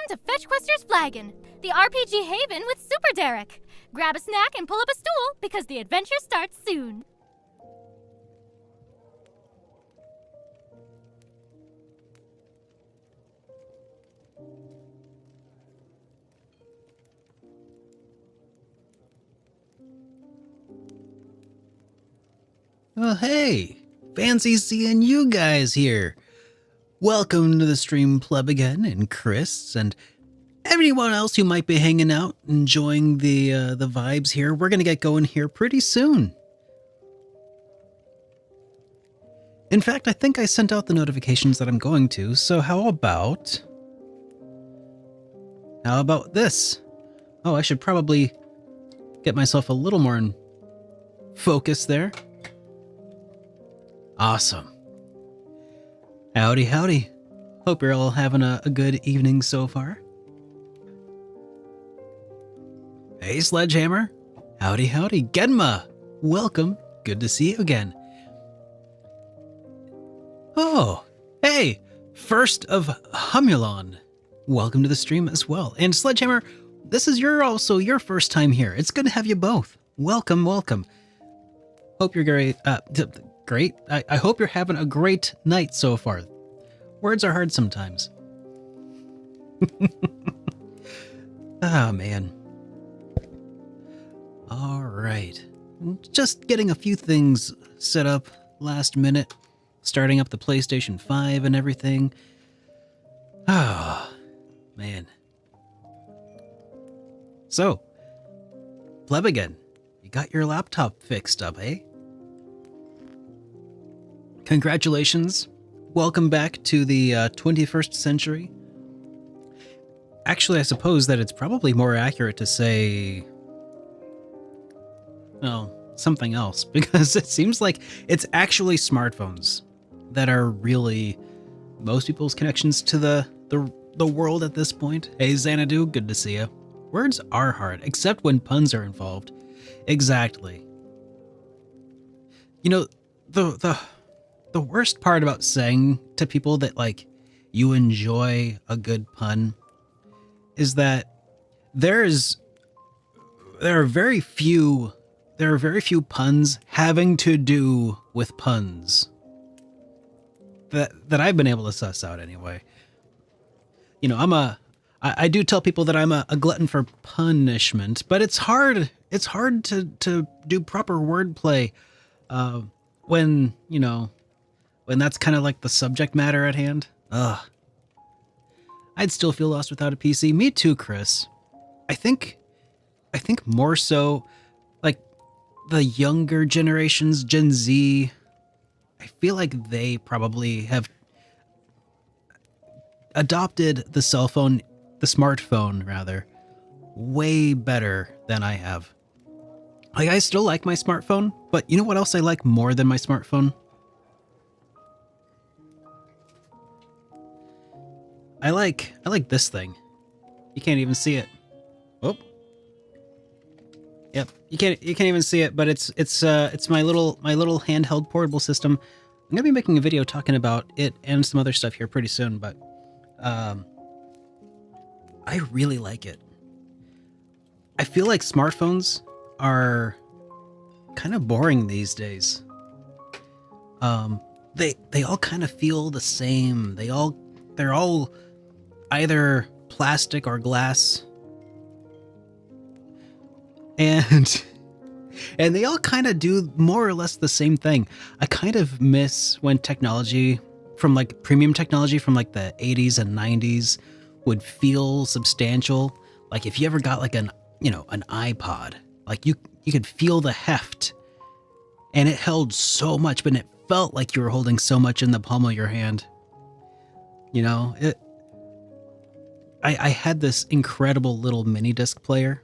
to Fetchquester's Flagon, the RPG haven with Super Derek. Grab a snack and pull up a stool because the adventure starts soon. Oh, hey! Fancy seeing you guys here! Welcome to the stream, Pleb again, and Chris, and everyone else who might be hanging out, enjoying the vibes here. We're gonna get going here pretty soon. In fact, I think I sent out the notifications that I'm going to, so how about this? Oh, I should probably get myself a little more in focus there. Awesome. Howdy, howdy. Hope you're all having a good evening so far. Hey, Sledgehammer. Howdy, howdy. Genma. Welcome. Good to see you again. Oh, hey. First of Humulon. Welcome to the stream as well. And Sledgehammer, this is also your first time here. It's good to have you both. Welcome, welcome. Hope you're great. Great. I hope you're having a great night so far. Words are hard sometimes. Ah, man. All right. Just getting a few things set up last minute. Starting up the PlayStation 5 and everything. Ah, man. So, Pleb again, you got your laptop fixed up, eh? Congratulations. Welcome back to the 21st century. Actually, I suppose that it's probably more accurate to say, well, something else, because it seems like it's actually smartphones that are really most people's connections to the world at this point. Hey, Xanadu, good to see you. Words are hard, except when puns are involved. Exactly. You know, the worst part about saying to people that, like, you enjoy a good pun is that there are very few puns having to do with puns that I've been able to suss out anyway. You know, I do tell people that I'm a glutton for punishment, but it's hard to do proper wordplay when that's kind of like the subject matter at hand. Ugh. I'd still feel lost without a PC. Me too, Chris. I think more so, like, the younger generations, Gen Z, I feel like they probably have adopted the smartphone rather, way better than I have. Like, I still like my smartphone, but you know what else I like more than my smartphone? I like this thing. You can't even see it. Oh. Yep, you can't even see it, but it's my little handheld portable system. I'm gonna be making a video talking about it and some other stuff here pretty soon, but I really like it. I feel like smartphones are kind of boring these days. They all kind of feel the same. They're all either plastic or glass, and they all kind of do more or less the same thing. I kind of miss when technology from, like, premium technology from, like, the 80s and 90s would feel substantial. Like, if you ever got, like, an iPod, like, you could feel the heft, and it held so much, but it felt like you were holding so much in the palm of your hand. You know, I had this incredible little mini disc player.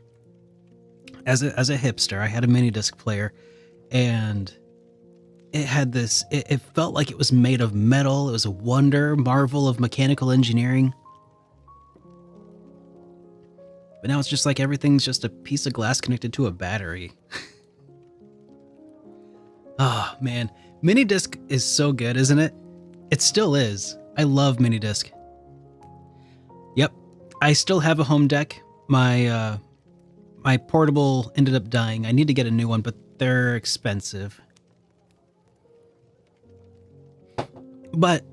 As a hipster, I had a mini disc player, and it had this, it felt like it was made of metal. It was a marvel of mechanical engineering. But now it's just like everything's just a piece of glass connected to a battery. Oh, man. Mini disc is so good, isn't it? It still is. I love mini disc. Yep. I still have a home deck. My portable ended up dying. I need to get a new one, but they're expensive. But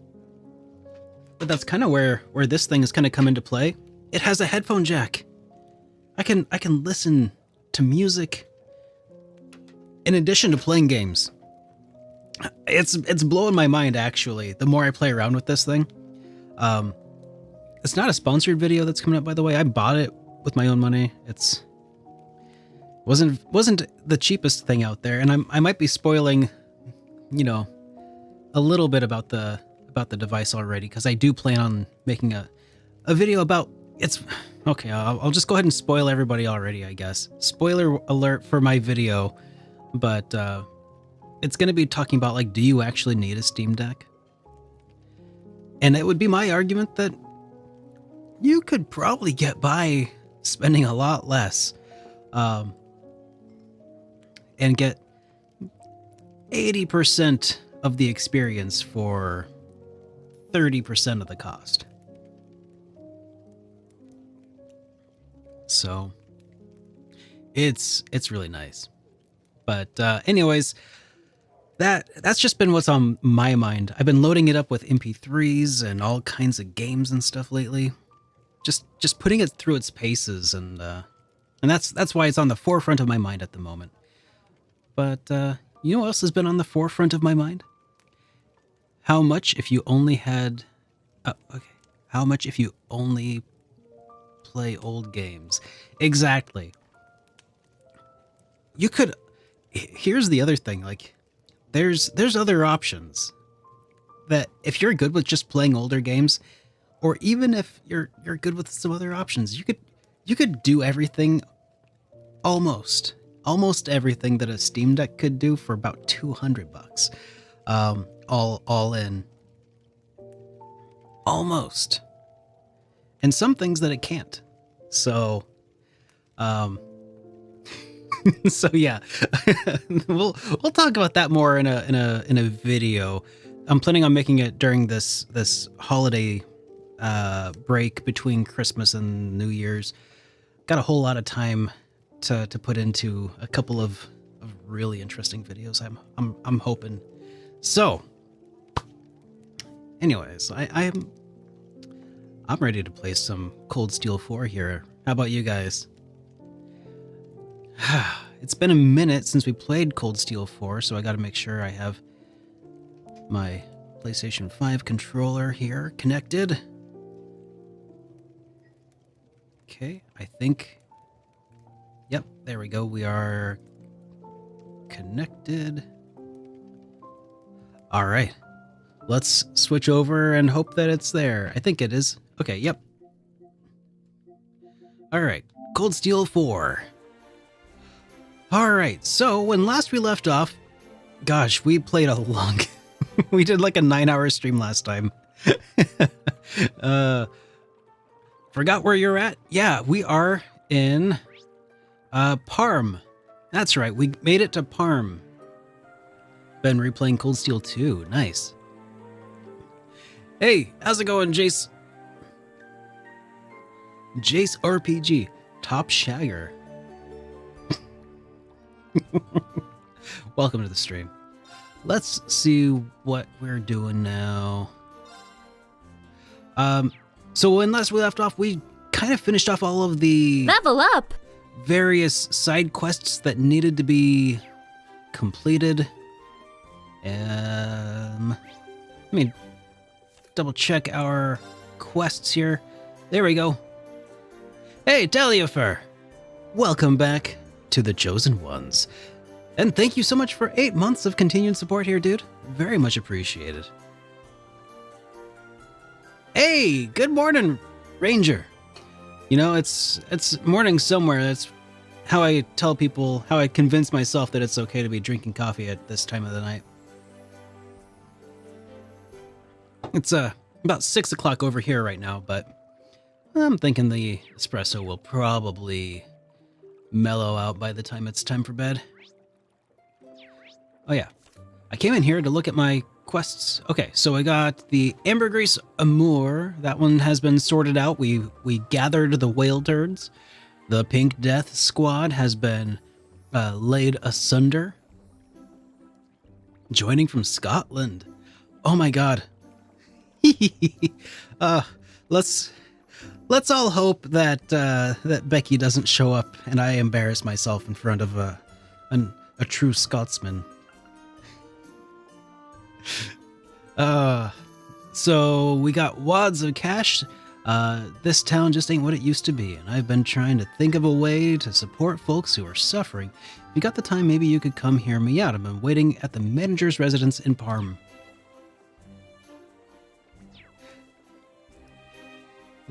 that's kind of where this thing is going to come into play. It has a headphone jack. I can listen to music in addition to playing games. It's blowing my mind, actually, the more I play around with this thing. It's not a sponsored video that's coming up, by the way. I bought it with my own money. It's wasn't the cheapest thing out there, and I might be spoiling, you know, a little bit about the device already, because I do plan on making a video about it's. Okay, I'll just go ahead and spoil everybody already, I guess. Spoiler alert for my video, but it's going to be talking about, like, do you actually need a Steam Deck? And it would be my argument that you could probably get by spending a lot less and get 80% of the experience for 30% of the cost. So it's really nice. But anyways, that's just been what's on my mind. I've been loading it up with MP3s and all kinds of games and stuff lately. Just putting it through its paces, and that's why it's on the forefront of my mind at the moment. But you know what else has been on the forefront of my mind? How much if you only had how much if you only play old games? Exactly. You could. Here's the other thing, like, there's other options that if you're good with just playing older games, or even if you're good with some other options, you could do everything, almost everything that a Steam Deck could do for about $200. All in. Almost. And some things that it can't. So so yeah. we'll talk about that more in a video. I'm planning on making it during this holiday break between Christmas and New Year's. Got a whole lot of time to put into a couple of really interesting videos. I'm hoping. So, anyways, I'm ready to play some Cold Steel 4 here. How about you guys? It's been a minute since we played Cold Steel 4, so I got to make sure I have my PlayStation 5 controller here connected. Okay, I think... Yep, there we go. We are connected. All right. Let's switch over and hope that it's there. I think it is. Okay, yep. All right, Cold Steel 4. All right, so when last we left off, gosh, we played a long... we did like a 9-hour stream last time. Forgot where you're at? Yeah, we are in Parm. That's right, we made it to Parm. Been replaying Cold Steel 2. Nice. Hey, how's it going, Jace? Jace RPG. Top Shagger. Welcome to the stream. Let's see what we're doing now. So when last we left off, we kind of finished off all of the Level up! various side quests that needed to be completed. Let me double check our quests here. There we go. Hey, Taliafer! Welcome back to the Chosen Ones. And thank you so much for 8 months of continued support here, dude. Very much appreciated. Hey, good morning, Ranger. You know, it's morning somewhere. That's how I tell people, how I convince myself that it's okay to be drinking coffee at this time of the night. It's about 6 o'clock over here right now, but I'm thinking the espresso will probably mellow out by the time it's time for bed. Oh yeah, I came in here to look at my quests. Okay, so I got the Ambergris Amour. That one has been sorted out. We gathered the whale turds. The Pink Death Squad has been laid asunder. Joining from Scotland. Oh my god. Let's all hope that that Becky doesn't show up and I embarrass myself in front of a true Scotsman. So we got wads of cash. This town just ain't what it used to be, and I've been trying to think of a way to support folks who are suffering. If you got the time, maybe you could come hear me out. I've been waiting at the manager's residence in Parm.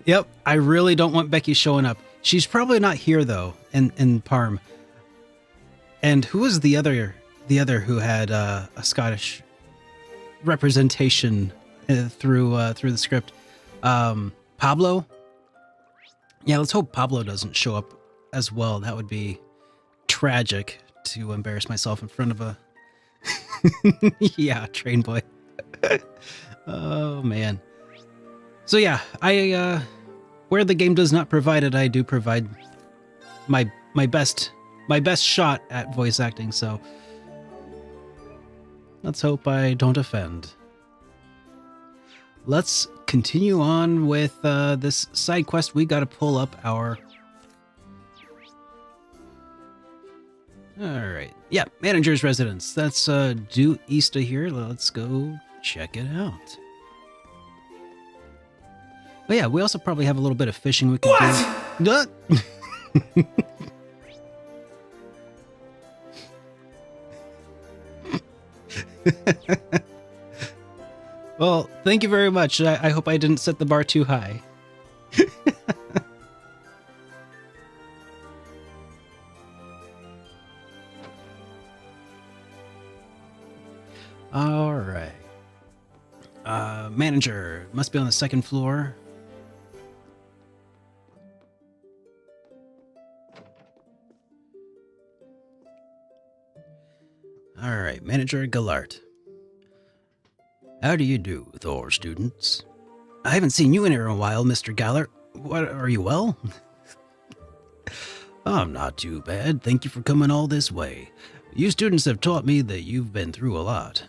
Yep, I really don't want Becky showing up. She's probably not here though, in Parm. And who was the other who had a Scottish representation through the script? Pablo? Yeah, let's hope Pablo doesn't show up as well. That would be tragic to embarrass myself in front of a yeah, train boy. Oh man. So yeah, I where the game does not provide it, I do provide my best shot at voice acting, so let's hope I don't offend. Let's continue on with this side quest. We got to pull up our... Alright. Yeah, manager's residence. That's due east of here. Let's go check it out. But yeah, we also probably have a little bit of fishing we can do. Well, thank you very much. I hope I didn't set the bar too high. All right. Manager must be on the second floor. All right, Manager Gallart. How do you do, Thor students? I haven't seen you in here in a while, Mr. Gallart. What, are you well? I'm not too bad. Thank you for coming all this way. You students have taught me that you've been through a lot.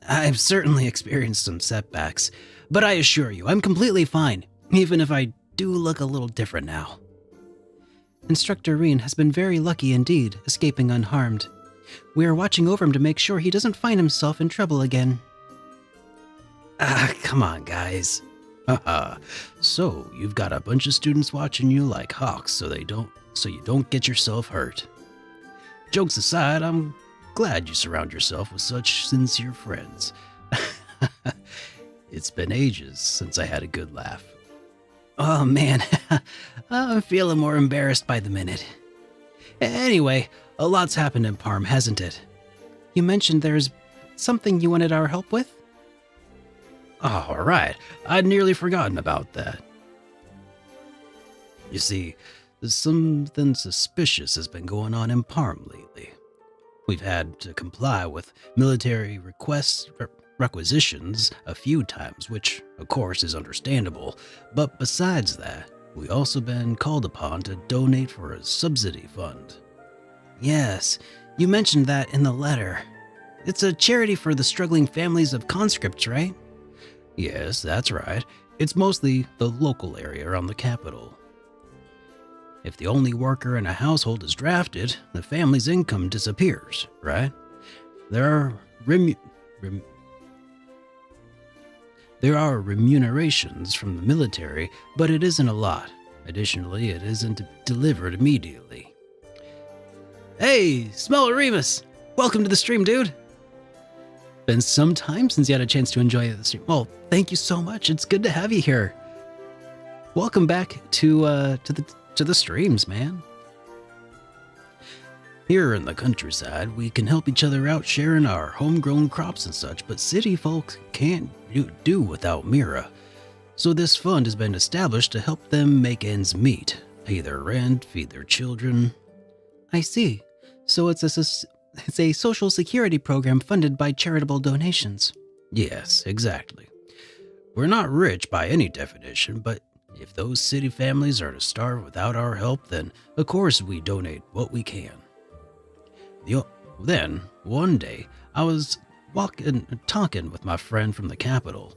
I've certainly experienced some setbacks, but I assure you, I'm completely fine, even if I do look a little different now. Instructor Reen has been very lucky indeed, escaping unharmed. We are watching over him to make sure he doesn't find himself in trouble again. Come on, guys. Haha. So, you've got a bunch of students watching you like hawks so you don't get yourself hurt. Jokes aside, I'm glad you surround yourself with such sincere friends. It's been ages since I had a good laugh. Oh man, I'm feeling more embarrassed by the minute. Anyway, a lot's happened in Parm, hasn't it? You mentioned there's something you wanted our help with? All right, I'd nearly forgotten about that. You see, something suspicious has been going on in Parm lately. We've had to comply with military requisitions a few times, which, of course, is understandable. But besides that, we've also been called upon to donate for a subsidy fund. Yes, you mentioned that in the letter. It's a charity for the struggling families of conscripts, right? Yes, that's right. It's mostly the local area around the capital. If the only worker in a household is drafted, the family's income disappears, right? There are remunerations from the military, but it isn't a lot. Additionally, it isn't delivered immediately. Hey, Smelleremus! Welcome to the stream, dude! Been some time since you had a chance to enjoy the stream. Well, thank you so much. It's good to have you here. Welcome back to the streams, man. Here in the countryside, we can help each other out sharing our homegrown crops and such, but city folk can't do without Mira. So this fund has been established to help them make ends meet, pay their rent, feed their children. I see. So it's it's a social security program funded by charitable donations. Yes, exactly. We're not rich by any definition, but if those city families are to starve without our help, then of course we donate what we can. Then, one day, I was talking with my friend from the capital.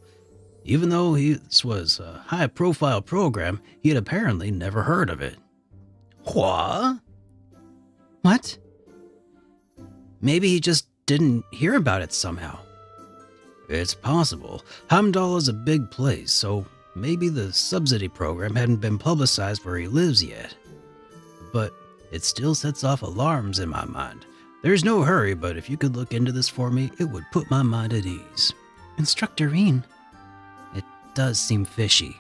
Even though this was a high-profile program, he had apparently never heard of it. What? What? Maybe he just didn't hear about it somehow. It's possible. Hamdal is a big place, so maybe the subsidy program hadn't been publicized where he lives yet. But it still sets off alarms in my mind. There's no hurry, but if you could look into this for me, it would put my mind at ease. Instructor Reen. It does seem fishy.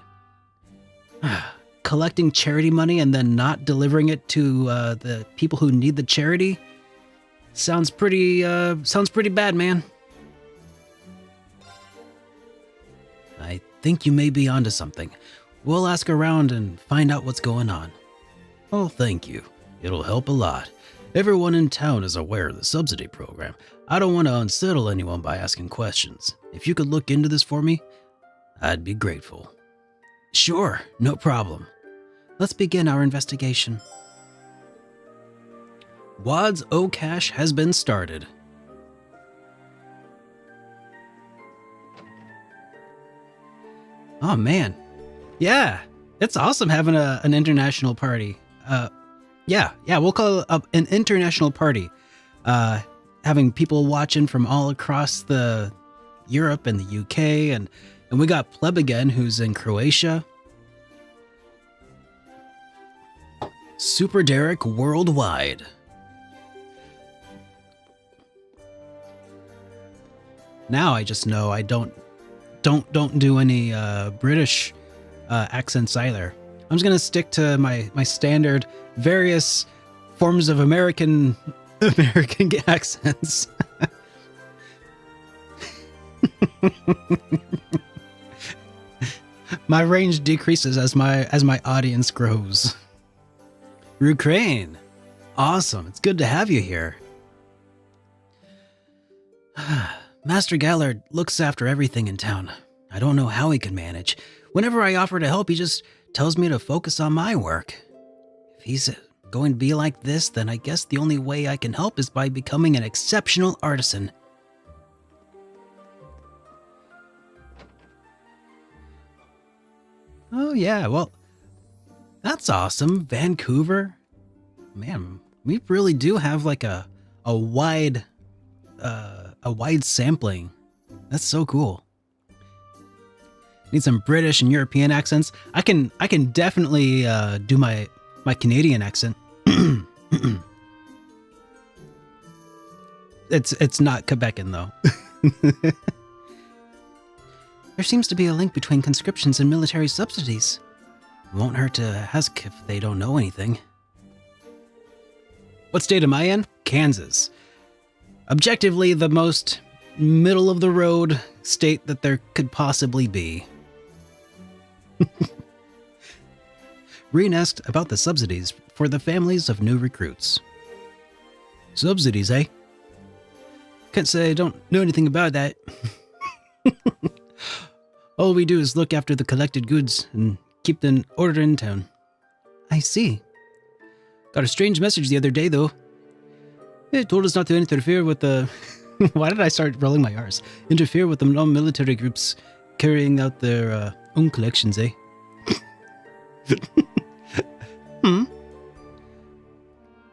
Collecting charity money and then not delivering it to the people who need the charity? Sounds pretty bad, man. I think you may be onto something. We'll ask around and find out what's going on. Oh, thank you. It'll help a lot. Everyone in town is aware of the subsidy program. I don't want to unsettle anyone by asking questions. If you could look into this for me, I'd be grateful. Sure, no problem. Let's begin our investigation. Wad's O-Cache has been started. Oh man. Yeah, it's awesome having an international party. Yeah, we'll call it an international party. Having people watching from all across the Europe and the UK, and we got Pleb again, who's in Croatia. Super Derek worldwide. Now I just know I don't do any British accents either. I'm just gonna stick to my standard various forms of American accents. My range decreases as my audience grows. Ukraine. Awesome. It's good to have you here. Master Gallard looks after everything in town. I don't know how he can manage. Whenever I offer to help, he just tells me to focus on my work. If he's going to be like this, then I guess the only way I can help is by becoming an exceptional artisan. Oh yeah, well, that's awesome. Vancouver. Man, we really do have like a wide sampling. That's so cool. Need some British and European accents. I can definitely do my Canadian accent. It's not Quebecan though. There seems to be a link between conscriptions and military subsidies. Won't hurt to ask if they don't know anything. What state am I in? Kansas. Objectively, the most middle-of-the-road state that there could possibly be. Reen asked about the subsidies for the families of new recruits. Subsidies, eh? Can't say I don't know anything about that. All we do is look after the collected goods and keep them ordered in town. I see. Got a strange message the other day, though. It told us not to interfere with the... Why did I start rolling my R's? Interfere with the non-military groups carrying out their own collections, eh?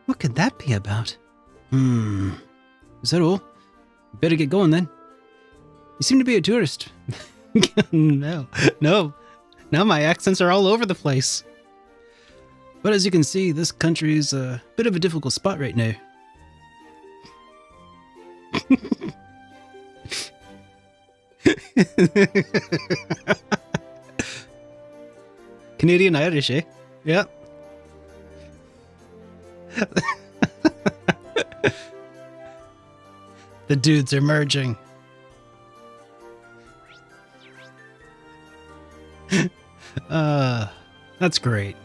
What could that be about? Is that all? Better get going then. You seem to be a tourist. No. Now my accents are all over the place. But as you can see, this country is a bit of a difficult spot right now. Canadian Irish, eh? Yeah. The dudes are merging. That's great.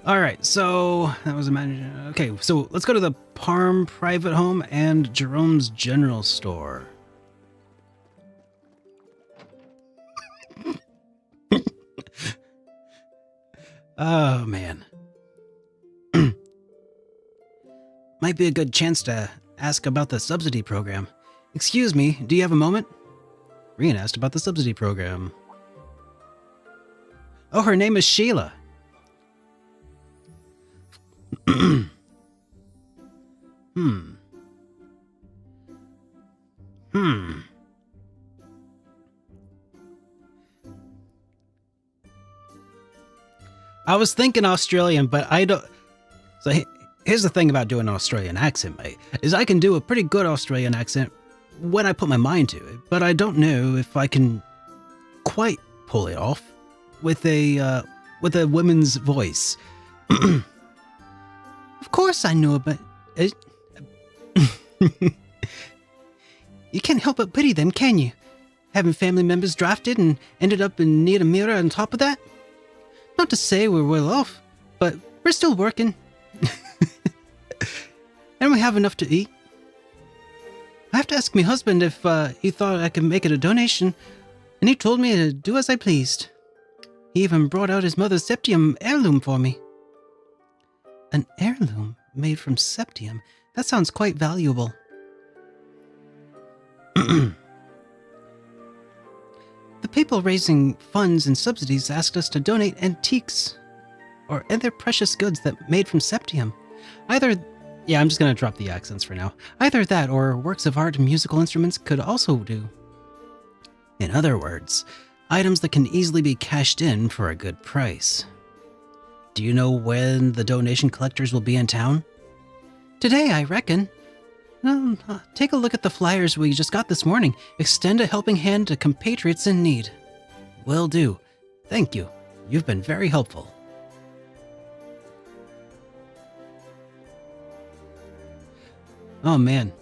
All right, so that was a manager. Okay, so let's go to the Parm private home and Jerome's general store. Oh, man. Might be a good chance to ask about the subsidy program. Excuse me, do you have a moment? Rian asked about the subsidy program. Oh, her name is Sheila. I was thinking Australian, but I don't... So here's the thing about doing an Australian accent, mate, is I can do a pretty good Australian accent when I put my mind to it, but I don't know if I can quite pull it off with a woman's voice. Of course I know, but... You can't help but pity them, can you? Having family members drafted and ended up in need of mirror on top of that? Not to say we're well off, but we're still working. And we have enough to eat. I have to ask my husband if he thought I could make it a donation, and he told me to do as I pleased. He even brought out his mother's septium heirloom for me. An heirloom made from septium? That sounds quite valuable. The people raising funds and subsidies asked us to donate antiques or other precious goods that made from septium. Yeah, I'm just going to drop the accents for now. Either that or works of art and musical instruments could also do. In other words, items that can easily be cashed in for a good price. Do you know when the donation collectors will be in town? Today, I reckon. Take a look at the flyers we just got this morning. Extend a helping hand to compatriots in need. Will do. Thank you. You've been very helpful. Oh man,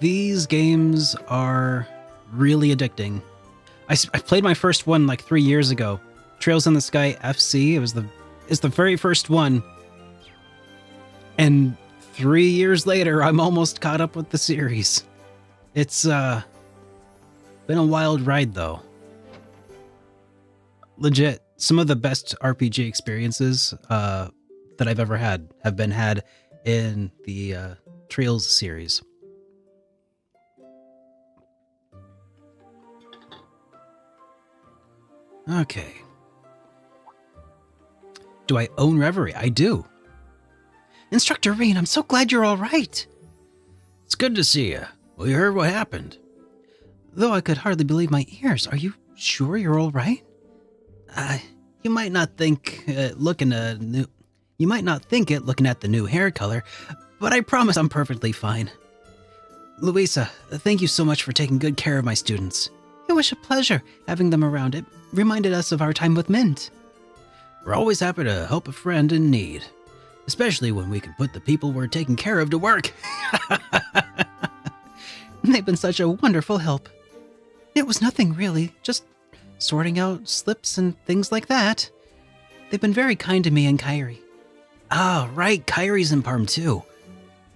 these games are really addicting. I played my first one like 3 years ago. Trails in the Sky FC. It's the very first one. And 3 years later, I'm almost caught up with the series. It's been a wild ride though. Legit, some of the best RPG experiences that I've ever had have been had in the Trails series. Okay. Do I own Reverie? I do. Instructor Rean, I'm so glad you're all right. It's good to see you. We heard what happened. Though I could hardly believe my ears, are you sure you're all right? You might not think looking at the new hair color, but I promise I'm perfectly fine. Louisa, thank you so much for taking good care of my students. It was a pleasure having them around. It reminded us of our time with Mint. We're always happy to help a friend in need, especially when we can put the people we're taking care of to work. They've been such a wonderful help. It was nothing really, just sorting out slips and things like that. They've been very kind to me and Kyrie. Ah, right, Kyrie's in Parm too.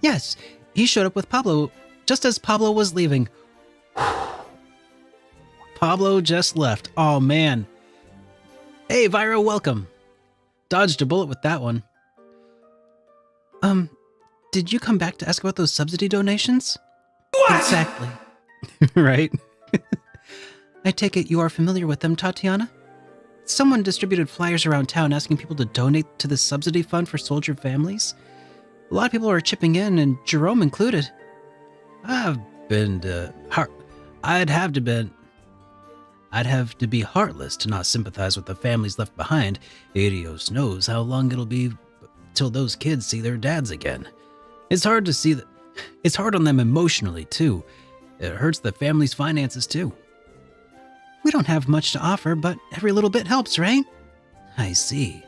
Yes, he showed up with Pablo just as Pablo was leaving. Pablo just left. Oh man. Hey, Viro, welcome. Dodged a bullet with that one. Did you come back to ask about those subsidy donations? What? Exactly. Right? I take it you are familiar with them, Tatiana? Someone distributed flyers around town asking people to donate to the subsidy fund for soldier families. A lot of people are chipping in, and Jerome included. I'd have to be heartless to not sympathize with the families left behind. Adios knows how long it'll be till those kids see their dads again. It's hard to see that. It's hard on them emotionally, too. It hurts the family's finances, too. We don't have much to offer, but every little bit helps, right? I see.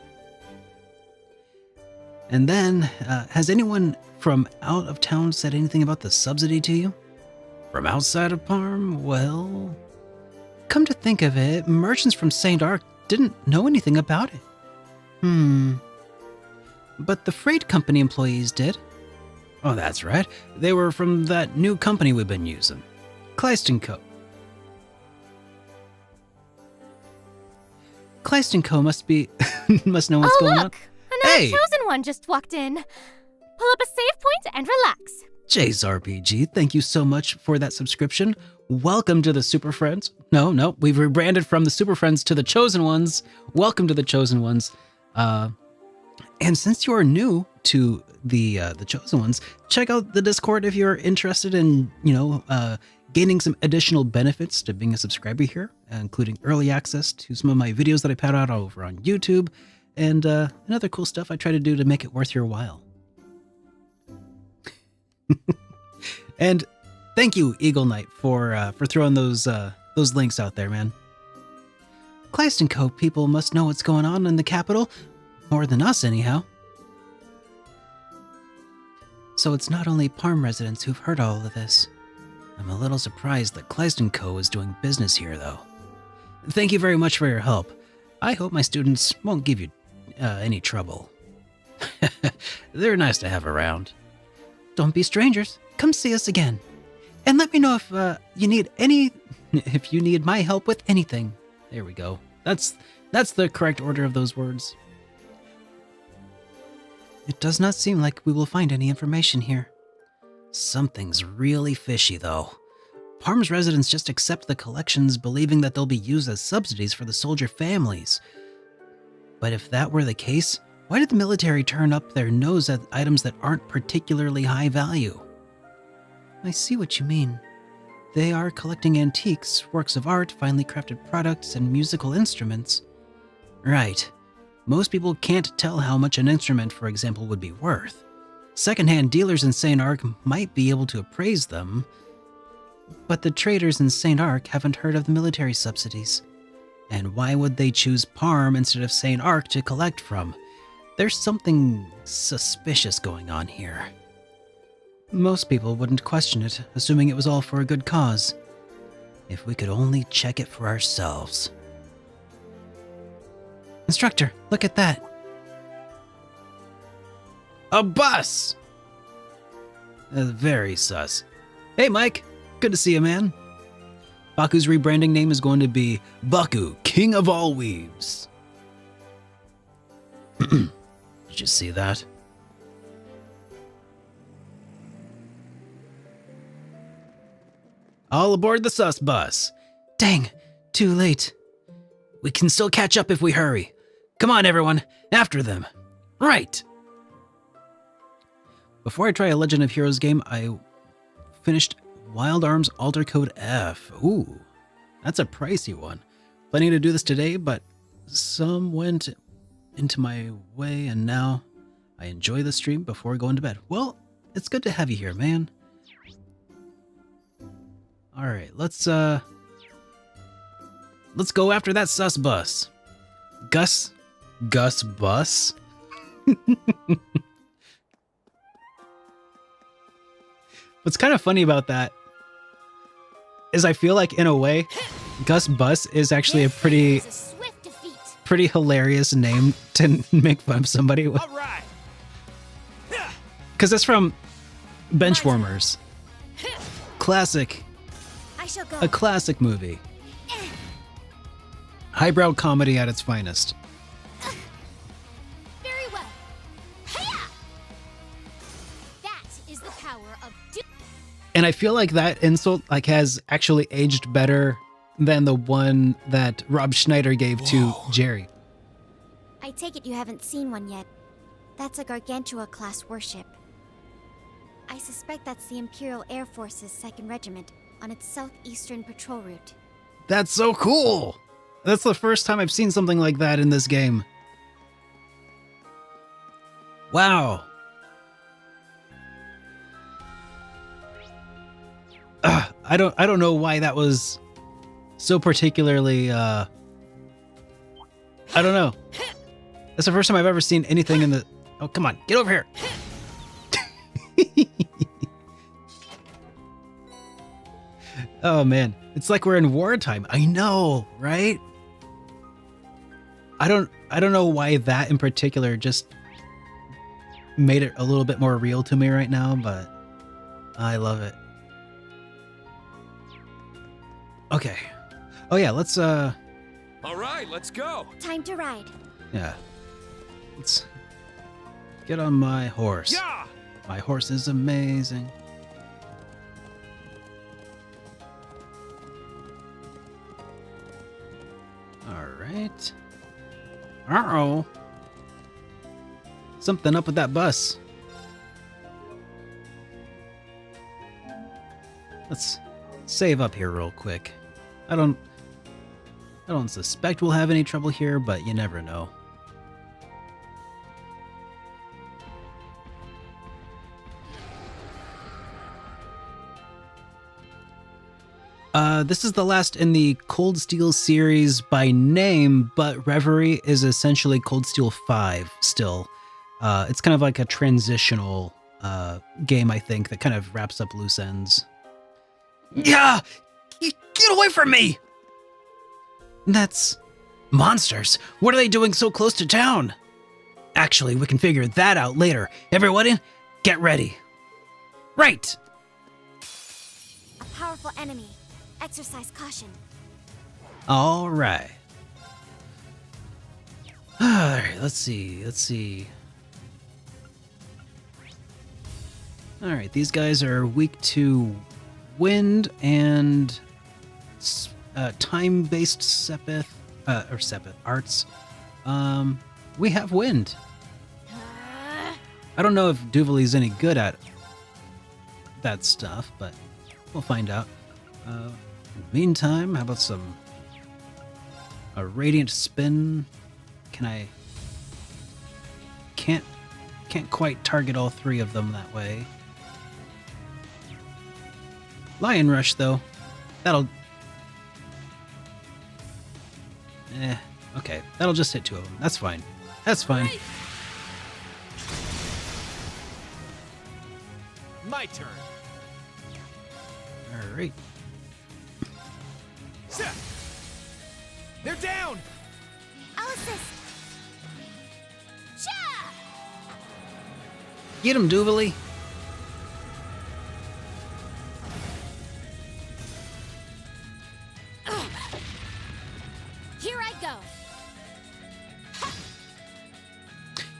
And then, has anyone from out of town said anything about the subsidy to you? From outside of Parm? Well, come to think of it, merchants from St. Arc didn't know anything about it. But the freight company employees did. Oh, that's right. They were from that new company we've been using. Kleist & Co. Kleist & Co. must know what's going on. Look! Another Hey! chosen one just walked in. Pull up a save point and relax. Jace RPG, thank you so much for that subscription. Welcome to the Super Friends. No, we've rebranded from the Super Friends to the Chosen Ones. Welcome to the Chosen Ones. And since you are new to the Chosen Ones, check out the Discord if you're interested in, gaining some additional benefits to being a subscriber here, including early access to some of my videos that I put out over on YouTube, and other cool stuff I try to do to make it worth your while. And thank you, Eagle Knight, for throwing those links out there, man. Kleist & Co. people must know what's going on in the capital, more than us anyhow. So it's not only Parm residents who've heard all of this. I'm a little surprised that Kleist & Co. is doing business here, though. Thank you very much for your help. I hope my students won't give you any trouble. They're nice to have around. Don't be strangers. Come see us again. And let me know if you need my help with anything. There we go. That's the correct order of those words. It does not seem like we will find any information here. Something's really fishy, though. Parm's residents just accept the collections, believing that they'll be used as subsidies for the soldier families. But if that were the case, why did the military turn up their nose at items that aren't particularly high value? I see what you mean. They are collecting antiques, works of art, finely crafted products, and musical instruments. Right. Most people can't tell how much an instrument, for example, would be worth. Secondhand dealers in St. Ark might be able to appraise them, but the traders in St. Ark haven't heard of the military subsidies. And why would they choose Parm instead of St. Ark to collect from? There's something suspicious going on here. Most people wouldn't question it, assuming it was all for a good cause. If we could only check it for ourselves. Instructor, look at that. A bus! Very sus. Hey, Mike. Good to see you, man. Baku's rebranding name is going to be Baku, King of All Weaves. Did you see that? All aboard the sus bus. Dang, too late. We can still catch up if we hurry. Come on, everyone, after them. Right. Before I try a Legend of Heroes game, I finished Wild Arms Alter Code F. Ooh, that's a pricey one. Planning to do this today, but some went into my way, and now I enjoy the stream before going to bed. Well, it's good to have you here, man. All right, let's go after that sus bus. Gus Bus? What's kind of funny about that is I feel like, in a way, Gus Bus is actually a pretty hilarious name to make fun of somebody with. Because that's from Benchwarmers. Classic. A classic movie. Highbrow comedy at its finest. Very well. Hiya! That is the power of And I feel like that insult has actually aged better than the one that Rob Schneider gave to Jerry. I take it you haven't seen one yet. That's a Gargantua-class warship. I suspect that's the Imperial Air Force's 2nd Regiment on its southeastern patrol route. That's so cool! That's the first time I've seen something like that in this game. Wow. I don't know why that was so particularly I don't know. That's the first time I've ever seen anything in the... Oh, come on, get over here. Oh man, it's like we're in wartime. I know, right? I don't know why that in particular just made it a little bit more real to me right now, but I love it. Okay. Oh yeah, let's All right, let's go. Time to ride. yeah. Let's get on my horse. Yeah. My horse is amazing. All right. Uh-oh. Something up with that bus. Let's save up here real quick. I don't suspect we'll have any trouble here, but you never know. This is the last in the Cold Steel series by name, but Reverie is essentially Cold Steel 5 still. It's kind of like a transitional game, I think, that kind of wraps up loose ends. Yeah! Get away from me! That's monsters. What are they doing so close to town? Actually, we can figure that out later. Everybody, get ready. Right! A powerful enemy. Exercise caution. All right. All right, let's see. All right, these guys are weak to wind and time-based Sepith arts. We have wind. I don't know if Duvali's any good at that stuff, but we'll find out. Meantime, how about a radiant spin? Can I? Can't quite target all three of them that way. Lion Rush, though, that'll. Okay, that'll just hit two of them. That's fine. That's fine. My turn. All right. They're down. I'll assist. Sha! Get him, Duvali. Here I go.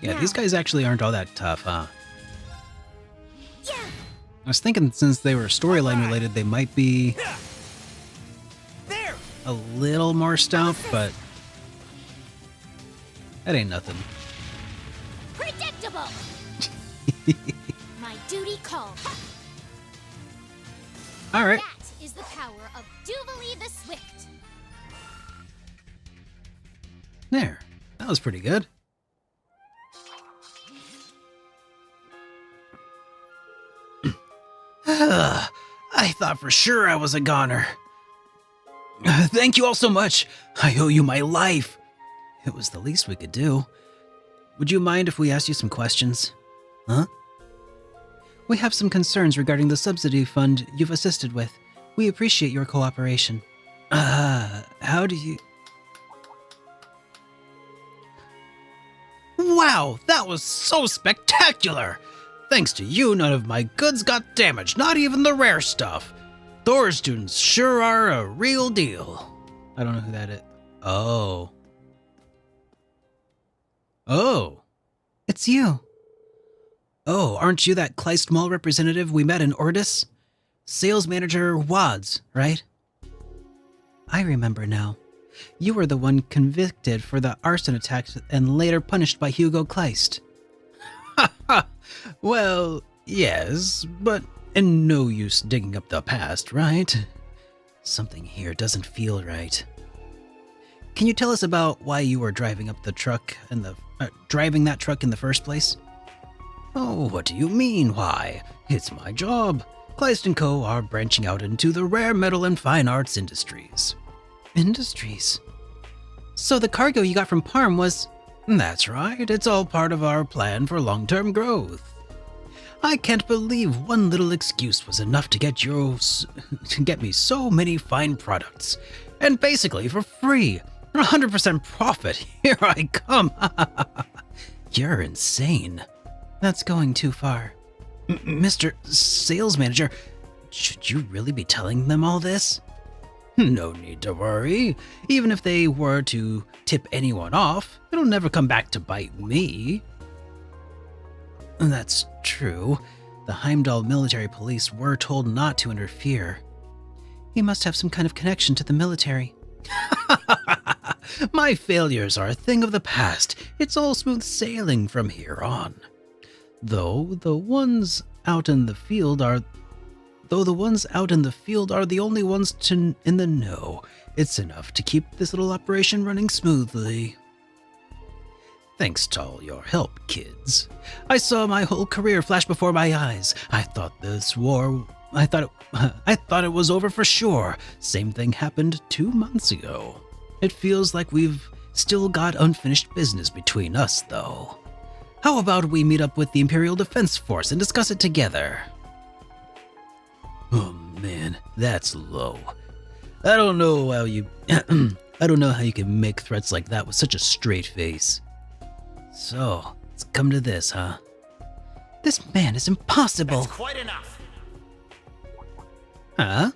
Yeah, Now. these guys actually aren't all that tough, huh? Yeah. I was thinking since they were storyline related, they might be There. a little more stout, but that ain't nothing. Predictable. My duty calls. All right. That is the power of Duvali the Swift. There. That was pretty good. I thought for sure I was a goner. Thank you all so much. I owe you my life. It was the least we could do. Would you mind if we asked you some questions? Huh? We have some concerns regarding the subsidy fund you've assisted with. We appreciate your cooperation. How do you... Wow, that was so spectacular! Thanks to you, none of my goods got damaged, not even the rare stuff. Thor students sure are a real deal. I don't know who that is. Oh. Oh. It's you. Oh, aren't you that Kleist Mall representative we met in Ordis? Sales manager Wads, right? I remember now. You were the one convicted for the arson attack and later punished by Hugo Kleist. Ha ha! Well, yes, but in no use digging up the past, right? Something here doesn't feel right. Can you tell us about why you were driving up the truck in the driving that truck in the first place? Oh, what do you mean, why? It's my job. Kleist & Co. are branching out into the rare metal and fine arts industries. Industries? So the cargo you got from Parm was... That's right, it's all part of our plan for long-term growth. I can't believe one little excuse was enough to get me so many fine products. And basically for free. 100% profit. Here I come. You're insane. That's going too far. Mr. Sales Manager, should you really be telling them all this? No need to worry. Even if they were to tip anyone off, it'll never come back to bite me. That's true. The Heimdall military police were told not to interfere. He must have some kind of connection to the military. My failures are a thing of the past. It's all smooth sailing from here on. Though the ones out in the field are the only ones in the know, it's enough to keep this little operation running smoothly. Thanks to all your help, kids. I saw my whole career flash before my eyes. I thought it was over for sure. Same thing happened 2 months ago. It feels like we've still got unfinished business between us, though. How about we meet up with the Imperial Defense Force and discuss it together? Oh man, that's low. I don't know how you can make threats like that with such a straight face. So, it's come to this, huh? This man is impossible. That's quite enough. Huh?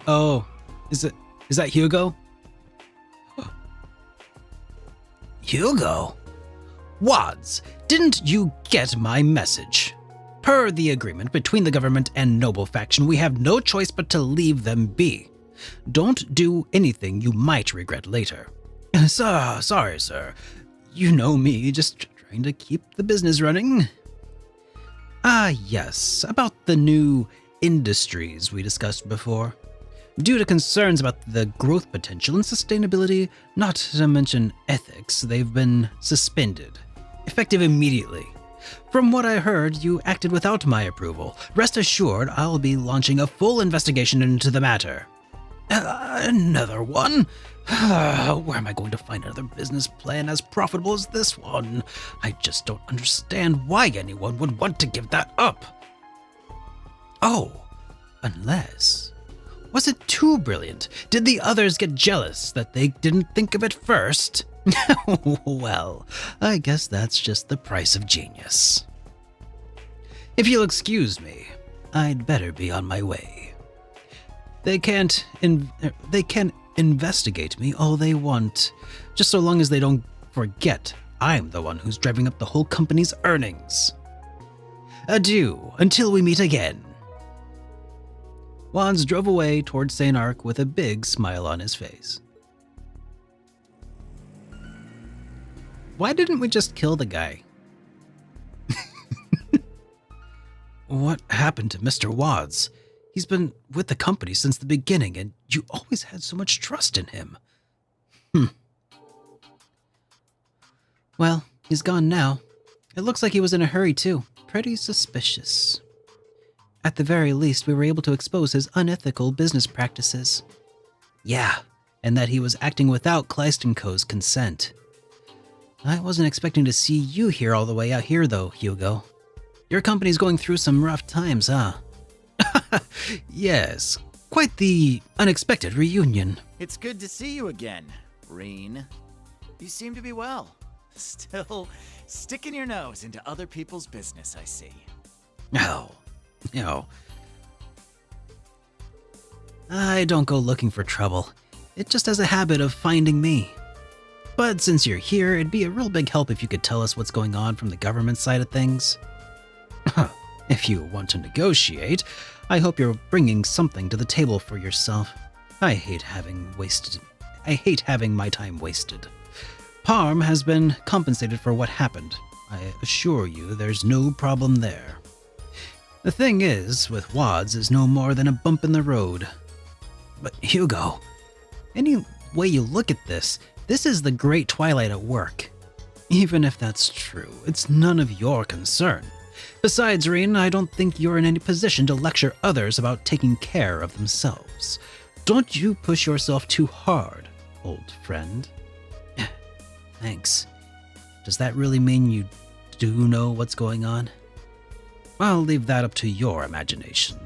Oh, is that Hugo? Hugo? Wads, didn't you get my message? Per the agreement between the government and Noble Faction, we have no choice but to leave them be. Don't do anything you might regret later. Sorry, sir. You know me, just trying to keep the business running. Ah, yes, about the new industries we discussed before. Due to concerns about the growth potential and sustainability, not to mention ethics, they've been suspended, effective immediately. From what I heard, you acted without my approval. Rest assured, I'll be launching a full investigation into the matter. Another one? Where am I going to find another business plan as profitable as this one? I just don't understand why anyone would want to give that up. Oh, unless... Was it too brilliant? Did the others get jealous that they didn't think of it first? Well, I guess that's just the price of genius. If you'll excuse me, I'd better be on my way. They can investigate me all they want, just so long as they don't forget I'm the one who's driving up the whole company's earnings. Adieu, until we meet again. Wands drove away towards St. Arc with a big smile on his face. Why didn't we just kill the guy? What happened to Mr. Wads? He's been with the company since the beginning, and you always had so much trust in him. Well, he's gone now. It looks like he was in a hurry, too. Pretty suspicious. At the very least, we were able to expose his unethical business practices. Yeah, and that he was acting without Kleist & Co.'s consent. I wasn't expecting to see you here all the way out here, though, Hugo. Your company's going through some rough times, huh? Yes, quite the unexpected reunion. It's good to see you again, Reen. You seem to be well. Still sticking your nose into other people's business, I see. No. I don't go looking for trouble. It just has a habit of finding me. But since you're here, it'd be a real big help if you could tell us what's going on from the government side of things. If you want to negotiate, I hope you're bringing something to the table for yourself. I hate having my time wasted. Parm has been compensated for what happened. I assure you there's no problem there. The thing is, with Wads is no more than a bump in the road. But Hugo, any way you look at this is the Great Twilight at work. Even if that's true, it's none of your concern. Besides, Reen, I don't think you're in any position to lecture others about taking care of themselves. Don't you push yourself too hard, old friend. Thanks. Does that really mean you do know what's going on? I'll leave that up to your imagination.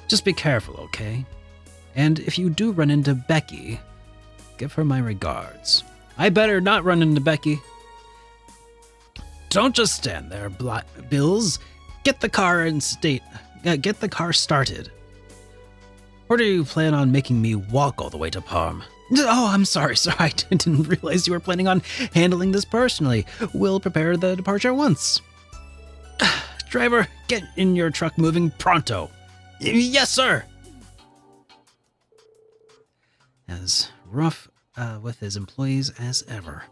Just be careful, okay? And if you do run into Becky, give her my regards. I better not run into Becky. Don't just stand there, Bills. Get the car get the car started. Or do you plan on making me walk all the way to Palm? Oh, I'm sorry, sir. I didn't realize you were planning on handling this personally. We'll prepare the departure at once. Driver, get in your truck moving pronto. Yes, sir. As rough with his employees as ever,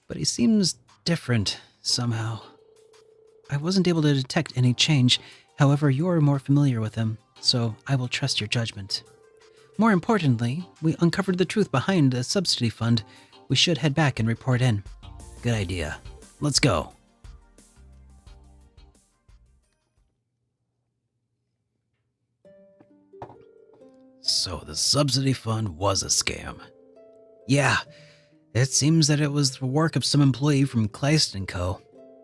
but he seems different somehow. I wasn't able to detect any change. However, you're more familiar with him, so I will trust your judgment. More importantly, we uncovered the truth behind the subsidy fund. We should head back and report in. Good idea. Let's go. So the subsidy fund was a scam. Yeah, it seems that it was the work of some employee from Kleist & Co.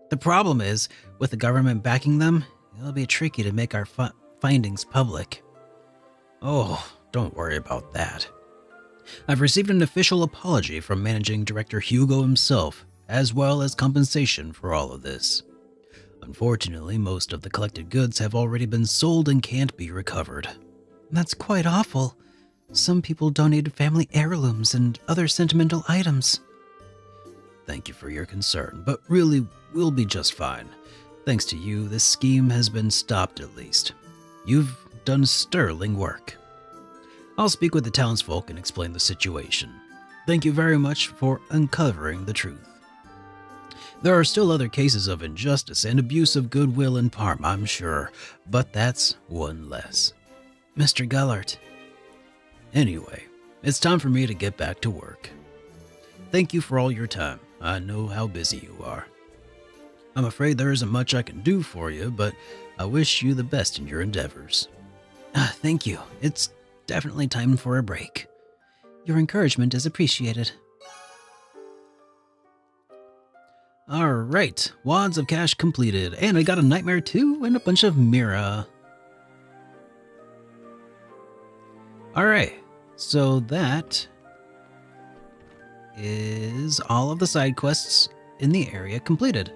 The problem is, with the government backing them, it'll be tricky to make our findings public. Oh, don't worry about that. I've received an official apology from Managing Director Hugo himself, as well as compensation for all of this. Unfortunately, most of the collected goods have already been sold and can't be recovered. That's quite awful. Some people donated family heirlooms and other sentimental items. Thank you for your concern, but really, we'll be just fine. Thanks to you, this scheme has been stopped at least. You've done sterling work. I'll speak with the townsfolk and explain the situation. Thank you very much for uncovering the truth. There are still other cases of injustice and abuse of goodwill in Parma, I'm sure, but that's one less. Mr. Gellert. Anyway, it's time for me to get back to work. Thank you for all your time. I know how busy you are. I'm afraid there isn't much I can do for you, but I wish you the best in your endeavors. Thank you. It's definitely time for a break. Your encouragement is appreciated. Alright, wads of cash completed, and I got a nightmare too, and a bunch of Mira. Alright, so that is all of the side quests in the area completed.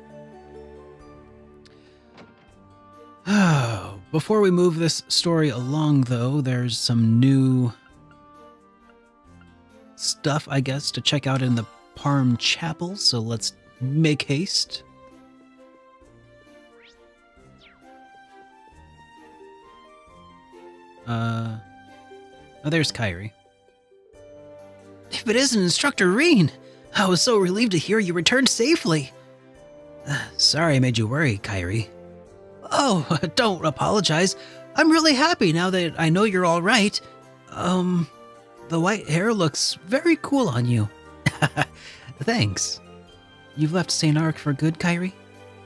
Before we move this story along, though, there's some new stuff, I guess, to check out in the Parm Chapel, so let's make haste. Oh, there's Kairi. If it isn't Instructor Reen, I was so relieved to hear you returned safely. Sorry I made you worry, Kairi. Oh, don't apologize. I'm really happy now that I know you're all right. The white hair looks very cool on you. Thanks. You've left St. Arc for good, Kairi?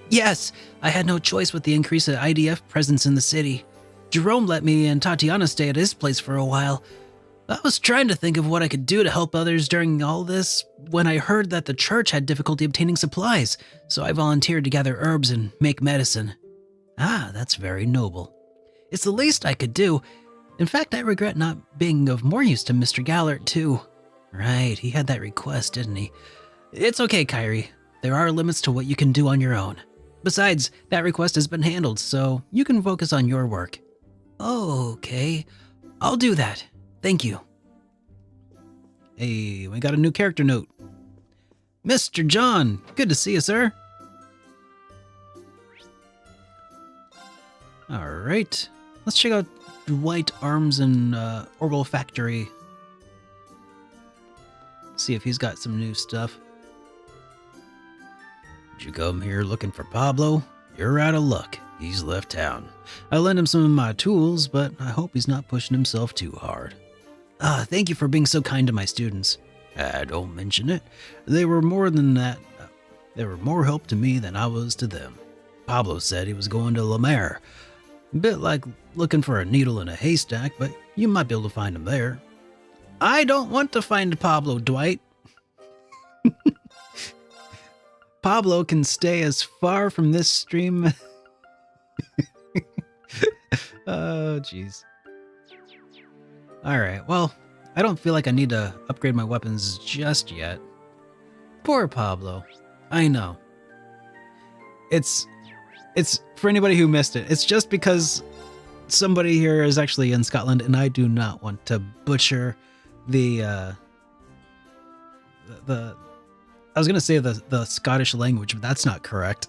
Yes, I had no choice with the increase of IDF presence in the city. Jerome let me and Tatiana stay at his place for a while. I was trying to think of what I could do to help others during all this when I heard that the church had difficulty obtaining supplies, so I volunteered to gather herbs and make medicine. Ah, that's very noble. It's the least I could do. In fact, I regret not being of more use to Mr. Gellert, too. Right, he had that request, didn't he? It's okay, Kairi. There are limits to what you can do on your own. Besides, that request has been handled, so you can focus on your work. Okay, I'll do that. Thank you. Hey, we got a new character note. Mr. John, good to see you, sir. Alright, let's check out Dwight Arms and Orbital Factory. See if he's got some new stuff. Did you come here looking for Pablo? You're out of luck. He's left town. I lent him some of my tools, but I hope he's not pushing himself too hard. Thank you for being so kind to my students. Don't mention it. They were more than that. They were more help to me than I was to them. Pablo said he was going to La Mer. A bit like looking for a needle in a haystack, but you might be able to find him there. I don't want to find Pablo, Dwight. Pablo can stay as far from this stream. Oh, jeez. Alright, well, I don't feel like I need to upgrade my weapons just yet. Poor Pablo. I know. It's for anybody who missed it. It's just because somebody here is actually in Scotland, and I do not want to butcher the I was gonna say the Scottish language, but that's not correct.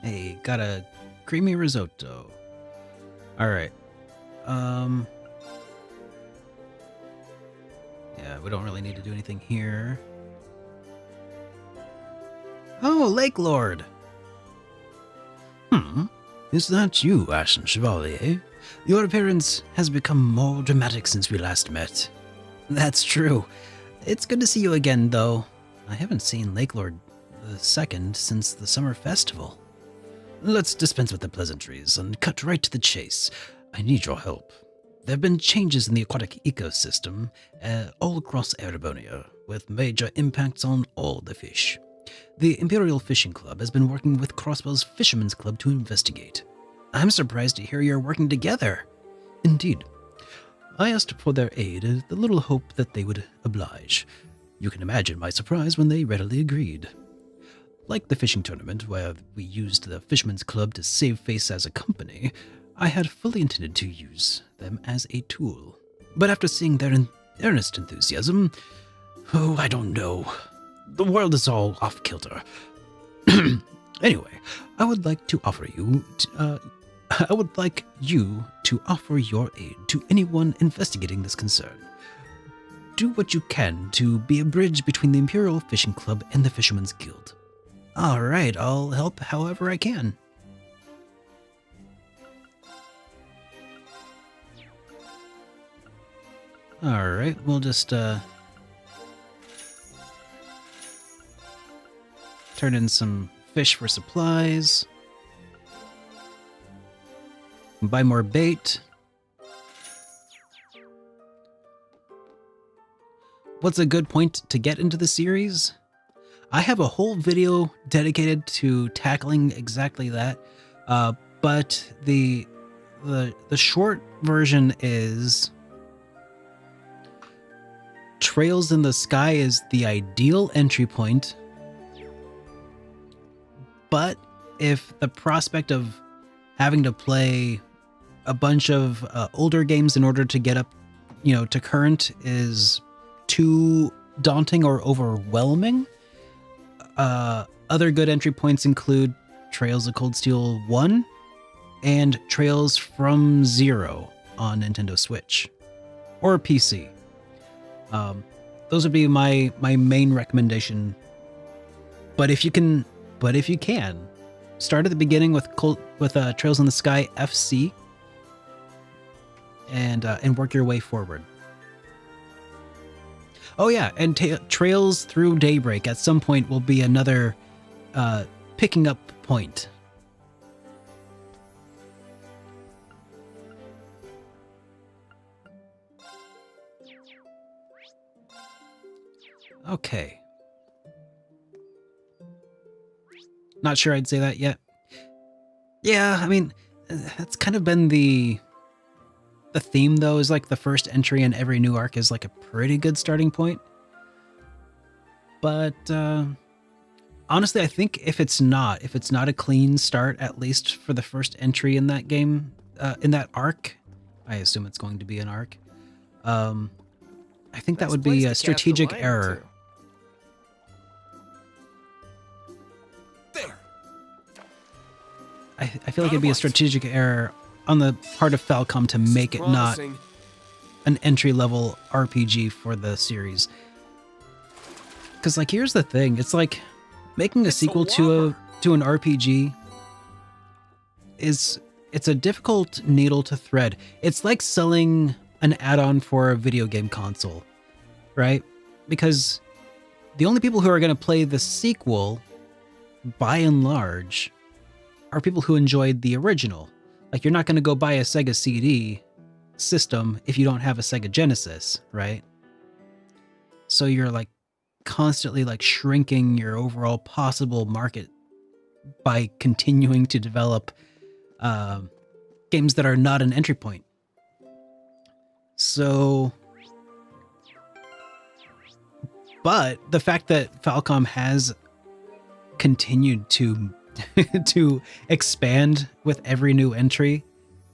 Hey, got a creamy risotto. All right. Yeah, we don't really need to do anything here. Oh, Lake Lord. Is that you, Ashen Chevalier? Your appearance has become more dramatic since we last met. That's true. It's good to see you again, though. I haven't seen Lake Lord II since the summer festival. Let's dispense with the pleasantries and cut right to the chase. I need your help. There have been changes in the aquatic ecosystem all across Erebonia, with major impacts on all the fish. The Imperial Fishing Club has been working with Crossbell's Fisherman's Club to investigate. I'm surprised to hear you're working together. Indeed. I asked for their aid in the little hope that they would oblige. You can imagine my surprise when they readily agreed. Like the fishing tournament, where we used the Fisherman's Club to save face as a company, I had fully intended to use them as a tool. But after seeing their earnest enthusiasm, I don't know. The world is all off-kilter. Anyway, I would like to offer you to offer your aid to anyone investigating this concern. Do what you can to be a bridge between the Imperial Fishing Club and the Fisherman's Guild. All right, I'll help however I can. All right, we'll just turn in some fish for supplies. Buy more bait. What's a good point to get into the series? I have a whole video dedicated to tackling exactly that, but the short version is Trails in the Sky is the ideal entry point, but if the prospect of having to play a bunch of older games in order to get up, to current is too daunting or overwhelming, other good entry points include Trails of Cold Steel 1 and Trails from Zero on Nintendo Switch or PC. Those would be my main recommendation. But if you can, start at the beginning with Trails in the Sky FC and work your way forward. Oh yeah, and Trails Through Daybreak at some point will be another picking up point. Okay. Not sure I'd say that yet. Yeah, I mean, that's kind of been the theme, though, is like the first entry in every new arc is like a pretty good starting point. But honestly, I think if it's not a clean start, at least for the first entry in that game, in that arc, I assume it's going to be an arc. I think that would be a strategic error. I feel like it'd be a strategic error on the part of Falcom to make it not an entry-level RPG for the series. Because, like, here's the thing. It's like making a sequel to an RPG it's a difficult needle to thread. It's like selling an add-on for a video game console, right? Because the only people who are going to play the sequel, by and large, are people who enjoyed the original. Like, you're not going to go buy a Sega CD system if you don't have a Sega Genesis, right? So you're like constantly like shrinking your overall possible market by continuing to develop games that are not an entry point. So, but the fact that Falcom has continued to to expand with every new entry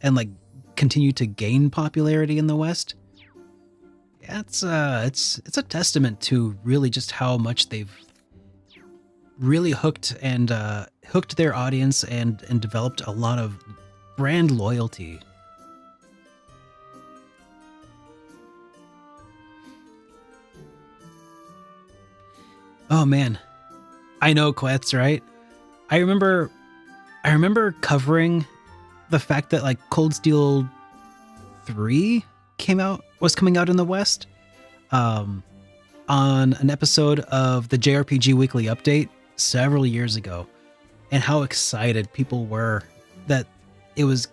and like continue to gain popularity in the West, yeah, it's a testament to really just how much they've really hooked their audience and developed a lot of brand loyalty. Oh man, I know, Quetz, right? I remember covering the fact that like Cold Steel 3 was coming out in the West, on an episode of the JRPG Weekly Update several years ago, and how excited people were that it was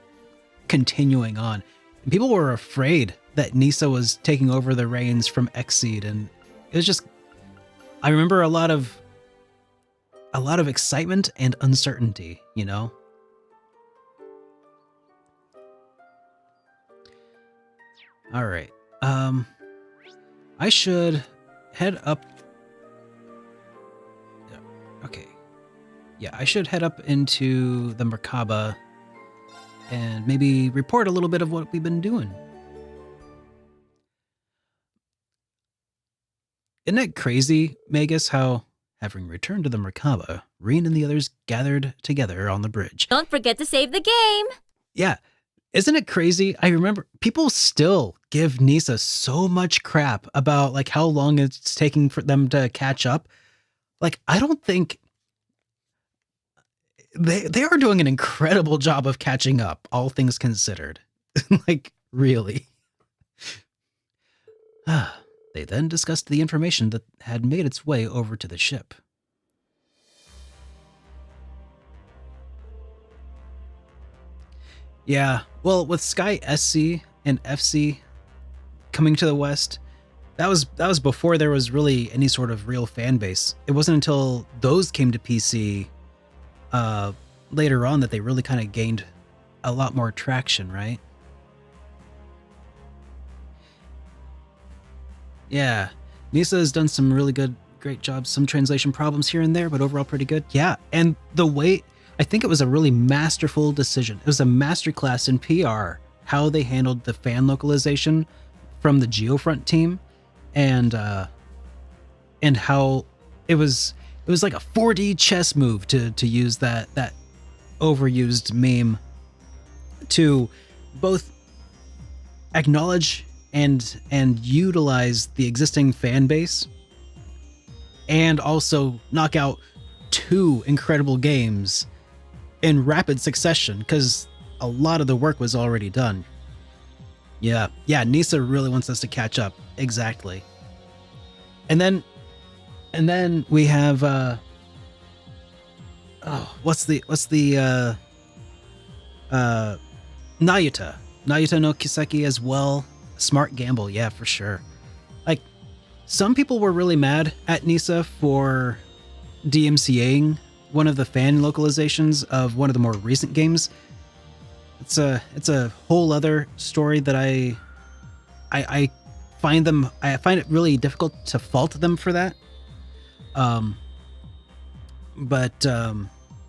continuing on. And people were afraid that Nisa was taking over the reins from Xseed, and it was just, I remember a lot of excitement and uncertainty, you know? All right. I should head up. Okay. Yeah, I should head up into the Merkaba and maybe report a little bit of what we've been doing. Isn't it crazy, Magus, how, having returned to the Merkaba, Reen and the others gathered together on the bridge? Don't forget to save the game. Yeah. Isn't it crazy? I remember people still give Nisa so much crap about like how long it's taking for them to catch up. Like, I don't think they are doing an incredible job of catching up, all things considered. Like, really. They then discussed the information that had made its way over to the ship. Yeah, well, with Sky SC and FC coming to the West, that was before there was really any sort of real fan base. It wasn't until those came to PC later on that they really kind of gained a lot more traction, right? Yeah, Nisa has done some really great jobs, some translation problems here and there, but overall pretty good. Yeah, and the way, I think it was a really masterful decision. It was a masterclass in PR, how they handled the fan localization from the Geofront team, and how it was like a 4D chess move to use that overused meme to both acknowledge and utilize the existing fan base and also knock out two incredible games in rapid succession, because a lot of the work was already done. Yeah, Nisa really wants us to catch up. Exactly. And then we have what's the Nayuta no Kiseki as well. Smart gamble, yeah, for sure. Like, some people were really mad at Nisa for DMCAing one of the fan localizations of one of the more recent games. It's a whole other story that I find it really difficult to fault them for that. But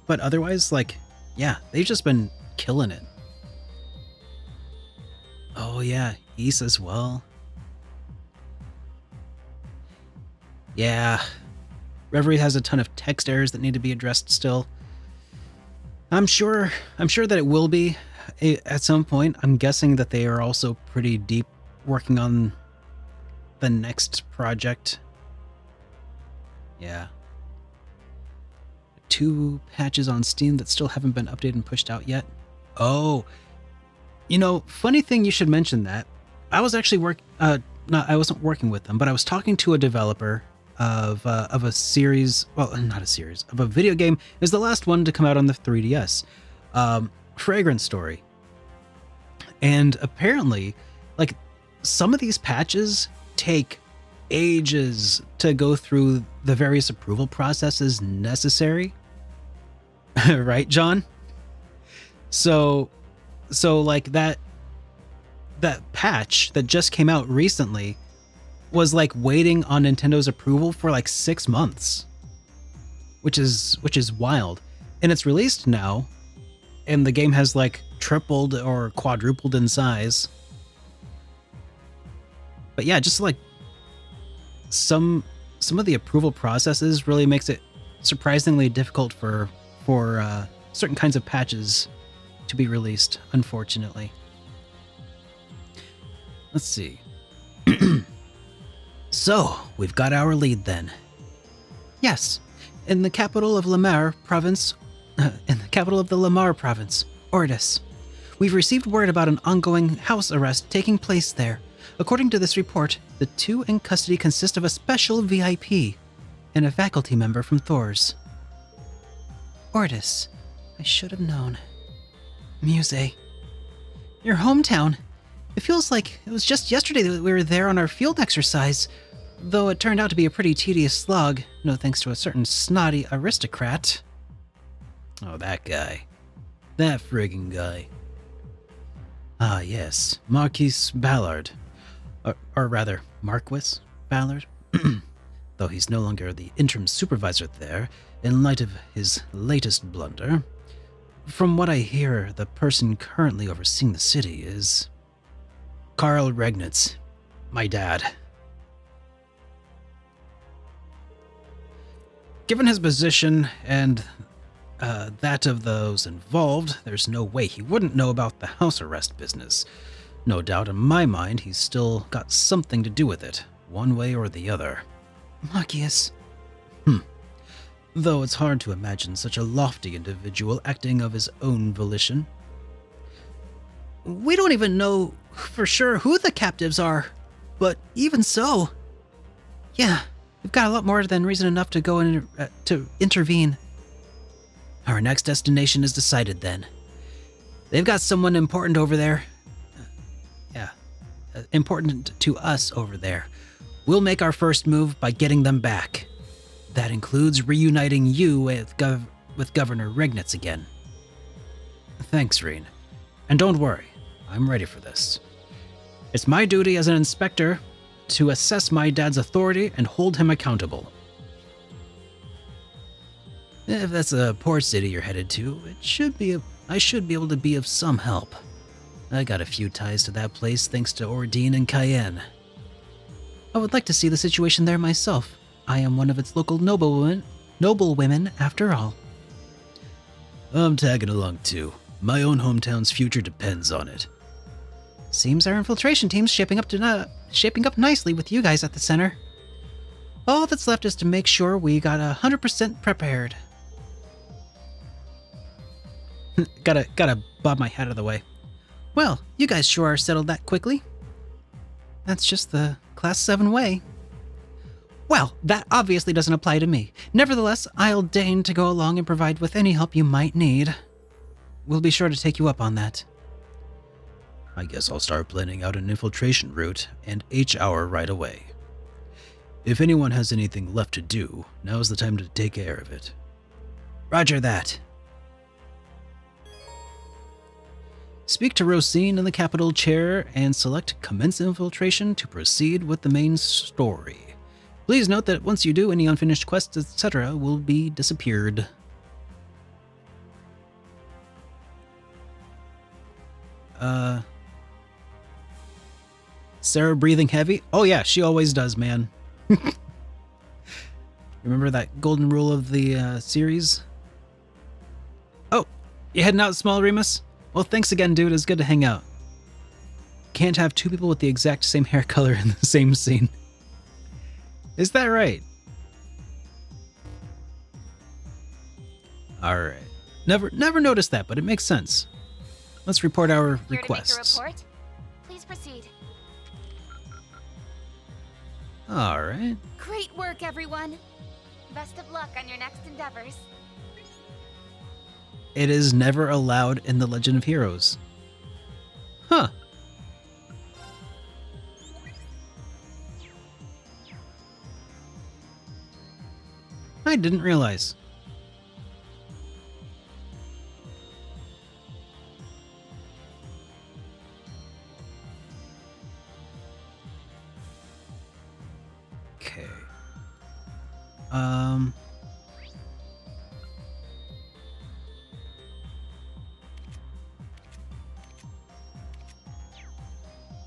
otherwise, like, yeah, they've just been killing it. Oh yeah, Ys as well. Yeah, Reverie has a ton of text errors that need to be addressed still. I'm sure that it will be at some point. I'm guessing that they are also pretty deep working on the next project. Yeah. 2 patches on Steam that still haven't been updated and pushed out yet. Oh, you know, funny thing you should mention that. I was actually I wasn't working with them, but I was talking to a developer of a series, well, not a series, of a video game. It was the last one to come out on the 3DS, Fragrance Story. And apparently, like, some of these patches take ages to go through the various approval processes necessary. Right, John? So like that that patch that just came out recently was like waiting on Nintendo's approval for like 6 months, which is wild. And it's released now, and the game has like tripled or quadrupled in size. But yeah, just like some of the approval processes really makes it surprisingly difficult for certain kinds of patches to be released, unfortunately. Let's see. So, we've got our lead then. Yes, in the capital of Lamar province, Ordis. We've received word about an ongoing house arrest taking place there. According to this report, the two in custody consist of a special VIP and a faculty member from Thors. Ordis. I should have known. Muse. Your hometown. It feels like it was just yesterday that we were there on our field exercise, though it turned out to be a pretty tedious slog, no thanks to a certain snotty aristocrat. Oh, that guy. That friggin' guy. Ah, yes, Marquis Ballard. Or rather, Marquis Ballard? Though he's no longer the interim supervisor there, in light of his latest blunder. From what I hear, the person currently overseeing the city is Karl Regnitz, my dad. Given his position and that of those involved, there's no way he wouldn't know about the house arrest business. No doubt in my mind he's still got something to do with it, one way or the other. Marcius. Though it's hard to imagine such a lofty individual acting of his own volition. We don't even know for sure who the captives are, but even so... Yeah, we've got a lot more than reason enough to go in to intervene. Our next destination is decided then. They've got someone important over there. Important to us over there. We'll make our first move by getting them back. That includes reuniting you with Governor Regnitz again. Thanks, Reen. And don't worry, I'm ready for this. It's my duty as an inspector to assess my dad's authority and hold him accountable. If that's a port city you're headed to, I should be able to be of some help. I got a few ties to that place thanks to Ordine and Cayenne. I would like to see the situation there myself. I am one of its local noblewomen after all. I'm tagging along too. My own hometown's future depends on it. Seems our infiltration team's shaping up nicely with you guys at the center. All that's left is to make sure we got 100% prepared. gotta bob my hat out of the way. Well, you guys sure are settled that quickly. That's just the Class 7 way. Well, that obviously doesn't apply to me. Nevertheless, I'll deign to go along and provide with any help you might need. We'll be sure to take you up on that. I guess I'll start planning out an infiltration route and H-hour right away. If anyone has anything left to do, now's the time to take care of it. Roger that. Speak to Rosine in the Capitol chair and select Commence Infiltration to proceed with the main story. Please note that once you do, any unfinished quests, etc. will be disappeared. Sarah breathing heavy? Oh yeah, she always does, man. Remember that golden rule of the series? Oh, you heading out, Small Remus? Well, thanks again, dude. It's good to hang out. Can't have two people with the exact same hair color in the same scene. Is that right? Alright. Never noticed that, but it makes sense. Let's report our requests. Here to make a report? Please proceed. Alright. Great work, everyone. Best of luck on your next endeavors. It is never allowed in the Legend of Heroes. Huh. I didn't realize.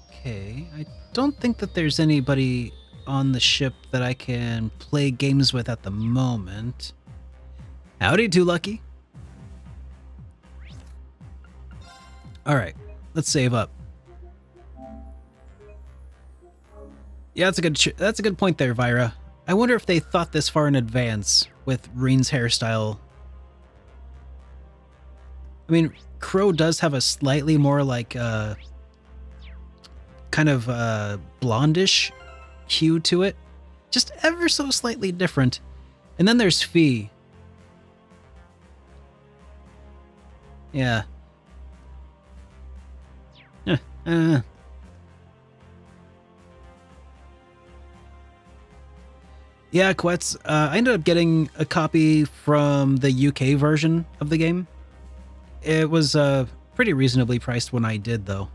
Okay, I don't think that there's anybody on the ship that I can play games with at the moment. Howdy, Too Lucky. All right, let's save up. Yeah, that's a good point there, Vyra. I wonder if they thought this far in advance with Reen's hairstyle. I mean, Crow does have a slightly more like kind of blondish hue to it, just ever so slightly different. And then there's Fee. Yeah. Yeah, Quetz, I ended up getting a copy from the UK version of the game. It was pretty reasonably priced when I did, though.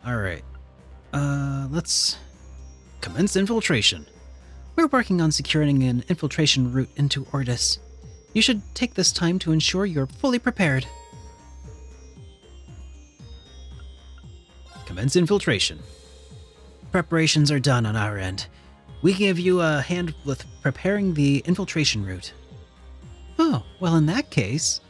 Alright. Let's commence infiltration. We're working on securing an infiltration route into Ordis. You should take this time to ensure you're fully prepared. Commence infiltration. Preparations are done on our end. We can give you a hand with preparing the infiltration route. Oh, well, in that case...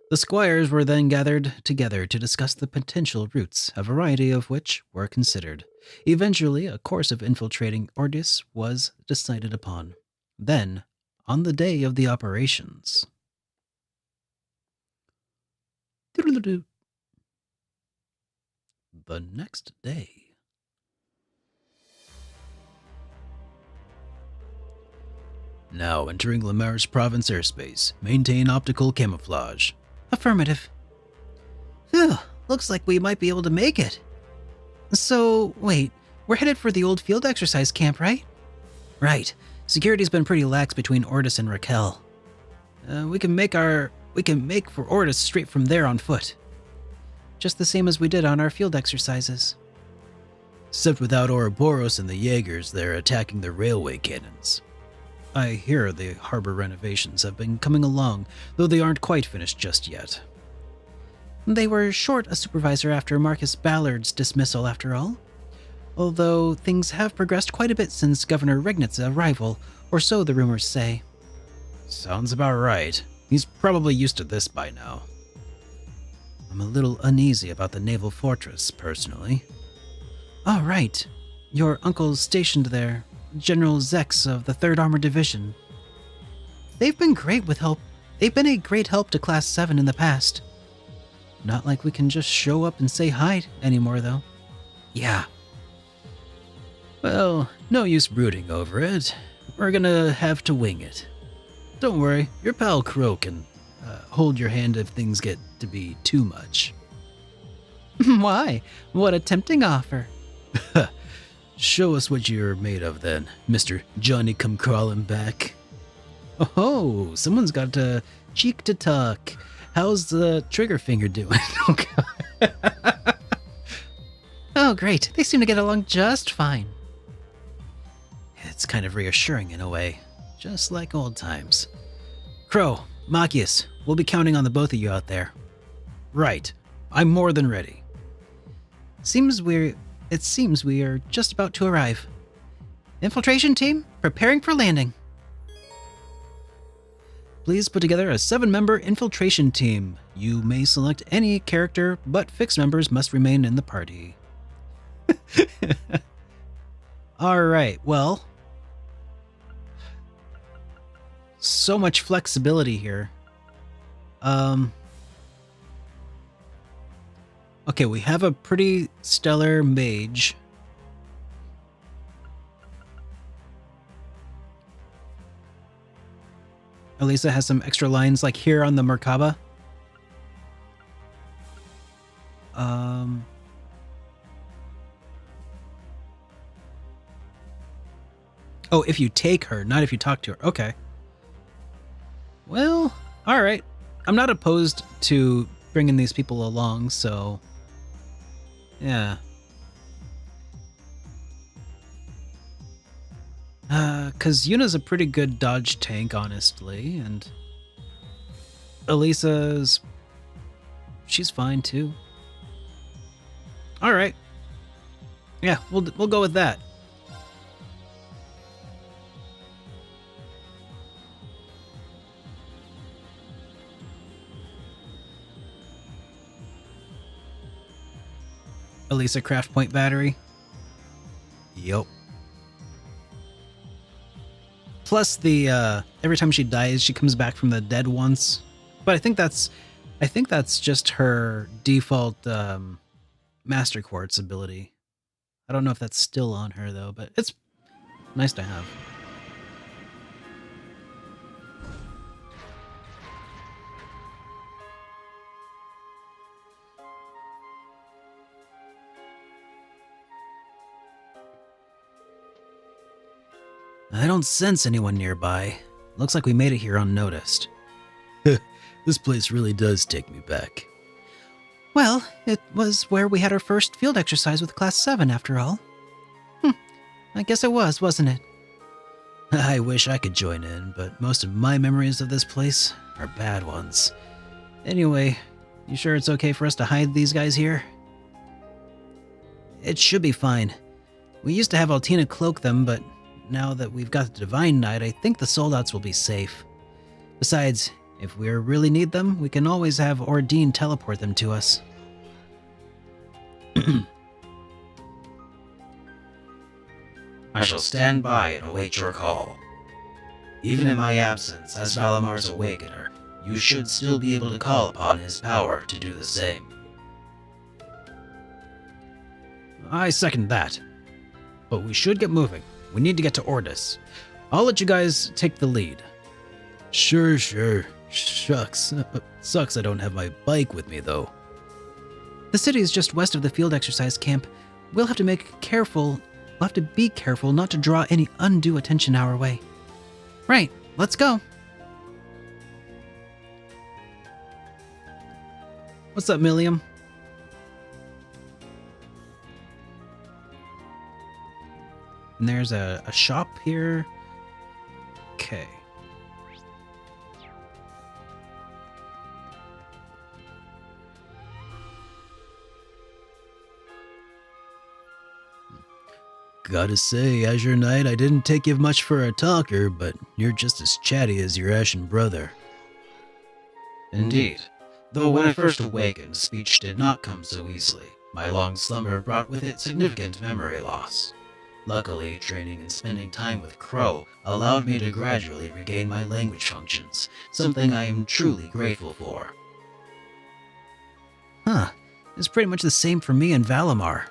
The squires were then gathered together to discuss the potential routes, a variety of which were considered. Eventually, a course of infiltrating Ordis was decided upon. Then, on the day of the operations... The next day. Now entering Lemaris Province airspace. Maintain optical camouflage. Affirmative. Phew, looks like we might be able to make it. So, wait, we're headed for the old field exercise camp, right? Right. Security's been pretty lax between Ordis and Raquel. We can make for Ordis straight from there on foot. Just the same as we did on our field exercises. Except without Ouroboros and the Jaegers, they're attacking the railway cannons. I hear the harbor renovations have been coming along, though they aren't quite finished just yet. They were short a supervisor after Marcus Ballard's dismissal, after all. Although things have progressed quite a bit since Governor Regnit's arrival, or so the rumors say. Sounds about right. He's probably used to this by now. I'm a little uneasy about the naval fortress, personally. Oh, right. Your uncle's stationed there, General Zex of the 3rd Armored Division. They've been a great help to Class 7 in the past. Not like we can just show up and say hi anymore, though. Yeah. Well, no use brooding over it. We're gonna have to wing it. Don't worry, your pal Crow can hold your hand if things get to be too much. Why? What a tempting offer. Show us what you're made of then, Mr. Johnny Come Crawling Back. Oh, someone's got a cheek to tuck. How's the trigger finger doing? Oh, God. Oh, great. They seem to get along just fine. It's kind of reassuring in a way, just like old times. Crow, Machias, we'll be counting on the both of you out there. Right. I'm more than ready. It seems we are just about to arrive. Infiltration team, preparing for landing. Please put together a 7-member infiltration team. You may select any character, but fixed members must remain in the party. Alright, well. So much flexibility here. Okay, we have a pretty stellar mage. Elisa has some extra lines like here on the Merkaba. Oh, if you take her, not if you talk to her. Okay. Well, all right. I'm not opposed to bringing these people along, so... Yeah. Because Yuna's a pretty good dodge tank, honestly, and Elisa's... she's fine, too. Alright. Yeah, we'll go with that. Elisa craft point battery. Yup. Plus the every time she dies, she comes back from the dead once. But I think that's just her default Master Quartz ability. I don't know if that's still on her though, but it's nice to have. I don't sense anyone nearby. Looks like we made it here unnoticed. This place really does take me back. Well, it was where we had our first field exercise with Class 7, after all. I guess it was, wasn't it? I wish I could join in, but most of my memories of this place are bad ones. Anyway, you sure it's okay for us to hide these guys here? It should be fine. We used to have Altina cloak them, but now that we've got the Divine Knight, I think the soldouts will be safe. Besides, if we really need them, we can always have Ordine teleport them to us. I shall stand by and await your call. Even in my absence as Valamar's Awakener, you should still be able to call upon his power to do the same. I second that. But we should get moving. We need to get to Ordis. I'll let you guys take the lead. Sure. Shucks. Sucks I don't have my bike with me, though. The city is just west of the field exercise camp. We'll have to be careful not to draw any undue attention our way. Right, let's go. What's up, Milliam? And there's a shop here. Okay. Gotta say, Azure Knight, I didn't take you much for a talker, but you're just as chatty as your ashen brother. Indeed, though when I first awakened, speech did not come so easily. My long slumber brought with it significant memory loss. Luckily, training and spending time with Crow allowed me to gradually regain my language functions, something I am truly grateful for. Huh. It's pretty much the same for me and Valimar.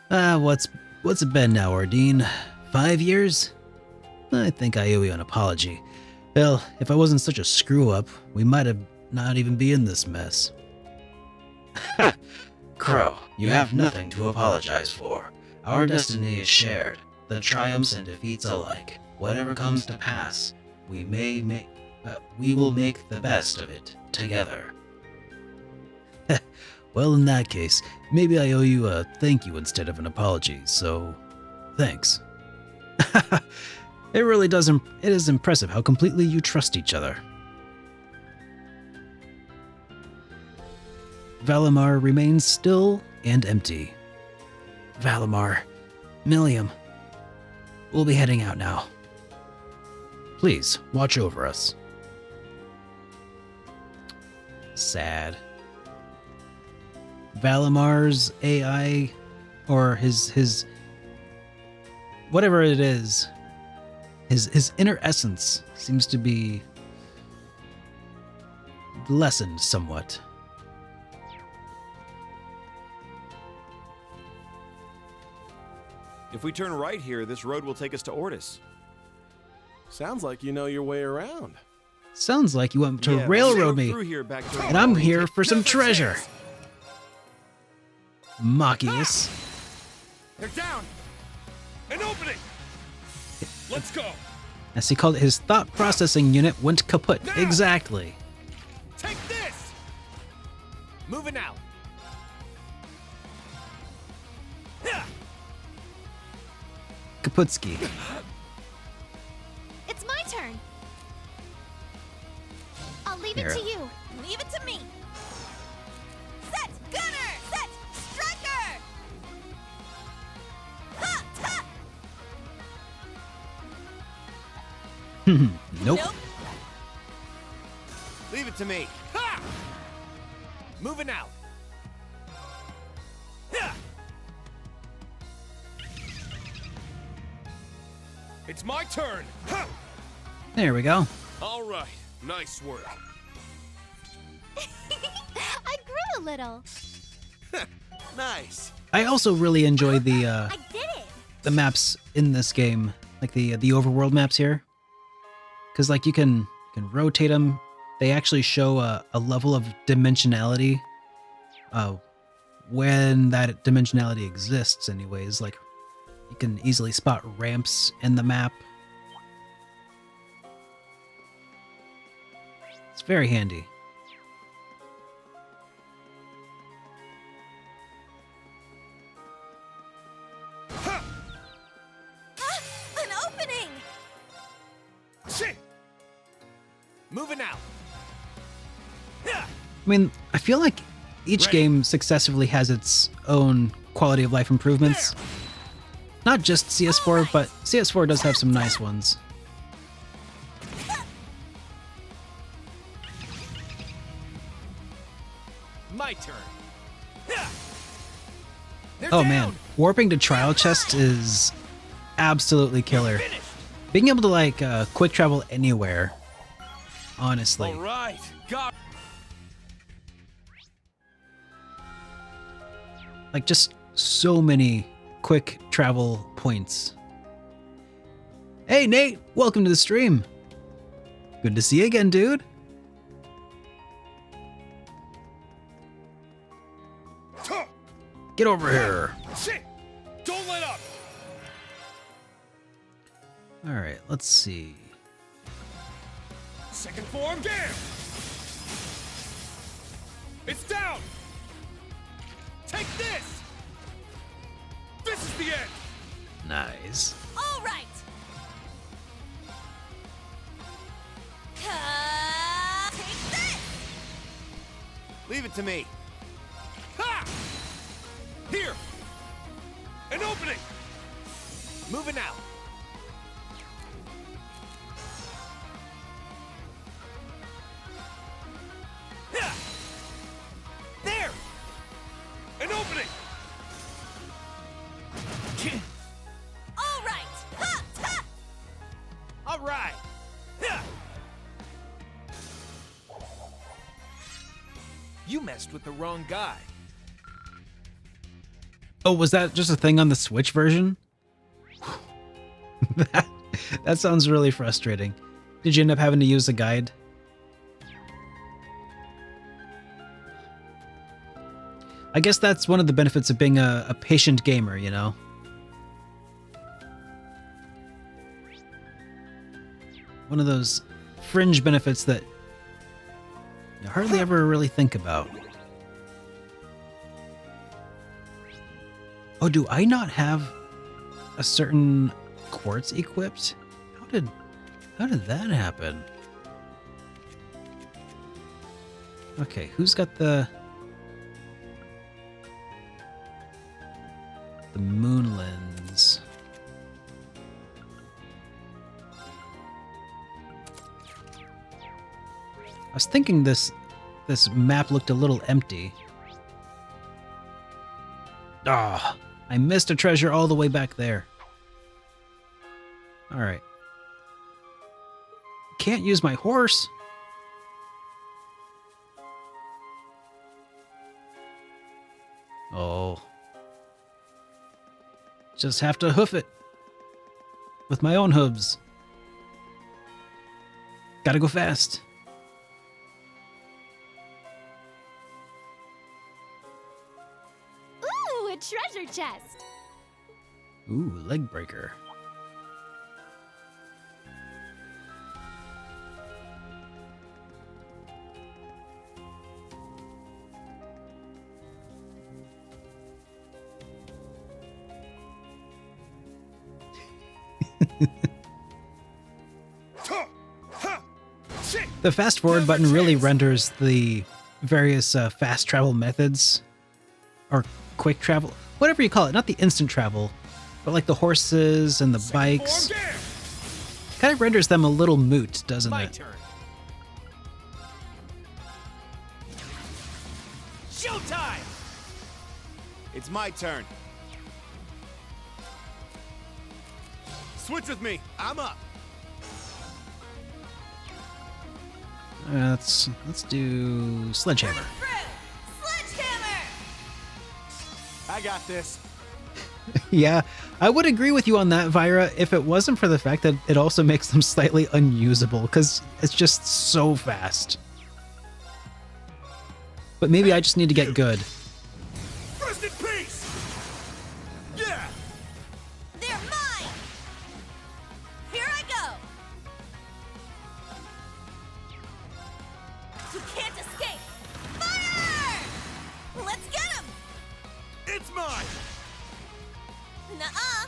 What's it been now, Ordine? 5 years? I think I owe you an apology. Hell, if I wasn't such a screw-up, we might have not even be in this mess. Crow, you have nothing to apologize for. Our destiny is shared, the triumphs and defeats alike. Whatever comes to pass, we will make the best of it together. Well, in that case, maybe I owe you a thank you instead of an apology, so thanks. It is impressive how completely you trust each other. Valimar remains still and empty. Valimar, Milliam, we'll be heading out now. Please, watch over us. Sad. Valimar's AI, or his whatever it is, his inner essence seems to be lessened somewhat. If we turn right here, this road will take us to Ordis. Sounds like you know your way around. Sounds like you want to Yeah, railroad let's me, go through here back to and I'm here Ordis. for some treasure. Machias. They're down! An opening! Let's go! As he called it, his thought processing unit went kaput. Now! Exactly. Take this! Moving out. Yeah. Kaputski. Nope. Leave it to me. Ha! Moving out. Ha! It's my turn. Ha! There we go. All right. Nice work. I grew a little. Nice. I also really enjoy the I did it. the maps in this game, like the overworld maps here, because like you can rotate them. They actually show a level of dimensionality, when that dimensionality exists. Anyways, like you can easily spot ramps in the map. It's very handy. An opening! Shit. Moving out. Ha! I mean, I feel like each Ready. game successively has its own quality of life improvements. Not just CS4, but CS4 does have some nice ones. My turn. Ha! They're Oh down. man, warping to trial chest is absolutely killer. Finished. Being able to like quick travel anywhere, honestly. All right. Got. Like just so many quick travel points. Hey Nate, welcome to the stream. Good to see you again, dude. Tuh! Get over here. Shit. Don't let up. All right, let's see. Second form. Damn. It's down. Take this. This is the end. Nice. All right! Take this! Leave it to me. Ha! Here. An opening. Moving out. Ha! There. An opening. All right! Ha! Ha! All right. Ha! You messed with the wrong guy. Oh, was that just a thing on the Switch version? that sounds really frustrating. Did you end up having to use a guide? I guess that's one of the benefits of being a patient gamer, you know? One of those fringe benefits that you hardly ever really think about. Oh, do I not have a certain quartz equipped? How did that happen? Okay, who's got the moon lens? I was thinking this map looked a little empty. Ah, I missed a treasure all the way back there. All right. Can't use my horse. Oh. Just have to hoof it. With my own hooves. Gotta go fast. Ooh, a treasure chest. Ooh, leg breaker. Tuh! Ha! Shit! The fast forward button really renders the various fast travel methods, or quick travel, whatever you call it, not the instant travel, but like the horses and the Second bikes, form, damn! Kind of renders them a little moot, doesn't My it? turn. Showtime! It's my turn. Switch with me. I'm up. Let's do Sledgehammer. I got this. Yeah, I would agree with you on that, Vyra, if it wasn't for the fact that it also makes them slightly unusable, because it's just so fast. But maybe I just need to get good. Rest in peace! Yeah! They're mine! Here I go! You can't escape! Fire! Let's get him! It's mine! Nuh-uh!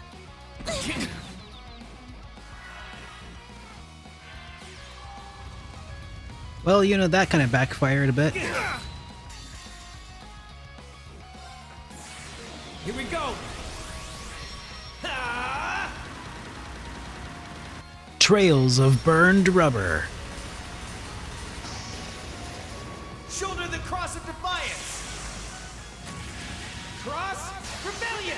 Well, you know, that kind of backfired a bit. Here we go! Ah! Trails of burned rubber. Shoulder the cross of defiance! Cross rebellion!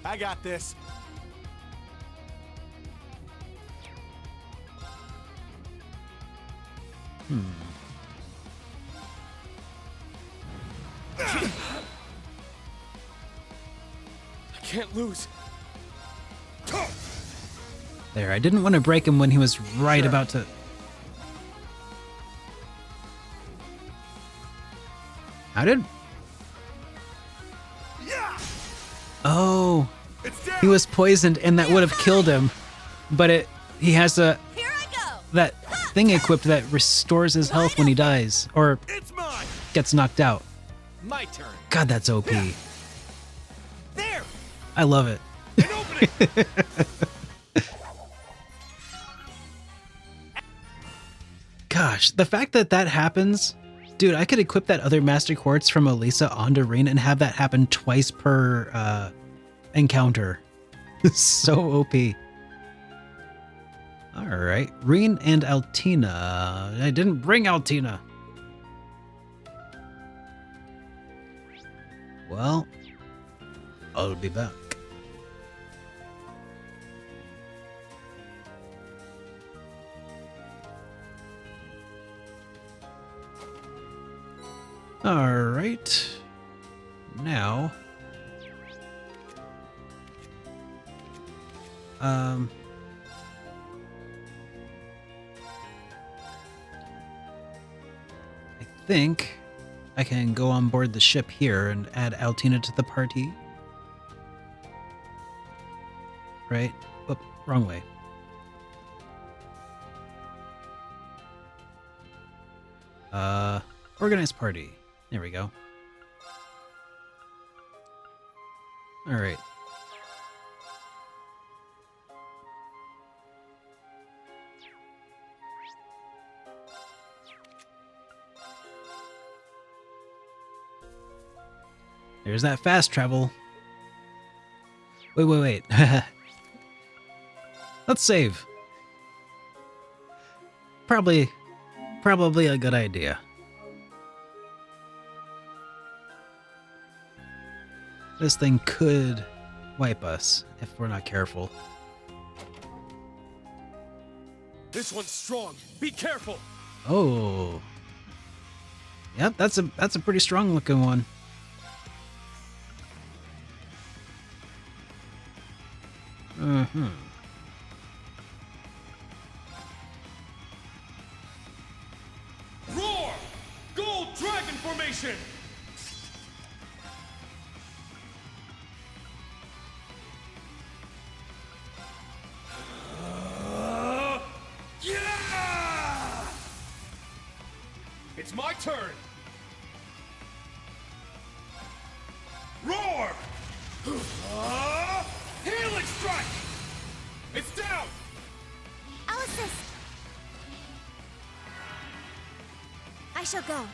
I got this. I can't lose. There, I didn't want to break him when he was right Sure. about to... How did... Yeah! Oh, It's down! he was poisoned and that would have killed him. But he has Here I go! that thing equipped that restores his health when he dies, or It's mine! gets knocked out. My turn. God, that's OP. There! I love it. An opening! Gosh, the fact that that happens, dude, I could equip that other Master Quartz from Elisa onto Reen and have that happen twice per encounter. So OP. All right, Reen and Altina. I didn't bring Altina. Well, I'll be back. All right. Now, I think I can go on board the ship here and add Altina to the party. Right? Oop, wrong way. Organized party. There we go. All right. There's that fast travel. Wait. Let's save. Probably a good idea. This thing could wipe us if we're not careful. This one's strong. Be careful. Oh. Yep, that's a pretty strong looking one. Mm-hmm. Roar! Gold dragon formation! Yeah! It's my turn. Roar! Healing strike! It's down! I'll assist. I shall go.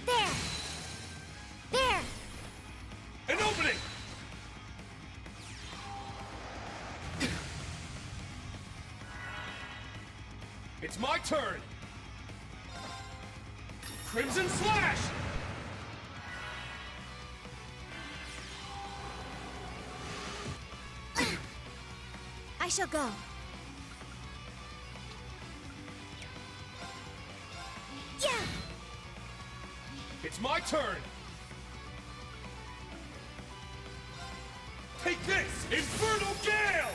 There! There! An opening! It's my turn! Crimson Slash! I shall go. Yeah! It's my turn! Take this! Infernal Gale!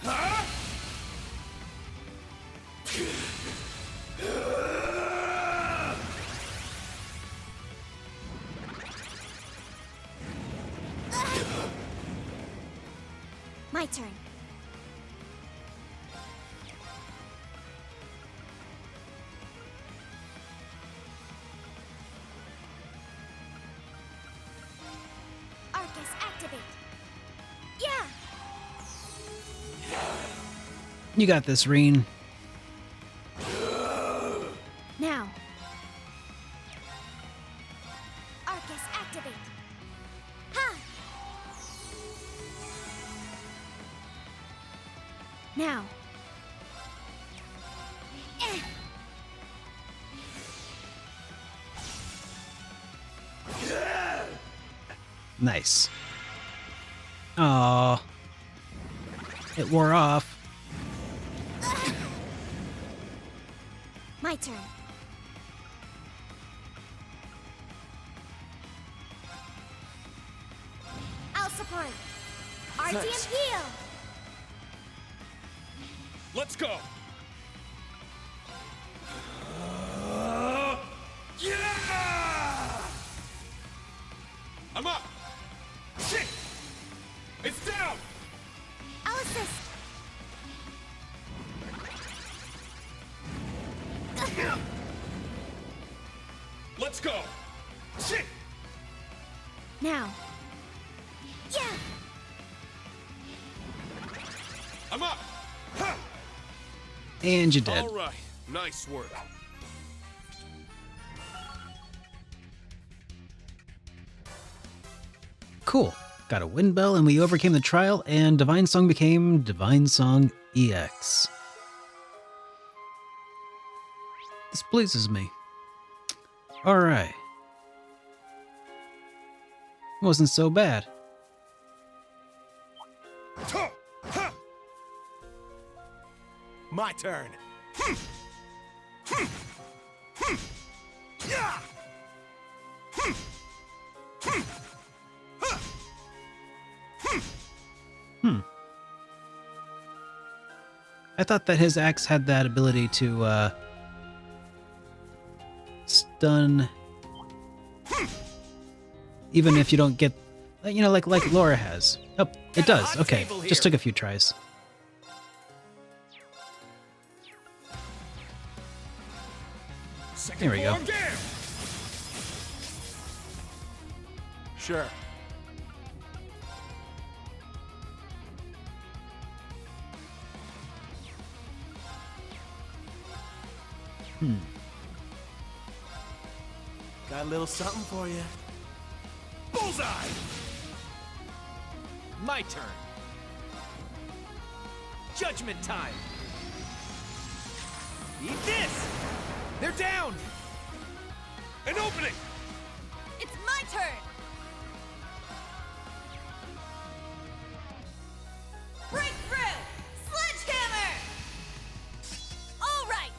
Huh? My turn. Arcus, activate. Yeah! You got this, Reen. Now. Arcus, activate. Ha! Now. Eh. Nice. Aww. It wore off. My turn. I'll support. Artium Thanks. heal. Let's go! Yeah! I'm up! Shit! It's down! I'll assist. Let's go! Shit! Now. Yeah! I'm up! Ha! And you're dead. All right, nice work. Cool. Got a wind bell and we overcame the trial and Divine Song became Divine Song EX. This pleases me. Alright. Wasn't so bad. Ha! Ha! My turn. Yeah! I thought that his axe had that ability to stun even if you don't get, you know, like Laura has. Oh, it does. Okay, just took a few tries. Second There we go. form Gale! Sure. Got a little something for you. Bullseye! My turn. Judgment time. Eat this! They're down! An opening! It's my turn! Breakthrough! Sledgehammer! All right!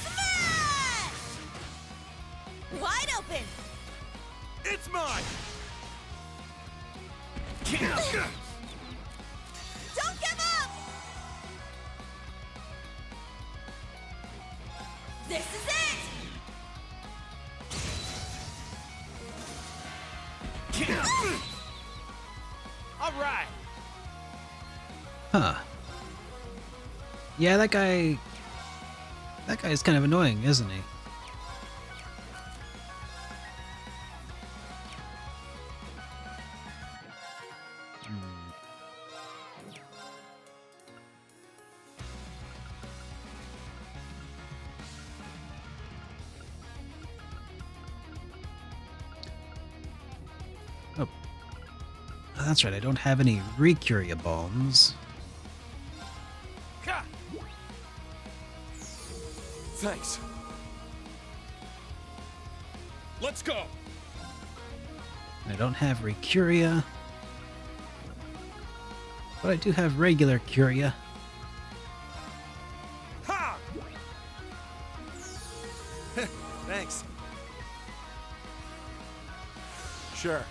Smash! Wide open! It's mine! Don't give up! This is it! All right. Huh. Yeah, that guy... That guy's kind of annoying, isn't he? Oh, that's right. I don't have any Recuria bombs. Ha! Thanks. Let's go. I don't have Recuria, but I do have regular Curia. Ha! Thanks. Sure.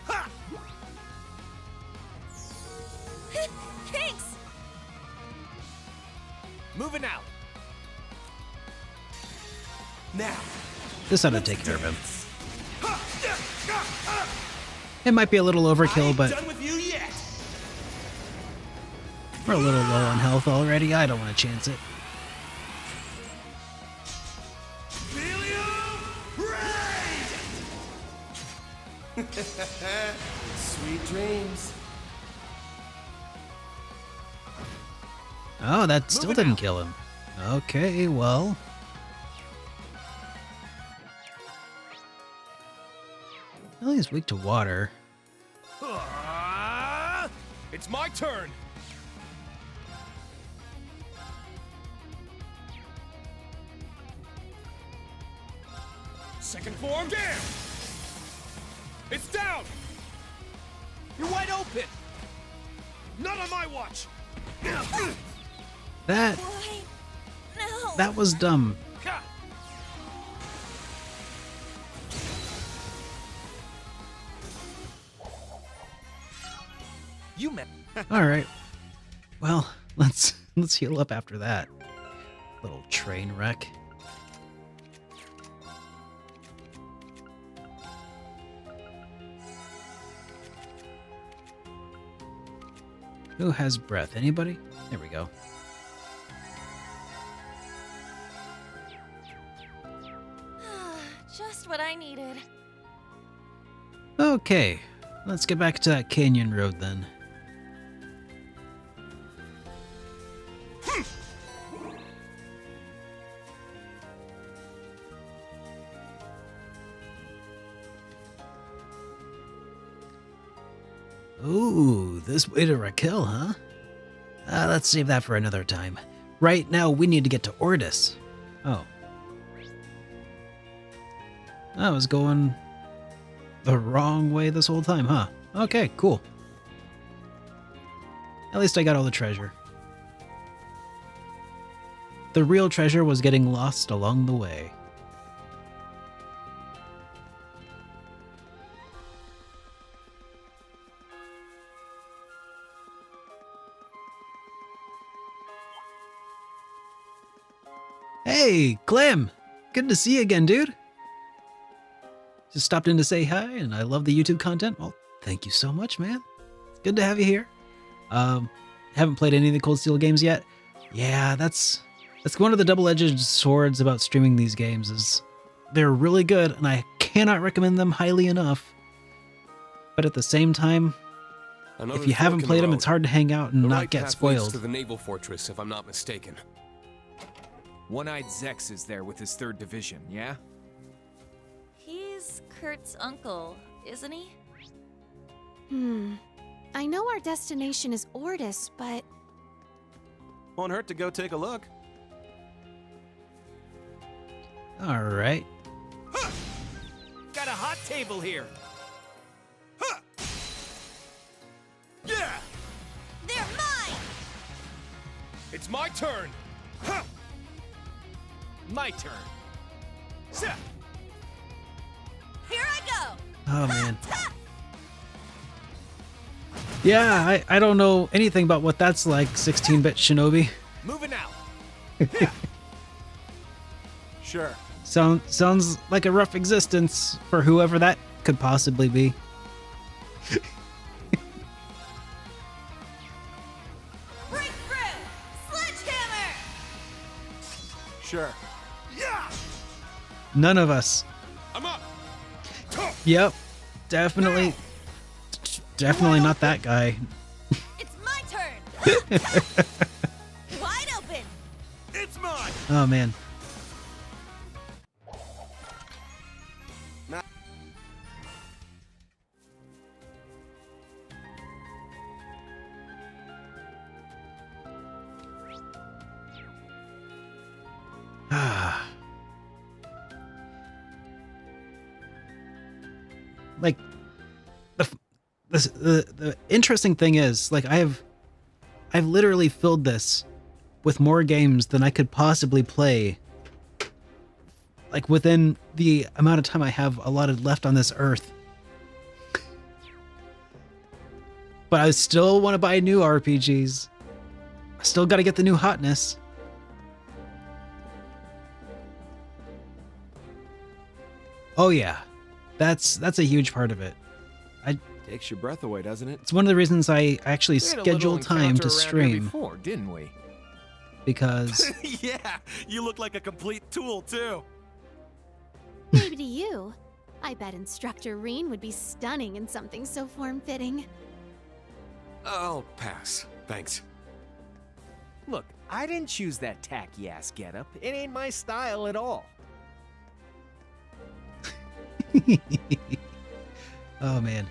Ha! Thanks! Moving out. Now. This ought to take care of him. It might be a little overkill, but Done with you yet. we're a little low on health already. I don't want to chance it. Sweet dreams. Oh, that still Moving didn't out. kill him. Okay, well. Well, he's weak to water. It's my turn. Second form down. It's down. You're wide open. Not on my watch. That Why? No! that was dumb. Ha! You met. All right. Well, let's heal up after that. Little train wreck. Who has breath? Anybody? There we go. Just what I needed. Okay, let's get back to that canyon road then. Ooh, this way to Raquel, huh? Let's save that for another time. Right now, we need to get to Ordis. Oh. I was going the wrong way this whole time, huh? Okay, cool. At least I got all the treasure. The real treasure was getting lost along the way. Hey, Clem! Good to see you again, dude. Just stopped in to say hi, and I love the YouTube content. Well, thank you so much, man. It's good to have you here. Haven't played any of the Cold Steel games yet. Yeah, that's one of the double-edged swords about streaming these games is they're really good, and I cannot recommend them highly enough. But at the same time, Another if you haven't fork in played the them, road. it's hard to hang out and The not right get path leads spoiled. to the naval fortress, if I'm not mistaken. One-Eyed Zex is there with his 3rd Division, yeah? He's Kurt's uncle, isn't he? I know our destination is Ordis, but Won't hurt to go take a look. All right. Got a hot table here. Ha! Yeah! They're mine! It's my turn. Ha! My turn. Sa- Here I go! Oh man. Yeah, I don't know anything about what that's like, 16-bit Shinobi. Moving out. Sure. Sounds like a rough existence for whoever that could possibly be. Breakthrough! Sledgehammer! Sure. Yeah. None of us. I'm up. Yep. Definitely not that guy. It's my turn! Wide open! It's mine. Oh man. Like the interesting thing is, like, I've literally filled this with more games than I could possibly play, like, within the amount of time I have allotted left on this earth. But I still want to buy new RPGs. I still got to get the new hotness. Oh yeah, that's a huge part of it. Takes your breath away, doesn't it? It's one of the reasons I actually We had a schedule little time to encounter around here stream, before, didn't we? because Yeah, you look like a complete tool too. Maybe to you. I bet Instructor Reen would be stunning in something so form-fitting. I'll pass. Thanks. Look, I didn't choose that tacky ass getup. It ain't my style at all. oh man.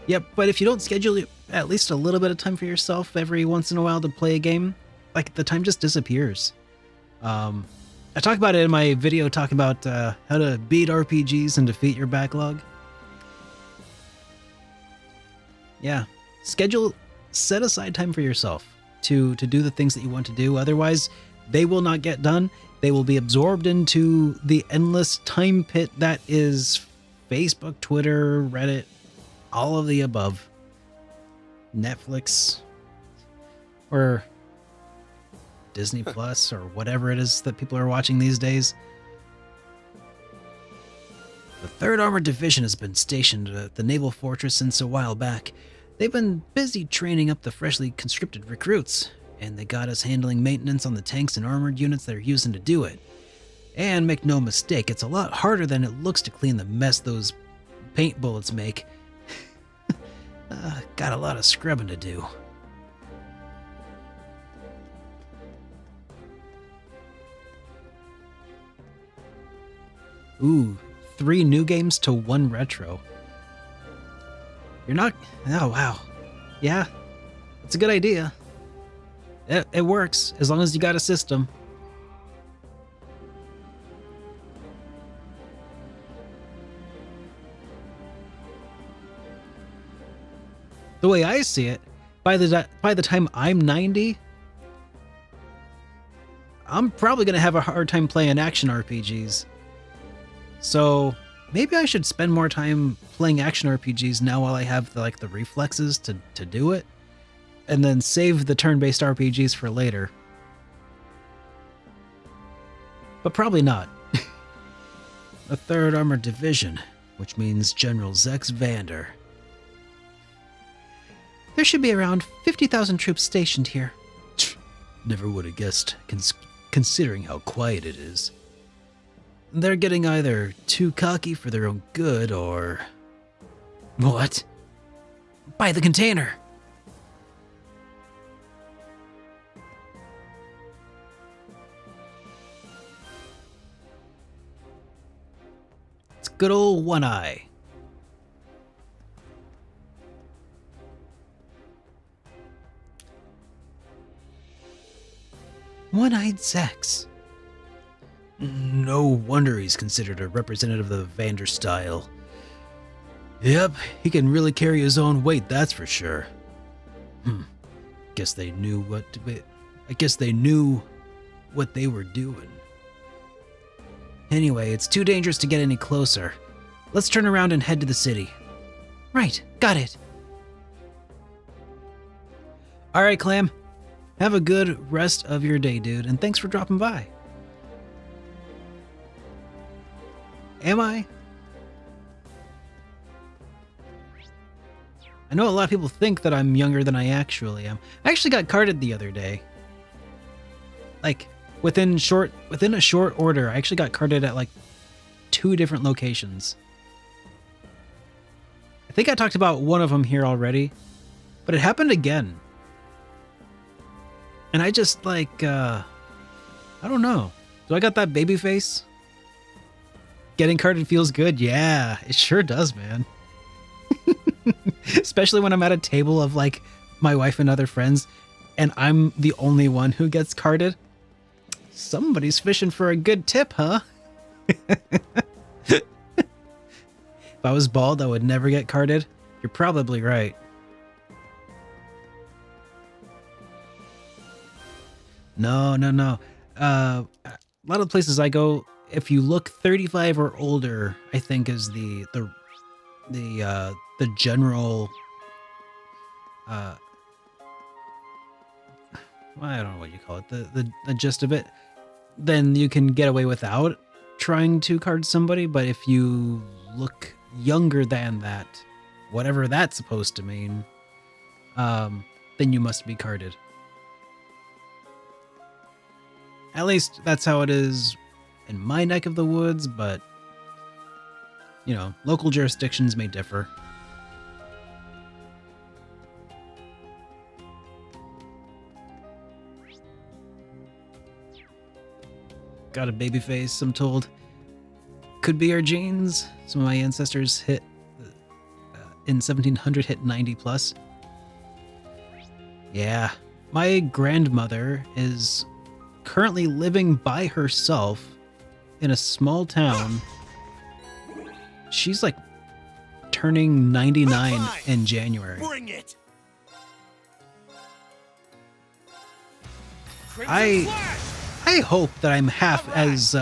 Yep, but if you don't schedule at least a little bit of time for yourself every once in a while to play a game, like, the time just disappears. I talk about it in my video talking about how to beat RPGs and defeat your backlog. Yeah, set aside time for yourself to do the things that you want to do. Otherwise, they will not get done. They will be absorbed into the endless time pit that is Facebook, Twitter, Reddit, all of the above. Netflix, or Disney Plus, or whatever it is that people are watching these days. The 3rd Armored Division has been stationed at the naval fortress since a while back. They've been busy training up the freshly conscripted recruits, and they got us handling maintenance on the tanks and armored units they're using to do it. And make no mistake, it's a lot harder than it looks to clean the mess those paint bullets make. Got a lot of scrubbing to do. Ooh, 3 new games to 1 retro. You're not... Oh, wow. Yeah, it's a good idea. It works, as long as you got a system. The way I see it, by the time I'm 90, I'm probably going to have a hard time playing action RPGs. So maybe I should spend more time playing action RPGs now while I have the reflexes to do it, and then save the turn-based RPGs for later. But probably not. The 3rd Armored Division, which means General Zex Vander. There should be around 50,000 troops stationed here. Never would have guessed, considering how quiet it is. They're getting either too cocky for their own good, or... What? Buy the container! It's good old One Eye. One-Eyed Zex. No wonder he's considered a representative of the Vander style. Yep, he can really carry his own weight, that's for sure. Guess they knew what they were doing. Anyway, it's too dangerous to get any closer. Let's turn around and head to the city. Right, got it. All right, Clam. Have a good rest of your day, dude, and thanks for dropping by. Am I? I know a lot of people think that I'm younger than I actually am. I actually got carded the other day. Like, within a short order, I actually got carded at like 2 different locations. I think I talked about one of them here already, but it happened again. And I just like, I don't know. Do I got that baby face? Getting carded feels good. Yeah, it sure does, man. Especially when I'm at a table of like my wife and other friends and I'm the only one who gets carded. Somebody's fishing for a good tip, huh? If I was bald, I would never get carded. You're probably right. No. A lot of the places I go, if you look 35 or older, I think is the general I don't know what you call it, the gist of it, then you can get away without trying to card somebody. But if you look younger than that, whatever that's supposed to mean, then you must be carded. At least that's how it is in my neck of the woods, but you know, local jurisdictions may differ. Got a baby face, I'm told. Could be our genes. Some of my ancestors hit in 1700 hit 90 plus. Yeah, my grandmother is currently living by herself in a small town. She's like turning 99 in January. Bring it. I hope that I'm half as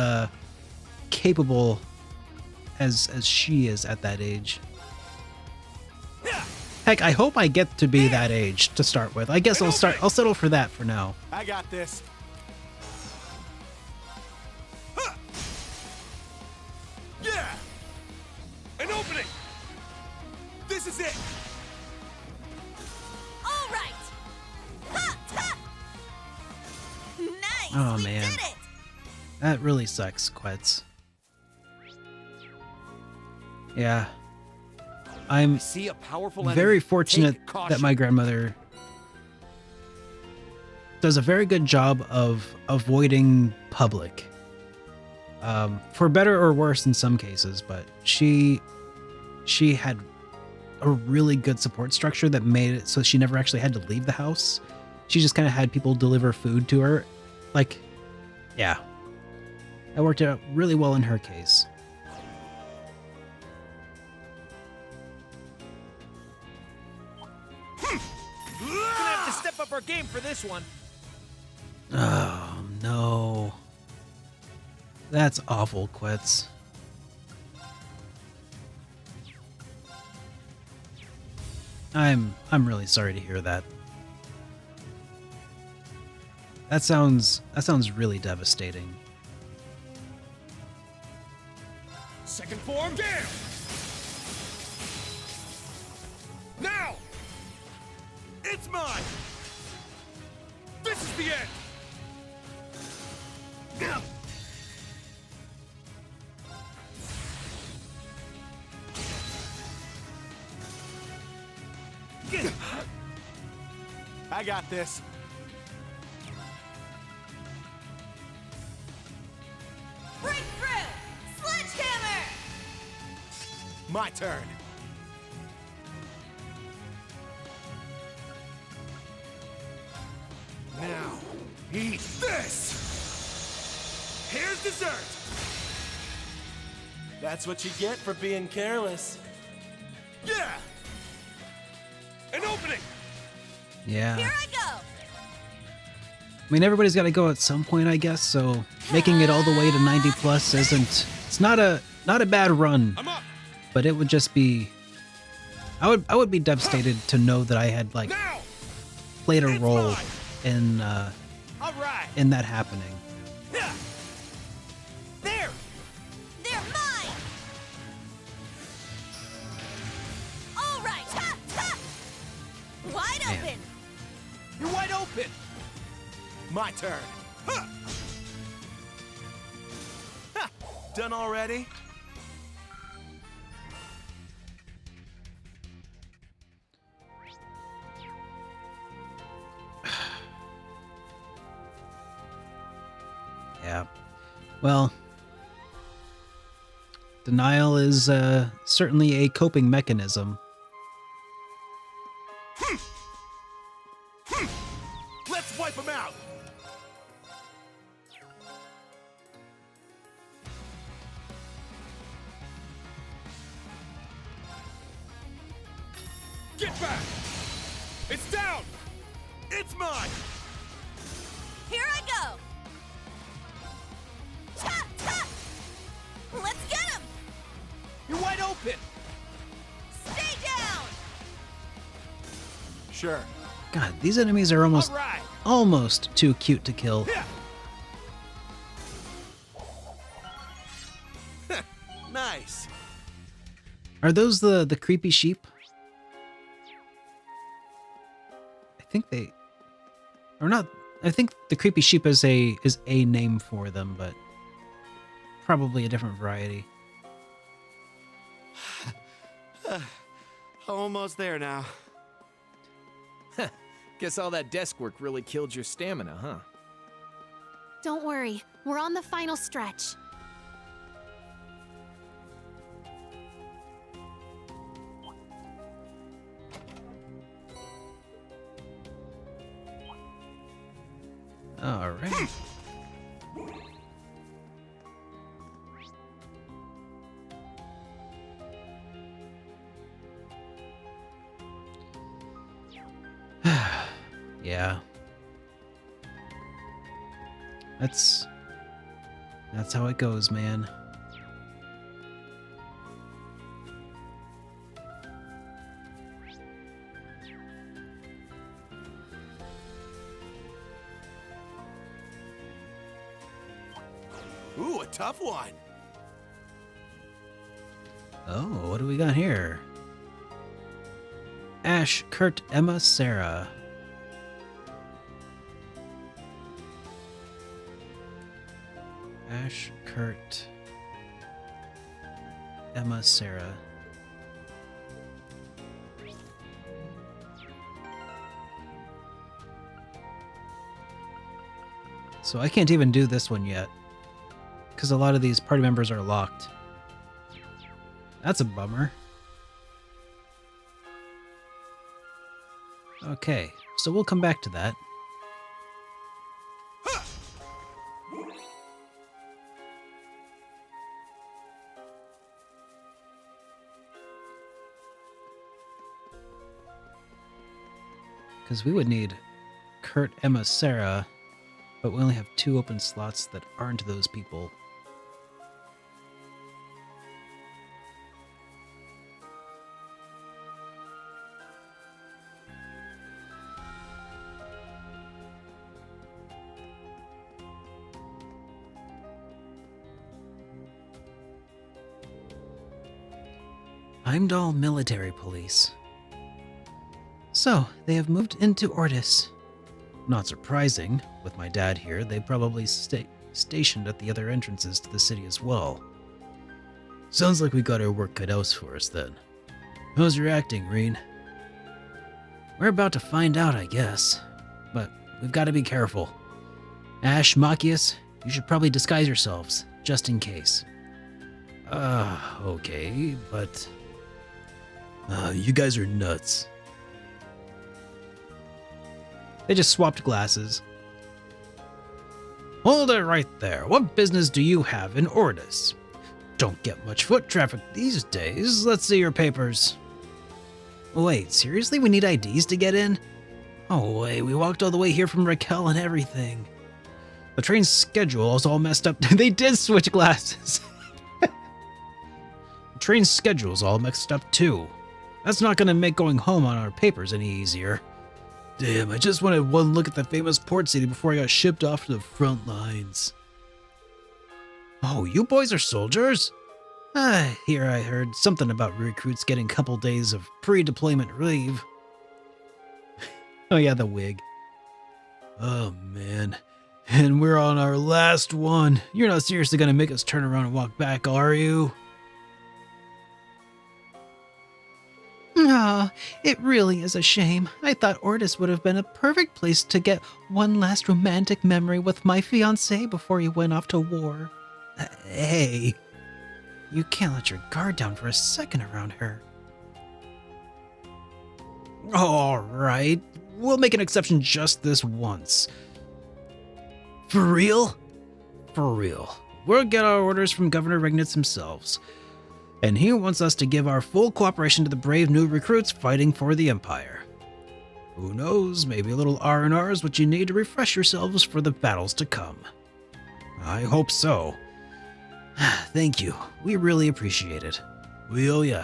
capable as she is at that age. Heck, I hope I get to be that age to start with. I guess I'll settle for that for now. I got this. Yeah. An opening. This is it. All right. Ha, ha. Nice. Oh, we man. did it. That really sucks, Quetz. Yeah. I'm See a powerful very enemy. fortunate Take caution. that my grandmother does a very good job of avoiding public. For better or worse in some cases, but she had a really good support structure that made it so she never actually had to leave the house. She just kind of had people deliver food to her. Like, yeah. That worked out really well in her case. Gonna have to step up our game for this one. Oh, no. That's awful, Quetz. I'm really sorry to hear that. That sounds really devastating. Second form, down. Now. It's mine. This is the end. Now. I got this. Breakthrough. Sledgehammer. My turn. Now, eat this. Here's dessert. That's what you get for being careless. Yeah. An opening. Yeah. Here I go. I mean, everybody's got to go at some point, I guess. So making it all the way to 90 plus isn't. It's not a bad run, I'm up. but it would just be. I would be devastated to know that I had like Now. played a It's role mine. in All right. in that happening. Yeah. There. They're mine! All right! Ha! Ha! Wide Man. open! You're wide open. My turn. Huh. Ha! Done already? Yeah. Well, denial is certainly a coping mechanism. Let's wipe them out. Get back. It's down. It's mine. Here I go! Ta! Ta! Let's get him! You're wide open. Stay down! Sure. God, these enemies are almost All right. almost too cute to kill. Yeah. Nice. Are those the creepy sheep? I think they or not. I think the creepy sheep is a name for them, but probably a different variety. Almost there now. Guess all that desk work really killed your stamina, huh? Don't worry, we're on the final stretch. All right. Yeah. That's how it goes, man. Ooh, a tough one. Oh, what do we got here? Ash, Kurt, Emma, Sarah. Ash, Kurt, Emma, Sarah. So I can't even do this one yet, because a lot of these party members are locked. That's a bummer. Okay, so we'll come back to that. Because we would need Kurt, Emma, Sarah, but we only have 2 open slots that aren't those people. Heimdall Military Police. So, they have moved into Ordis. Not surprising. With my dad here, they probably stationed at the other entrances to the city as well. Sounds like we got our work cut out for us then. How's your acting, Reen? We're about to find out, I guess. But we've got to be careful. Ash, Machias, you should probably disguise yourselves, just in case. Okay, but... you guys are nuts. They just swapped glasses. Hold it right there. What business do you have in Ordis? Don't get much foot traffic these days. Let's see your papers. Wait, seriously? We need IDs to get in? Oh, wait, we walked all the way here from Raquel and everything. The train schedule is all messed up. They did switch glasses. The train schedule's all mixed up too. That's not gonna make going home on our papers any easier. Damn, I just wanted one look at the famous port city before I got shipped off to the front lines. Oh, you boys are soldiers? Here I heard something about recruits getting a couple days of pre-deployment leave. Oh yeah, the wig. Oh man. And we're on our last one. You're not seriously gonna make us turn around and walk back, are you? Ah, it really is a shame. I thought Ortis would have been a perfect place to get one last romantic memory with my fiancé before you went off to war. Hey, you can't let your guard down for a second around her. All right, we'll make an exception just this once. For real? For real. We'll get our orders from Governor Regnitz himself. And he wants us to give our full cooperation to the brave new recruits fighting for the Empire. Who knows, maybe a little R&R is what you need to refresh yourselves for the battles to come. I hope so. Thank you. We really appreciate it. We owe ya.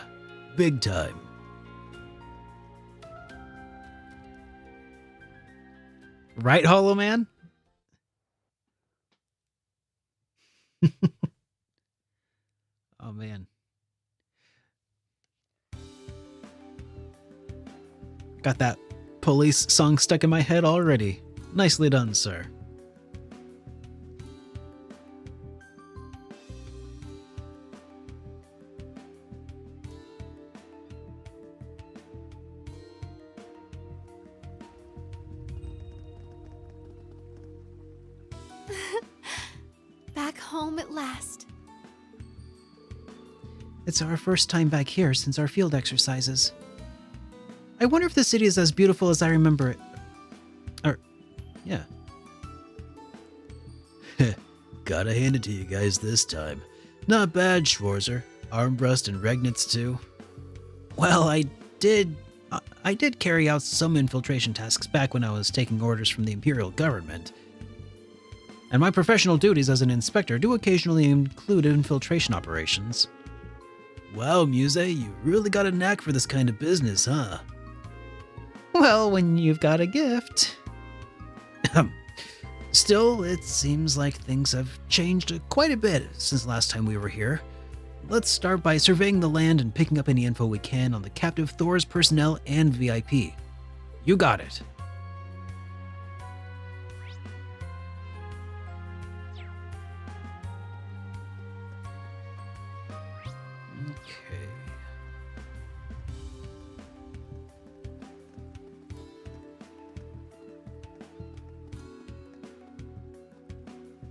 Big time. Right, Hollow Man? Oh, man. Got that police song stuck in my head already. Nicely done, sir. Back home at last. It's our first time back here since our field exercises. I wonder if the city is as beautiful as I remember it. Yeah. Gotta hand it to you guys this time. Not bad, Schwarzer. Armbrust and Regnitz too. Well, I did carry out some infiltration tasks back when I was taking orders from the Imperial government. And my professional duties as an inspector do occasionally include infiltration operations. Wow, Muse, you really got a knack for this kind of business, huh? Well, when you've got a gift. Still, it seems like things have changed quite a bit since last time we were here. Let's start by surveying the land and picking up any info we can on the captive Thor's personnel and VIP. You got it. Okay.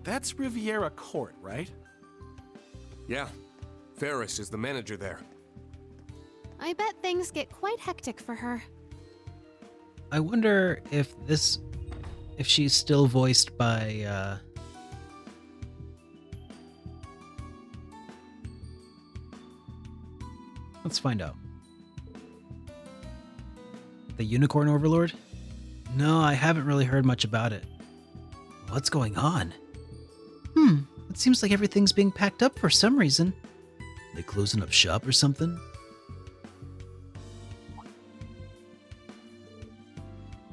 That's Riviera Court, right? Yeah. Ferris is the manager there. I bet things get quite hectic for her. I wonder if she's still voiced by, Let's find out. The Unicorn Overlord? No, I haven't really heard much about it. What's going on? It seems like everything's being packed up for some reason. They closing up shop or something?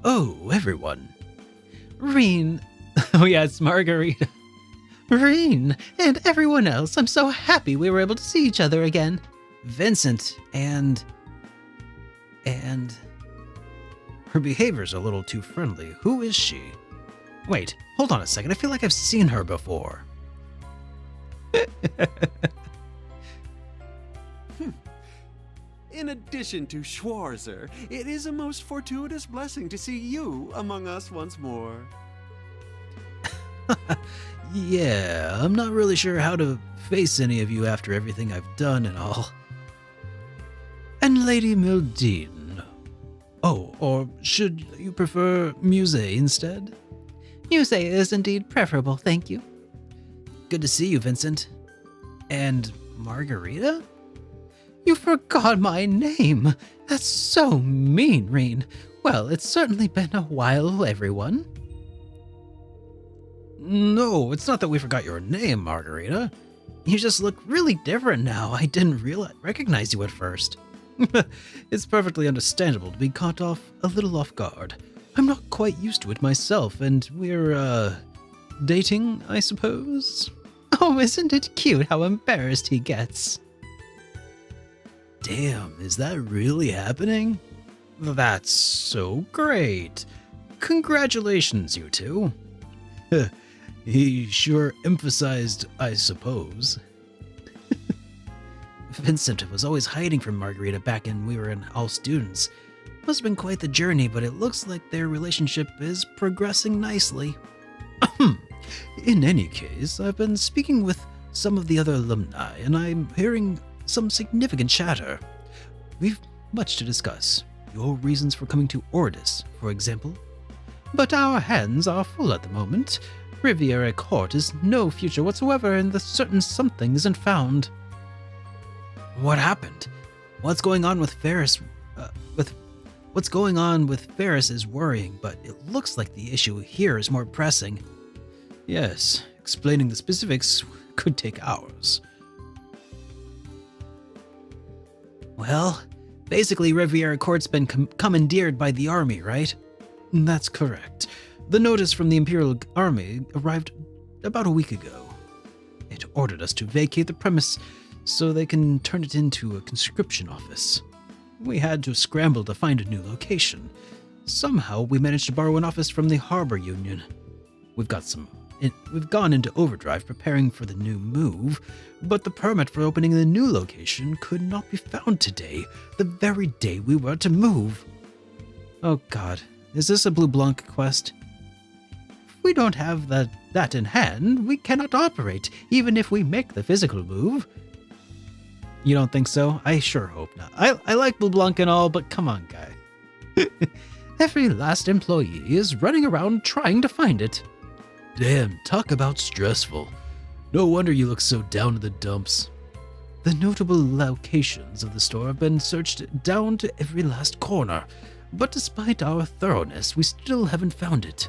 Oh, everyone. Reen. Oh yeah, it's Margarita. Reen, and everyone else, I'm so happy we were able to see each other again. Vincent, and... Her behavior's a little too friendly. Who is she? Wait, hold on a second. I feel like I've seen her before. In addition to Schwarzer, it is a most fortuitous blessing to see you among us once more. Yeah, I'm not really sure how to face any of you after everything I've done and all. And Lady Mildine. Oh, or should you prefer Muse instead? Muse is indeed preferable, thank you. Good to see you, Vincent. And Margarita? You forgot my name. That's so mean, Reen. Well, it's certainly been a while, everyone. No, it's not that we forgot your name, Margarita. You just look really different now. I didn't recognize you at first. It's perfectly understandable to be caught a little off guard. I'm not quite used to it myself, and we're, dating, I suppose? Oh, isn't it cute how embarrassed he gets? Damn, is that really happening? That's so great. Congratulations, you two. He sure emphasized, I suppose. Vincent was always hiding from Margarita back when we were all students. Must have been quite the journey, but it looks like their relationship is progressing nicely. In any case, I've been speaking with some of the other alumni, and I'm hearing some significant chatter. We've much to discuss. Your reasons for coming to Ordis, for example. But our hands are full at the moment. Riviera Court is no future whatsoever, and the certain something isn't found. What happened? What's going on with Ferris? What's going on with Ferris is worrying, but it looks like the issue here is more pressing. Yes, explaining the specifics could take hours. Well, basically Riviera Court's been commandeered by the army, right? That's correct. The notice from the Imperial Army arrived about a week ago. It ordered us to vacate the premise so they can turn it into a conscription office. We had to scramble to find a new location. Somehow we managed to borrow an office from the Harbor Union. We've gone into overdrive preparing for the new move, but the permit for opening the new location could not be found today, the very day we were to move. Oh god, is this a Blue Blanc quest? If we don't have that in hand, we cannot operate, even if we make the physical move. You don't think so? I sure hope not. I like Blue Blanc and all, but come on, guy. Every last employee is running around trying to find it. Damn, talk about stressful. No wonder you look so down in the dumps. The notable locations of the store have been searched down to every last corner, but despite our thoroughness, we still haven't found it.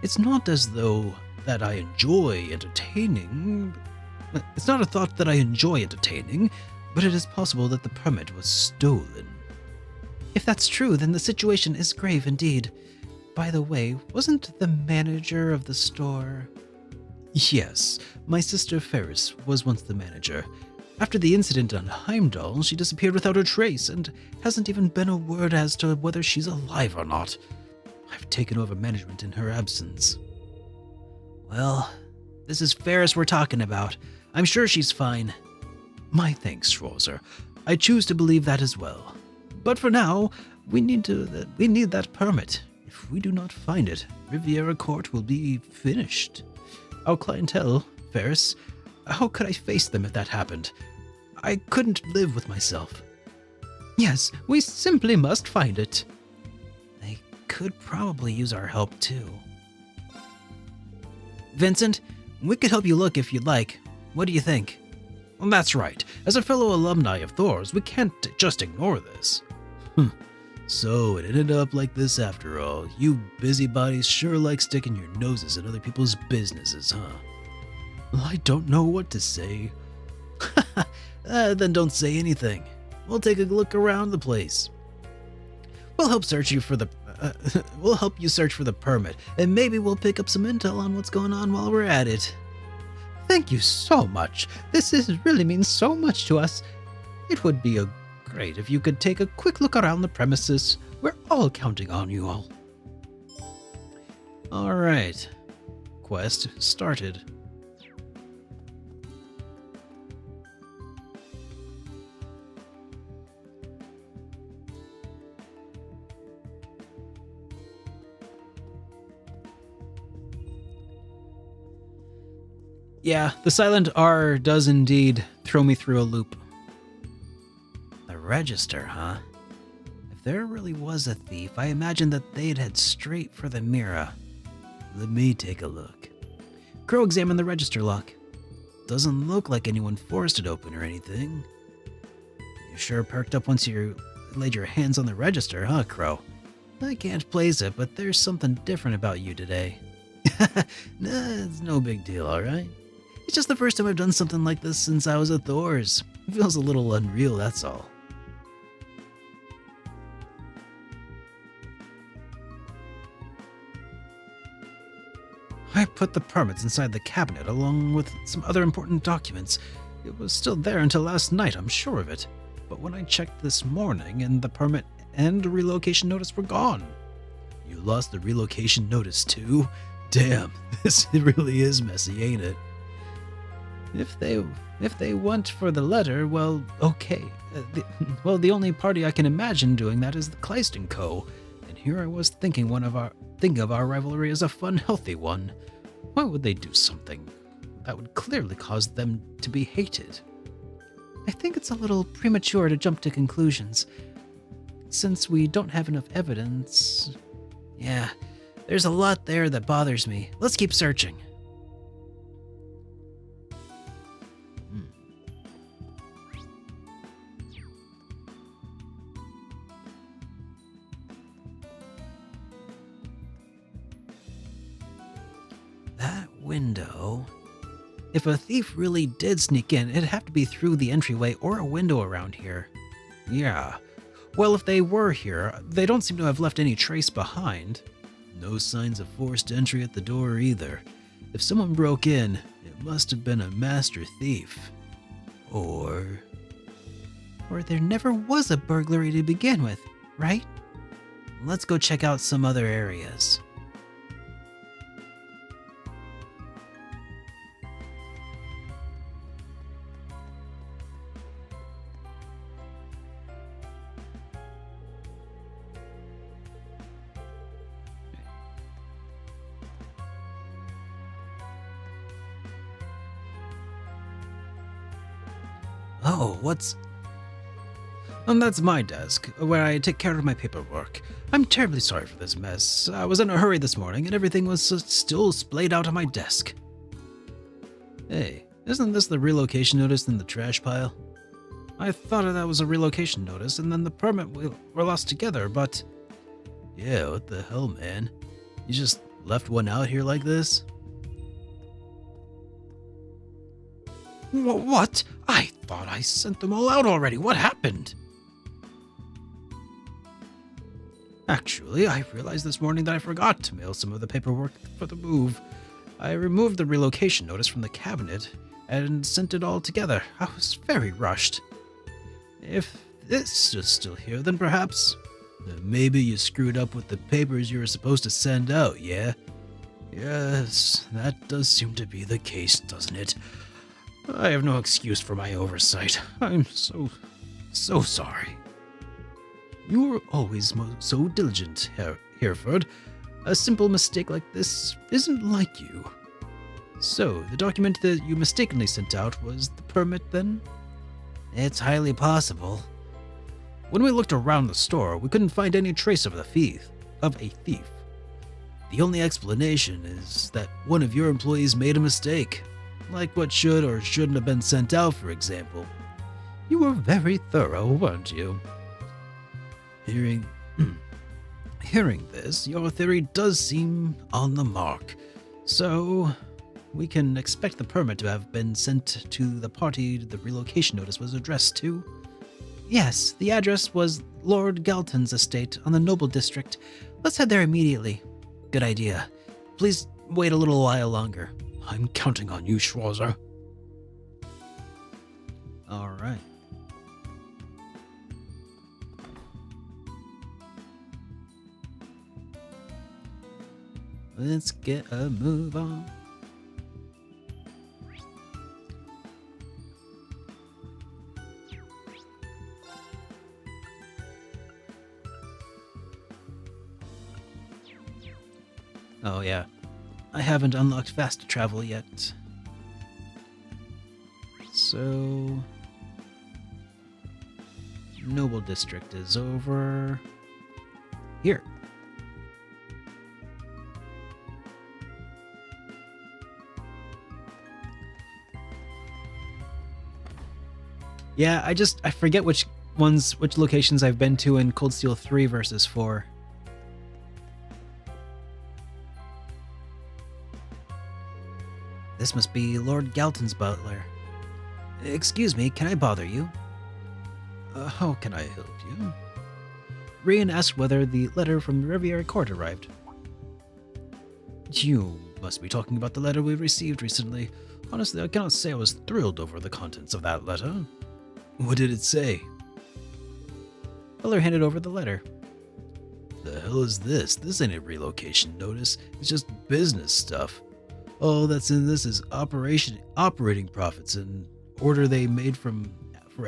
It's not as though that I enjoy entertaining. It's not a thought that I enjoy entertaining, but it is possible that the permit was stolen. If that's true, then the situation is grave indeed. By the way, wasn't the manager of the store... Yes, my sister Ferris was once the manager. After the incident on Heimdall, she disappeared without a trace, and hasn't even been a word as to whether she's alive or not. I've taken over management in her absence. Well, this is Ferris we're talking about. I'm sure she's fine. My thanks, Schwarzer. I choose to believe that as well. But for now, we need that permit. If we do not find it, Riviera Court will be finished. Our clientele, Ferris, how could I face them if that happened? I couldn't live with myself. Yes, we simply must find it. They could probably use our help too. Vincent, we could help you look if you'd like. What do you think? Well, that's right. As a fellow alumni of Thor's, we can't just ignore this. So it ended up like this after all. You busybodies sure like sticking your noses in other people's businesses, huh? Well, I don't know what to say. Then don't say anything. We'll take a look around the place. We'll help you search for the permit, and maybe we'll pick up some intel on what's going on while we're at it. Thank you so much. Really means so much to us. It would be great if you could take a quick look around the premises. We're all counting on you all. All right. Quest started. Yeah, the silent R does indeed throw me through a loop. The register, huh? If there really was a thief, I imagine that they'd head straight for the Mira. Let me take a look. Crow examined the register lock. Doesn't look like anyone forced it open or anything. You sure perked up once you laid your hands on the register, huh, Crow? I can't place it, but there's something different about you today. Nah, it's no big deal, alright? It's just the first time I've done something like this since I was at Thor's. It feels a little unreal, that's all. put the permits inside the cabinet along with some other important documents. It was still there until last night, I'm sure of it. But when I checked this morning, and the permit and relocation notice were gone. You lost the relocation notice too? Damn, this really is messy, ain't it? If they went for the letter, well, okay. The only party I can imagine doing that is the Kleist & Co. And here I was thinking of our rivalry as a fun, healthy one. Why would they do something that would clearly cause them to be hated? I think it's a little premature to jump to conclusions, since we don't have enough evidence. Yeah, there's a lot there that bothers me. Let's keep searching. That window... If a thief really did sneak in, it'd have to be through the entryway or a window around here. Yeah. Well, if they were here, they don't seem to have left any trace behind. No signs of forced entry at the door either. If someone broke in, it must have been a master thief. Or there never was a burglary to begin with, right? Let's go check out some other areas. Oh, what's... that's my desk, where I take care of my paperwork. I'm terribly sorry for this mess. I was in a hurry this morning, and everything was still splayed out on my desk. Hey, isn't this the relocation notice in the trash pile? I thought that was a relocation notice, and then the permit were lost together, but... Yeah, what the hell, man? You just left one out here like this? What? I thought I sent them all out already. What happened? Actually, I realized this morning that I forgot to mail some of the paperwork for the move. I removed the relocation notice from the cabinet and sent it all together. I was very rushed. If this is still here, then perhaps... maybe you screwed up with the papers you were supposed to send out, yeah? Yes, that does seem to be the case, doesn't it? I have no excuse for my oversight. I'm so sorry. You were always so diligent, Hereford. A simple mistake like this isn't like you. So, the document that you mistakenly sent out was the permit, then? It's highly possible. When we looked around the store, we couldn't find any trace of a thief. The only explanation is that one of your employees made a mistake. Like what should or shouldn't have been sent out, for example. You were very thorough, weren't you? Hearing this, your theory does seem on the mark. So, we can expect the permit to have been sent to the party the relocation notice was addressed to? Yes, the address was Lord Galton's estate on the Noble District. Let's head there immediately. Good idea. Please wait a little while longer. I'm counting on you, Schwarzer. All right. Let's get a move on. Oh yeah, I haven't unlocked fast travel yet. So... Noble District is over... here. Yeah, I forget which locations I've been to in Cold Steel 3 versus 4. This must be Lord Galton's butler. Excuse me, can I bother you? How can I help you? Rian asked whether the letter from the Riviera Court arrived. You must be talking about the letter we received recently. Honestly, I cannot say I was thrilled over the contents of that letter. What did it say? Feller handed over the letter. The hell is this? This ain't a relocation notice. It's just business stuff. All that's in this is operating profits and order they made for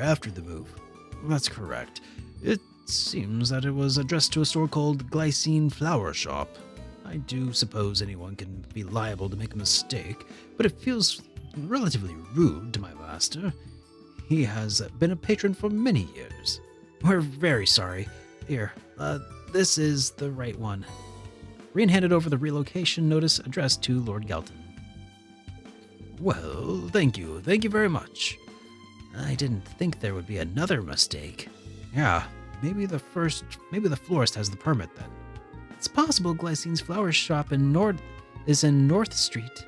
after the move. That's correct. It seems that it was addressed to a store called Glycine Flower Shop. I do suppose anyone can be liable to make a mistake, but it feels relatively rude to my master. He has been a patron for many years. We're very sorry. Here, this is the right one. Reen handed over the relocation notice addressed to Lord Galton. Well, thank you very much. I didn't think there would be another mistake. Yeah, maybe the florist has the permit then. It's possible Glycine's flower shop is in North Street.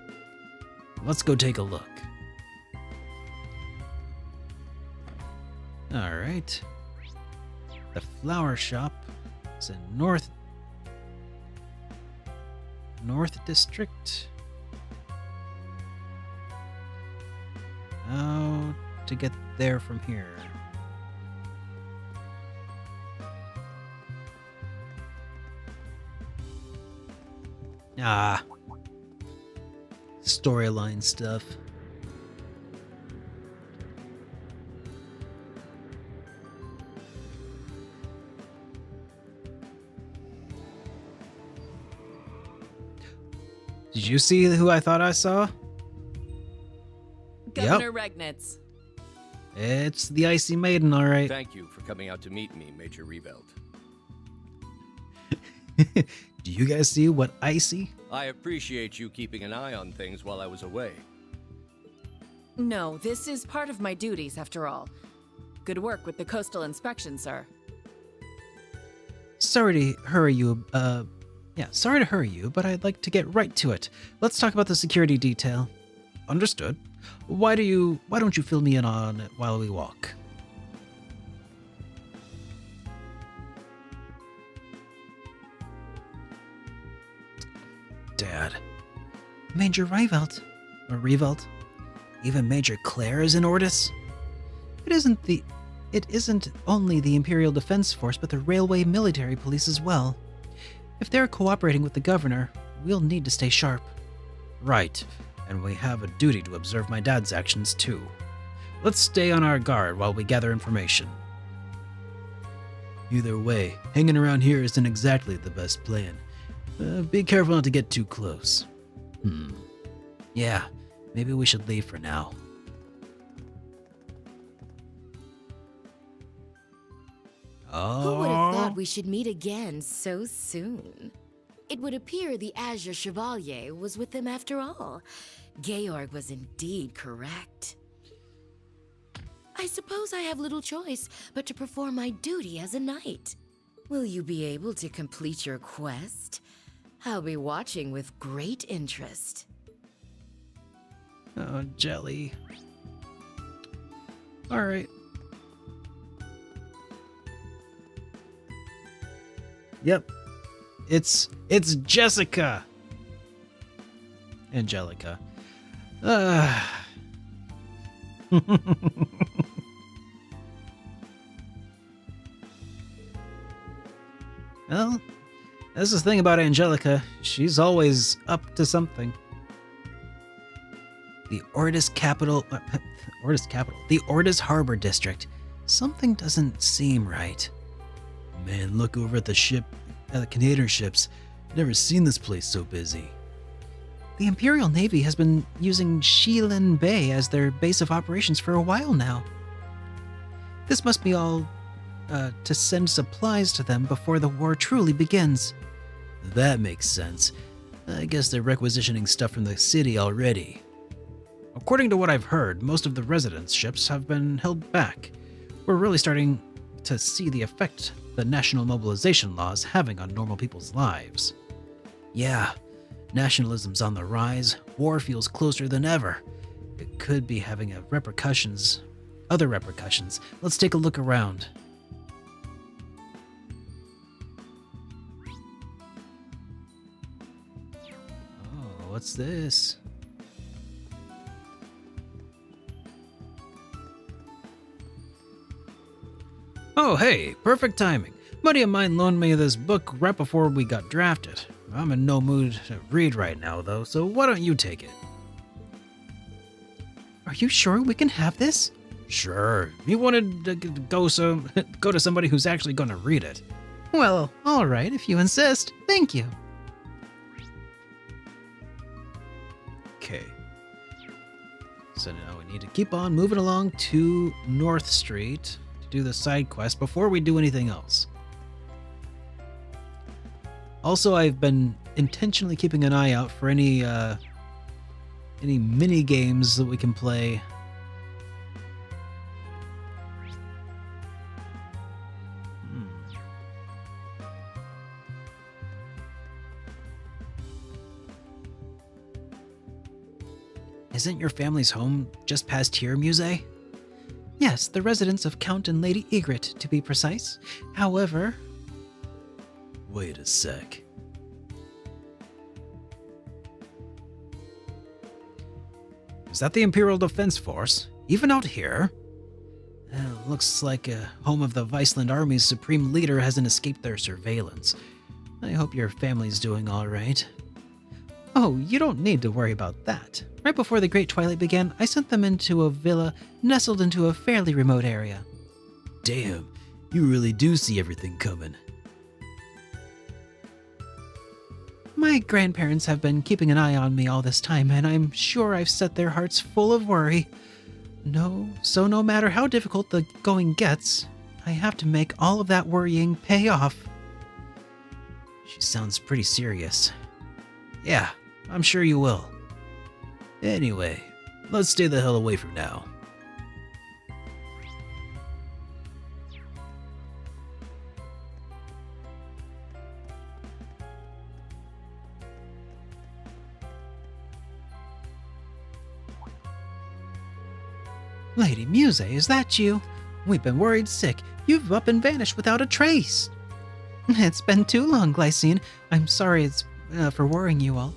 Let's go take a look. Alright. The flower shop is in North District. How to get there from here? Storyline stuff. Did you see who I thought I saw? Governor Regnitz. It's the Icy Maiden, all right. Thank you for coming out to meet me, Major Reveld. Do you guys see what I see? I appreciate you keeping an eye on things while I was away. No, this is part of my duties, after all. Good work with the coastal inspection, sir. Sorry to hurry you, but I'd like to get right to it. Let's talk about the security detail. Understood. Why don't you fill me in on it while we walk? Dad. Major Reveld? Even Major Claire is in Ordis? It isn't only the Imperial Defense Force, but the Railway Military Police as well. If they're cooperating with the governor, we'll need to stay sharp. Right, and we have a duty to observe my dad's actions too. Let's stay on our guard while we gather information. Either way, hanging around here isn't exactly the best plan. Be careful not to get too close. Yeah, maybe we should leave for now. Who would have thought we should meet again so soon? It would appear the Azure Chevalier was with them after all. Georg was indeed correct. I suppose I have little choice but to perform my duty as a knight. Will you be able to complete your quest? I'll be watching with great interest. Oh, jelly. All right. Yep. It's Jessica. Angelica. Well, that's the thing about Angelica. She's always up to something. The Ordis Capital. The Ordis Harbor District. Something doesn't seem right. Man, look over at the container ships. Never seen this place so busy. The Imperial Navy has been using Shilin Bay as their base of operations for a while now. This must be all to send supplies to them before the war truly begins. That makes sense. I guess they're requisitioning stuff from the city already. According to what I've heard, most of the residence ships have been held back. We're really starting to see the effect the national mobilization law is having on normal people's lives. Yeah, nationalism's on the rise. War feels closer than ever. It could be having other repercussions. Let's take a look around. Oh, what's this? Oh, hey, perfect timing. A buddy of mine loaned me this book right before we got drafted. I'm in no mood to read right now, though, so why don't you take it? Are you sure we can have this? Sure. He wanted to go to somebody who's actually going to read it. Well, all right, if you insist. Thank you. Okay. So now we need to keep on moving along to North Street to do the side quest before we do anything else. Also, I've been intentionally keeping an eye out for any mini games that we can play. Isn't your family's home just past here, Muse? Yes, the residence of Count and Lady Egret, to be precise. However... Wait a sec. Is that the Imperial Defense Force? Even out here? Looks like a home of the Viceland Army's supreme leader hasn't escaped their surveillance. I hope your family's doing all right. Oh, you don't need to worry about that. Right before the Great Twilight began, I sent them into a villa nestled into a fairly remote area. Damn, you really do see everything coming. My grandparents have been keeping an eye on me all this time, and I'm sure I've set their hearts full of worry. So no matter how difficult the going gets, I have to make all of that worrying pay off. She sounds pretty serious. Yeah, I'm sure you will. Anyway, let's stay the hell away from now. Lady Muse, is that you? We've been worried sick. You've up and vanished without a trace. It's been too long, Glycine. I'm sorry for worrying you all.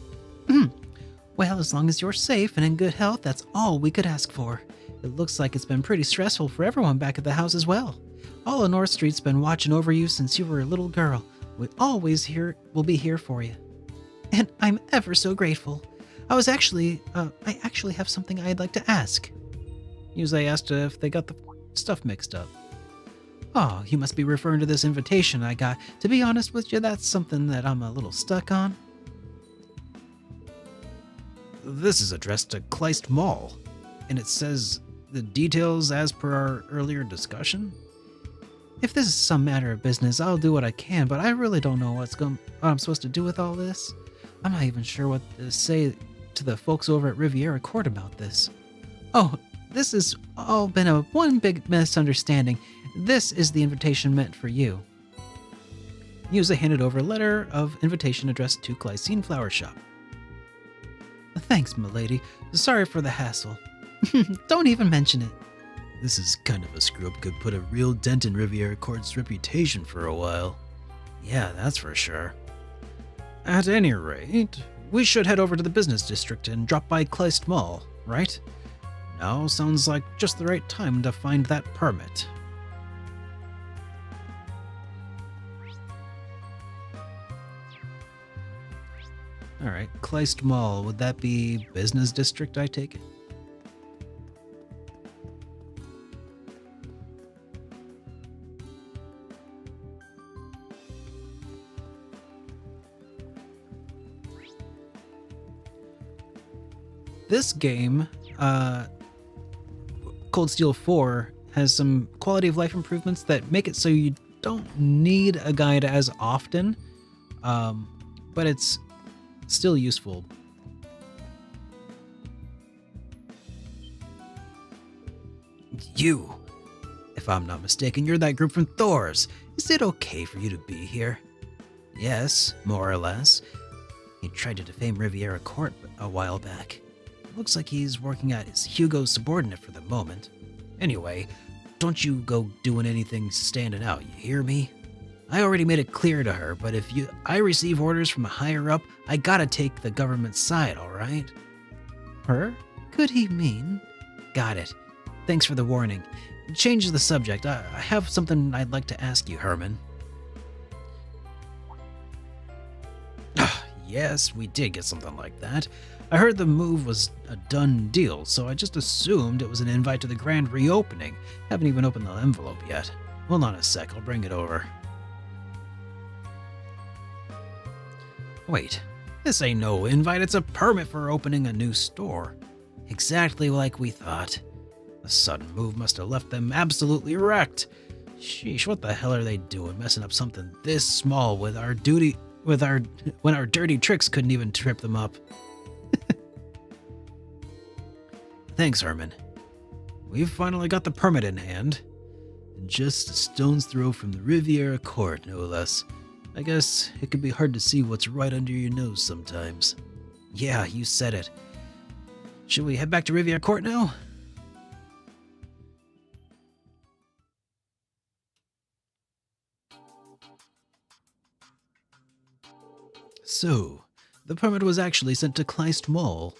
Well, as long as you're safe and in good health, that's all we could ask for. It looks like it's been pretty stressful for everyone back at the house as well. All of North Street's been watching over you since you were a little girl. We'll be here for you. And I'm ever so grateful. I actually have something I'd like to ask. Muse asked if they got the stuff mixed up. Oh, you must be referring to this invitation I got. To be honest with you, that's something that I'm a little stuck on. This is addressed to Kleist Mall, and it says the details as per our earlier discussion. If this is some matter of business, I'll do what I can, but I really don't know what I'm supposed to do with all this. I'm not even sure what to say to the folks over at Riviera Court about this. Oh, this has all been one big misunderstanding. This is the invitation meant for you. Muse handed over a letter of invitation addressed to Glycine Flower Shop. Thanks, milady. Sorry for the hassle. Don't even mention it. This is kind of a screw-up could put a real dent in Riviera Court's reputation for a while. Yeah, that's for sure. At any rate, we should head over to the business district and drop by Kleist Mall, right? Now sounds like just the right time to find that permit. Alright, Kleist Mall, would that be business district, I take it? This game, Cold Steel 4, has some quality of life improvements that make it so you don't need a guide as often, but it's still useful. You! If I'm not mistaken, you're that group from Thor's. Is it okay for you to be here? Yes, more or less. He tried to defame Riviera Court a while back. Looks like he's working at Hugo's subordinate for the moment. Anyway, don't you go doing anything standing out, you hear me? I already made it clear to her, but if I receive orders from a higher up, I gotta take the government's side, alright? Her? Could he mean? Got it. Thanks for the warning. Change the subject. I have something I'd like to ask you, Herman. Yes, we did get something like that. I heard the move was a done deal, so I just assumed it was an invite to the grand reopening. Haven't even opened the envelope yet. Hold on a sec, I'll bring it over. Wait, this ain't no invite, it's a permit for opening a new store. Exactly like we thought. The sudden move must have left them absolutely wrecked. Sheesh, what the hell are they doing, messing up something this small when our dirty tricks couldn't even trip them up. Thanks, Herman. We've finally got the permit in hand. Just a stone's throw from the Riviera Court, no less. I guess it can be hard to see what's right under your nose sometimes. Yeah, you said it. Should we head back to Riviera Court now? So, the permit was actually sent to Kleist Mall.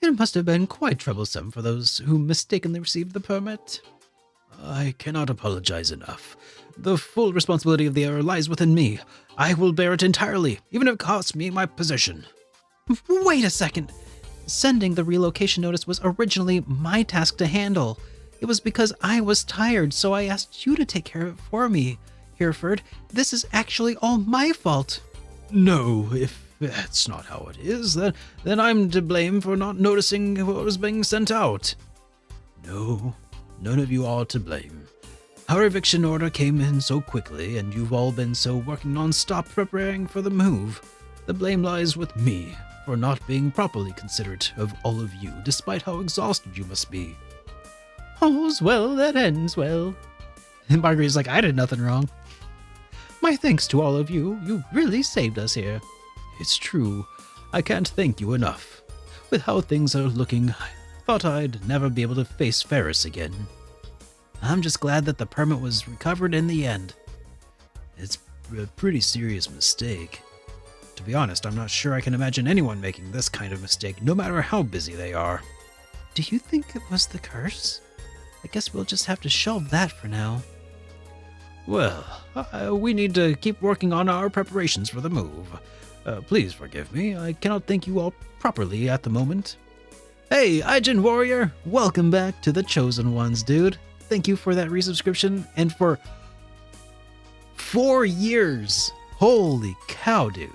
It must have been quite troublesome for those who mistakenly received the permit. I cannot apologize enough. The full responsibility of the error lies within me. I will bear it entirely, even if it costs me my position. Wait a second. Sending the relocation notice was originally my task to handle. It was because I was tired, so I asked you to take care of it for me. Hereford, this is actually all my fault. No, if that's not how it is, then I'm to blame for not noticing what was being sent out. No, none of you are to blame. Our eviction order came in so quickly, and you've all been so working non-stop preparing for the move. The blame lies with me for not being properly considerate of all of you, despite how exhausted you must be. All's well that ends well. And Marguerite's like, I did nothing wrong. My thanks to all of you. You really saved us here. It's true. I can't thank you enough. With how things are looking, I thought I'd never be able to face Ferris again. I'm just glad that the permit was recovered in the end. It's a pretty serious mistake. To be honest, I'm not sure I can imagine anyone making this kind of mistake, no matter how busy they are. Do you think it was the curse? I guess we'll just have to shelve that for now. Well, we need to keep working on our preparations for the move. Please forgive me, I cannot thank you all properly at the moment. Hey, Ijin Warrior, welcome back to the Chosen Ones, dude. Thank you for that resubscription, and for 4 years. Holy cow, dude.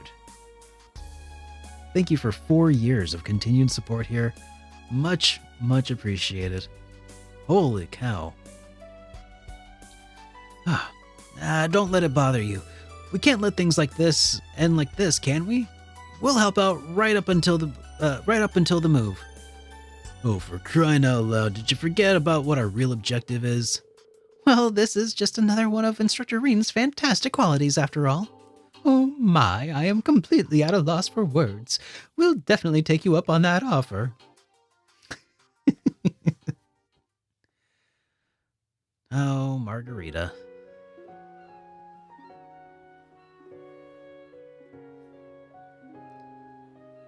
Thank you for 4 years of continued support here. Much, much appreciated. Holy cow. Don't let it bother you. We can't let things like this end like this, can we? We'll help out right up until the move. Oh, for crying out loud, did you forget about what our real objective is? Well, this is just another one of Instructor Reen's fantastic qualities, after all. Oh my, I am completely at a loss for words. We'll definitely take you up on that offer. Oh, Margarita.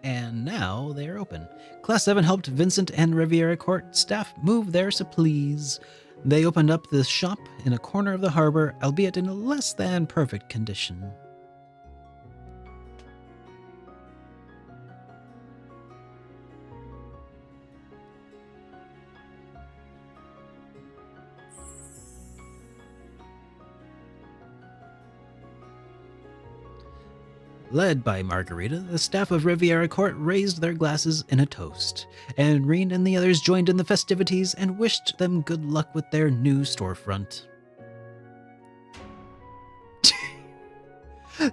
And now they are open. Class 7 helped Vincent and Riviera Court staff move their supplies. They opened up the shop in a corner of the harbor, albeit in a less than perfect condition. Led by Margarita, the staff of Riviera Court raised their glasses in a toast, and Reen and the others joined in the festivities and wished them good luck with their new storefront.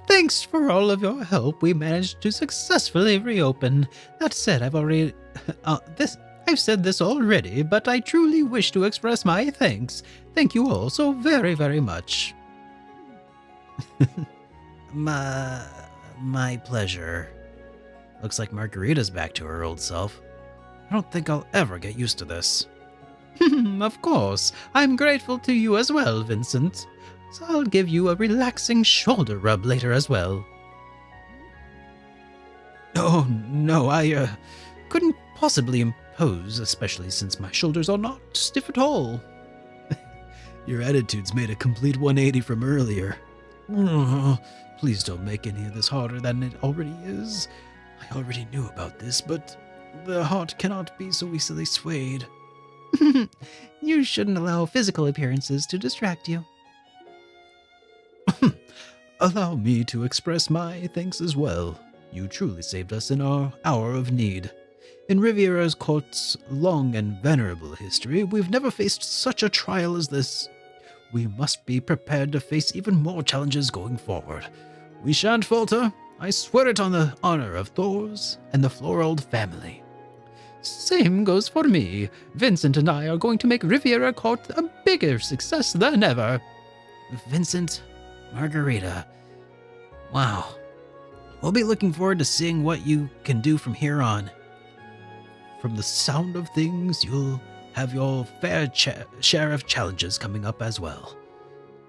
Thanks for all of your help. We managed to successfully reopen. That said, I've said this already, but I truly wish to express my thanks. Thank you all so very, very much. My pleasure. Looks like Margarita's back to her old self. I don't think I'll ever get used to this. Of course. I'm grateful to you as well, Vincent. So I'll give you a relaxing shoulder rub later as well. Oh, no, I couldn't possibly impose, especially since my shoulders are not stiff at all. Your attitude's made a complete 180 from earlier. Please don't make any of this harder than it already is. I already knew about this, but the heart cannot be so easily swayed. You shouldn't allow physical appearances to distract you. Allow me to express my thanks as well. You truly saved us in our hour of need. In Riviera's court's long and venerable history, we've never faced such a trial as this. We must be prepared to face even more challenges going forward. We shan't falter. I swear it on the honor of Thor's and the Florold family. Same goes for me. Vincent and I are going to make Riviera Court a bigger success than ever. Vincent, Margarita. Wow. We'll be looking forward to seeing what you can do from here on. From the sound of things, you'll have your fair share of challenges coming up as well.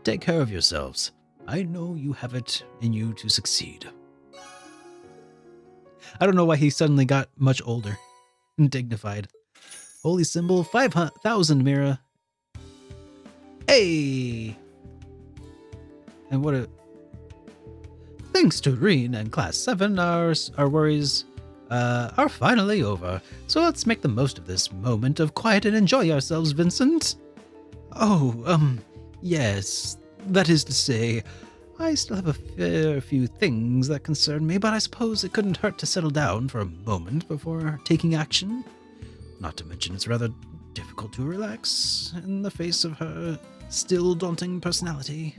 Take care of yourselves. I know you have it in you to succeed. I don't know why he suddenly got much older and dignified. Holy symbol, 5,000 Mira. Hey! And what a... Thanks to Reen and Class 7, our worries are finally over. So let's make the most of this moment of quiet and enjoy ourselves, Vincent. Oh, yes. That is to say, I still have a fair few things that concern me, but I suppose it couldn't hurt to settle down for a moment before taking action. Not to mention it's rather difficult to relax in the face of her still daunting personality.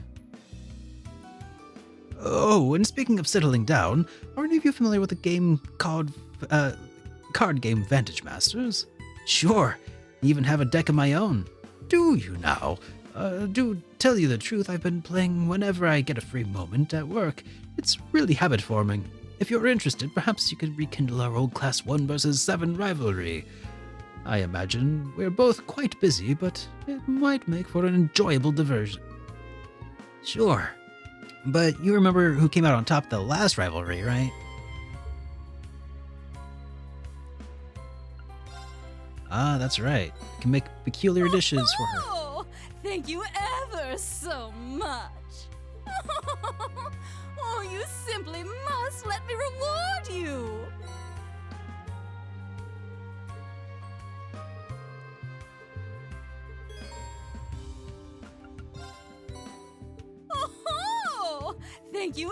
Oh, and speaking of settling down, are any of you familiar with the game card game Vantage Masters? Sure, I even have a deck of my own. Do you now? Do tell you the truth, I've been playing whenever I get a free moment at work. It's really habit forming. If you're interested, perhaps you could rekindle our old Class 1 versus 7 rivalry. I imagine we're both quite busy, but it might make for an enjoyable diversion. Sure. But you remember who came out on top the last rivalry, right? Ah, that's right. You can make peculiar dishes for her. Oh, thank you ever so much. Oh, you simply must let me reward you. Oh, thank you.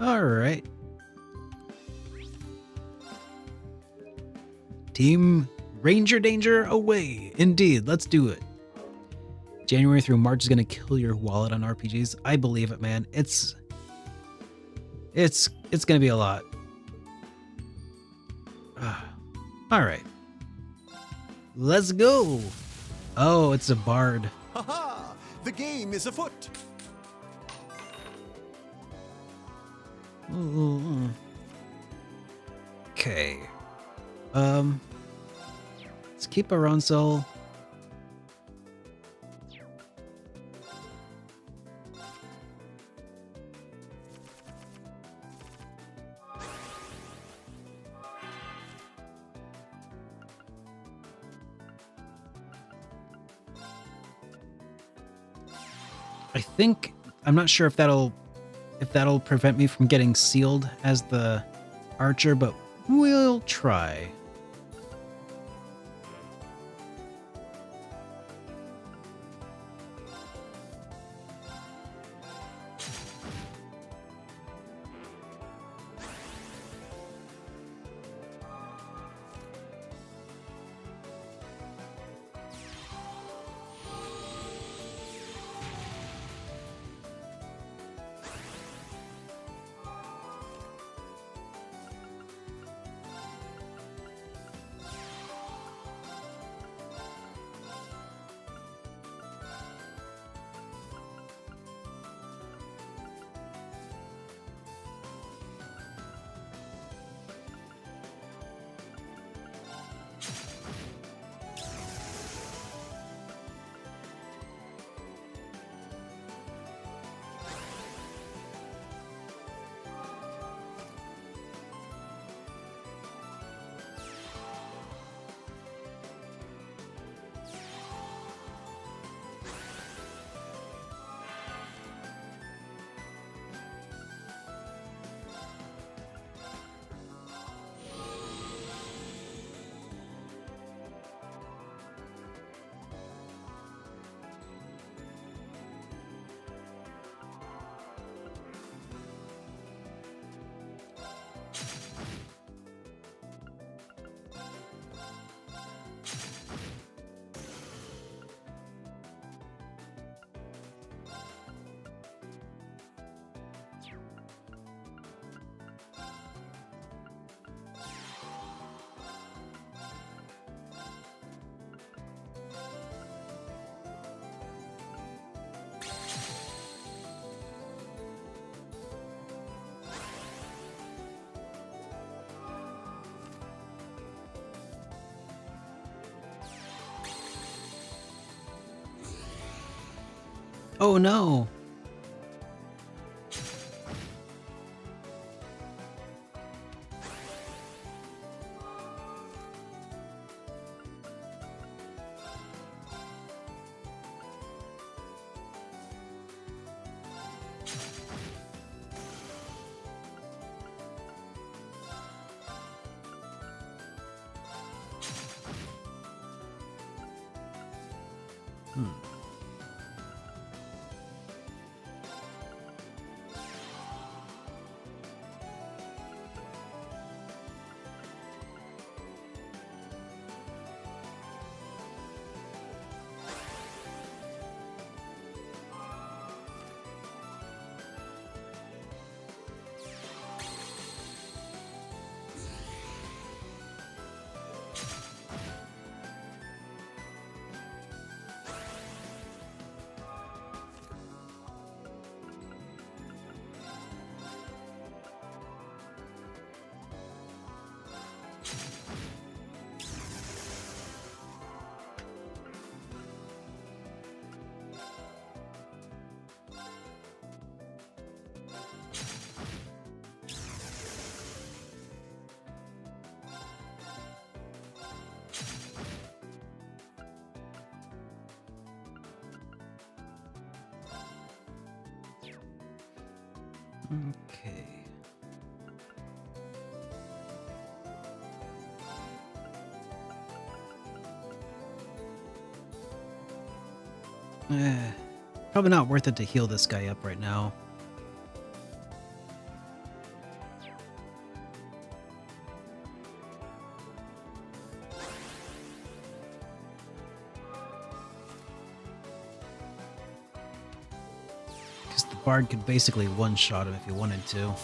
All right. Team Ranger Danger away. Indeed, let's do it. January through March is going to kill your wallet on RPGs. I believe it, man. It's going to be a lot. All right. Let's go. Oh, it's a bard. Ha-ha! The game is afoot! Okay. Let's keep our own soul. I think I'm not sure if that'll prevent me from getting sealed as the archer, but we'll try. Oh no! Okay. Probably not worth it to heal this guy up right now. Because the Bard could basically one-shot him if he wanted to.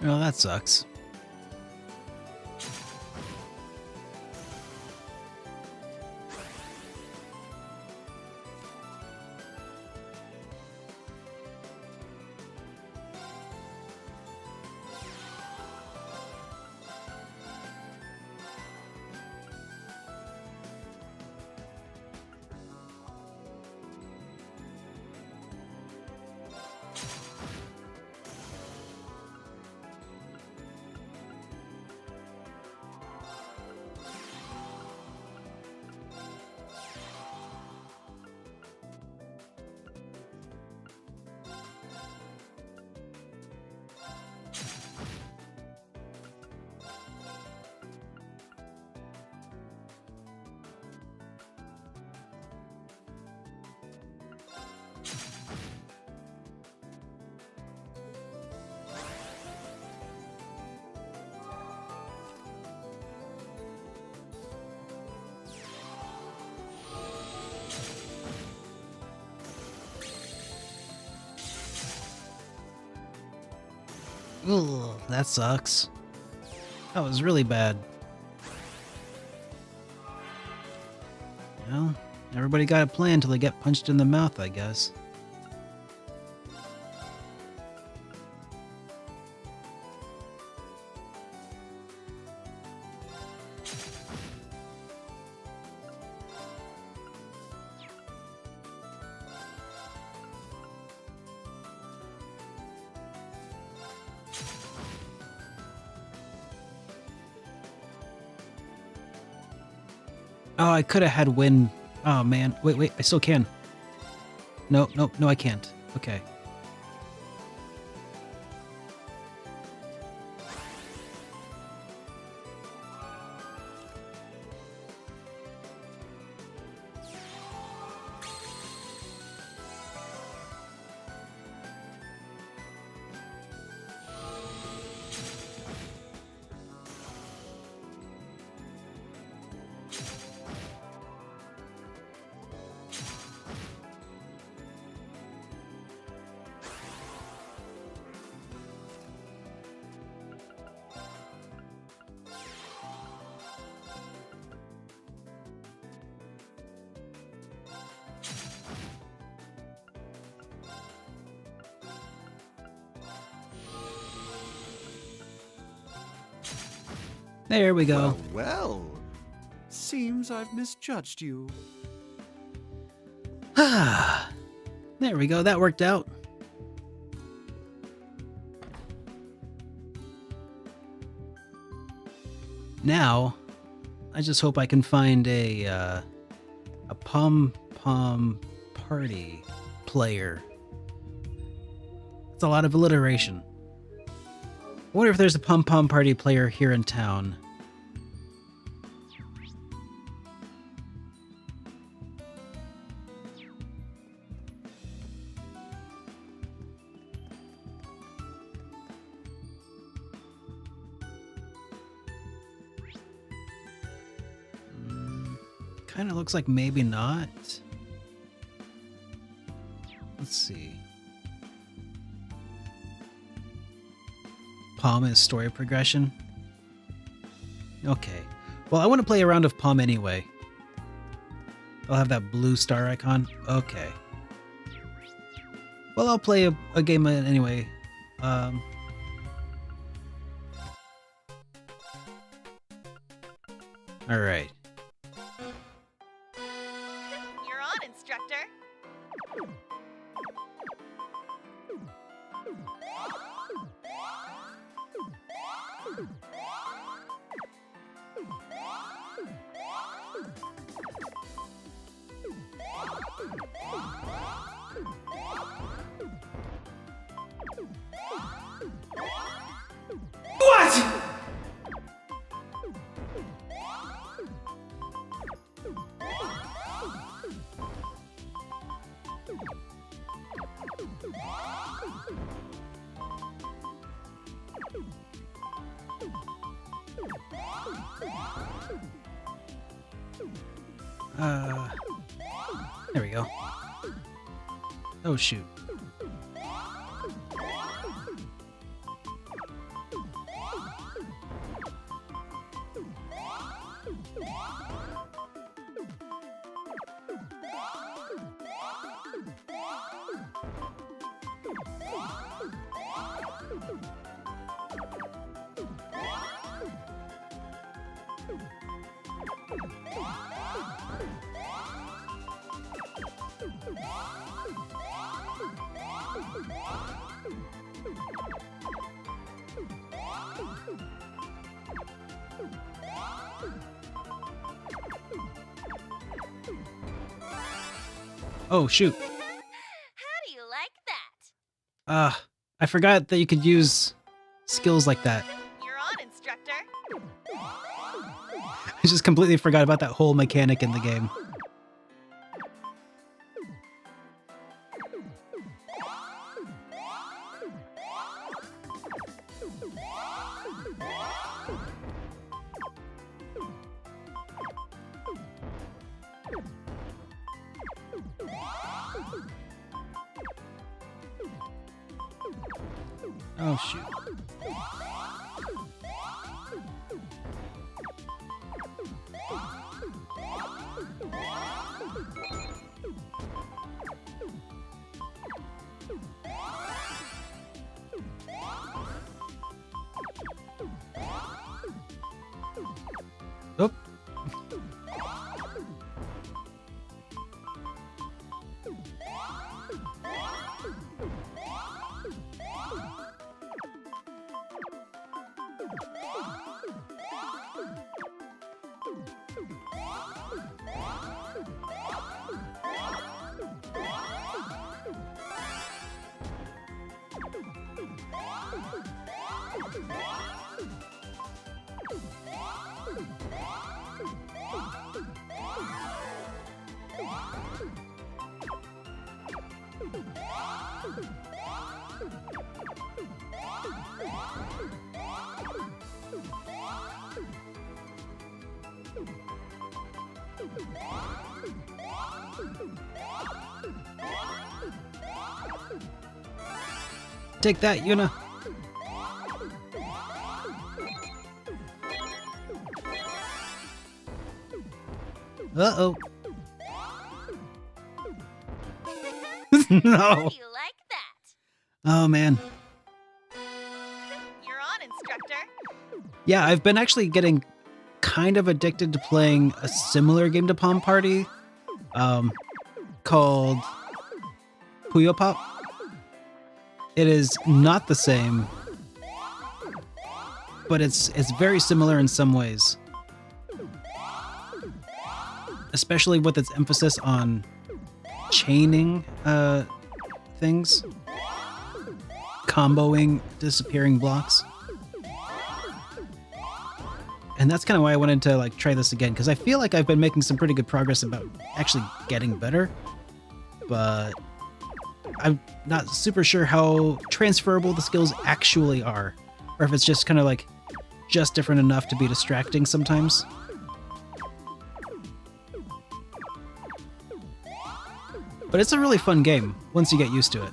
Oh, that sucks. Ugh, that sucks. That was really bad. Well, everybody got a plan till they get punched in the mouth, I guess. Oh, I could have had wind. Oh, man. Wait, I still can. No, I can't. Okay. There we go. Well, seems I've misjudged you. There we go. That worked out. Now, I just hope I can find a Pom Pom Party player. It's a lot of alliteration. I wonder if there's a Pom Pom Party player here in town. Kind of looks like maybe not. Let's see. Pom is story progression. Okay. Well, I want to play a round of Pom anyway. I'll have that blue star icon. Okay. Well, I'll play a game anyway. All right. You're on, instructor. What? There we go. Oh, shoot. Oh, shoot. How do you like that? I forgot that you could use skills like that. You're on, instructor. I just completely forgot about that whole mechanic in the game. Oh, shoot. Oh. Take that, Yuna. Uh-oh. No. How do you like that? Oh, man. You're on, instructor. Yeah, I've been actually getting kind of addicted to playing a similar game to Palm Party, called Puyo Pop. It is not the same, but it's very similar in some ways, especially with its emphasis on chaining things, comboing disappearing blocks. And that's kind of why I wanted to like try this again, because I feel like I've been making some pretty good progress about actually getting better, but I'm not super sure how transferable the skills actually are, or if it's just kind of like just different enough to be distracting sometimes. But it's a really fun game once you get used to it.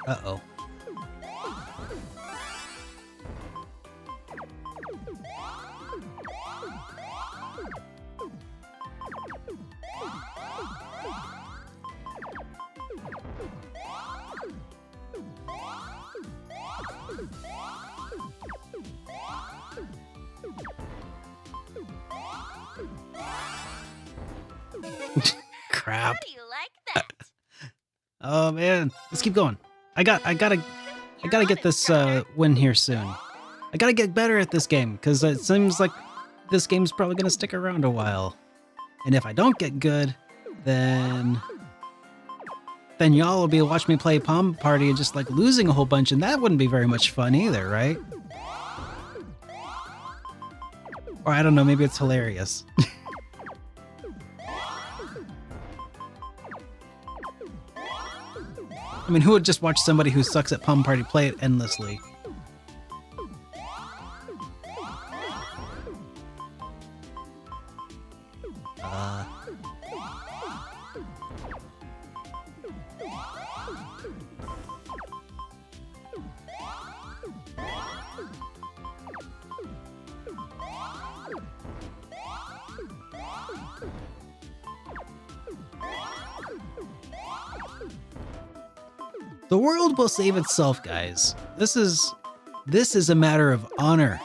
Uh-oh. Crap. How do you like that? Oh man, let's keep going. I gotta get this win here soon. I gotta get better at this game, because it seems like this game's probably gonna stick around a while. And if I don't get good, then y'all will be watching me play Palm Party and just like losing a whole bunch, and that wouldn't be very much fun either, right? Or I don't know, maybe it's hilarious. I mean, who would just watch somebody who sucks at Palm Party play it endlessly? The world will save itself, guys. This is a matter of honor.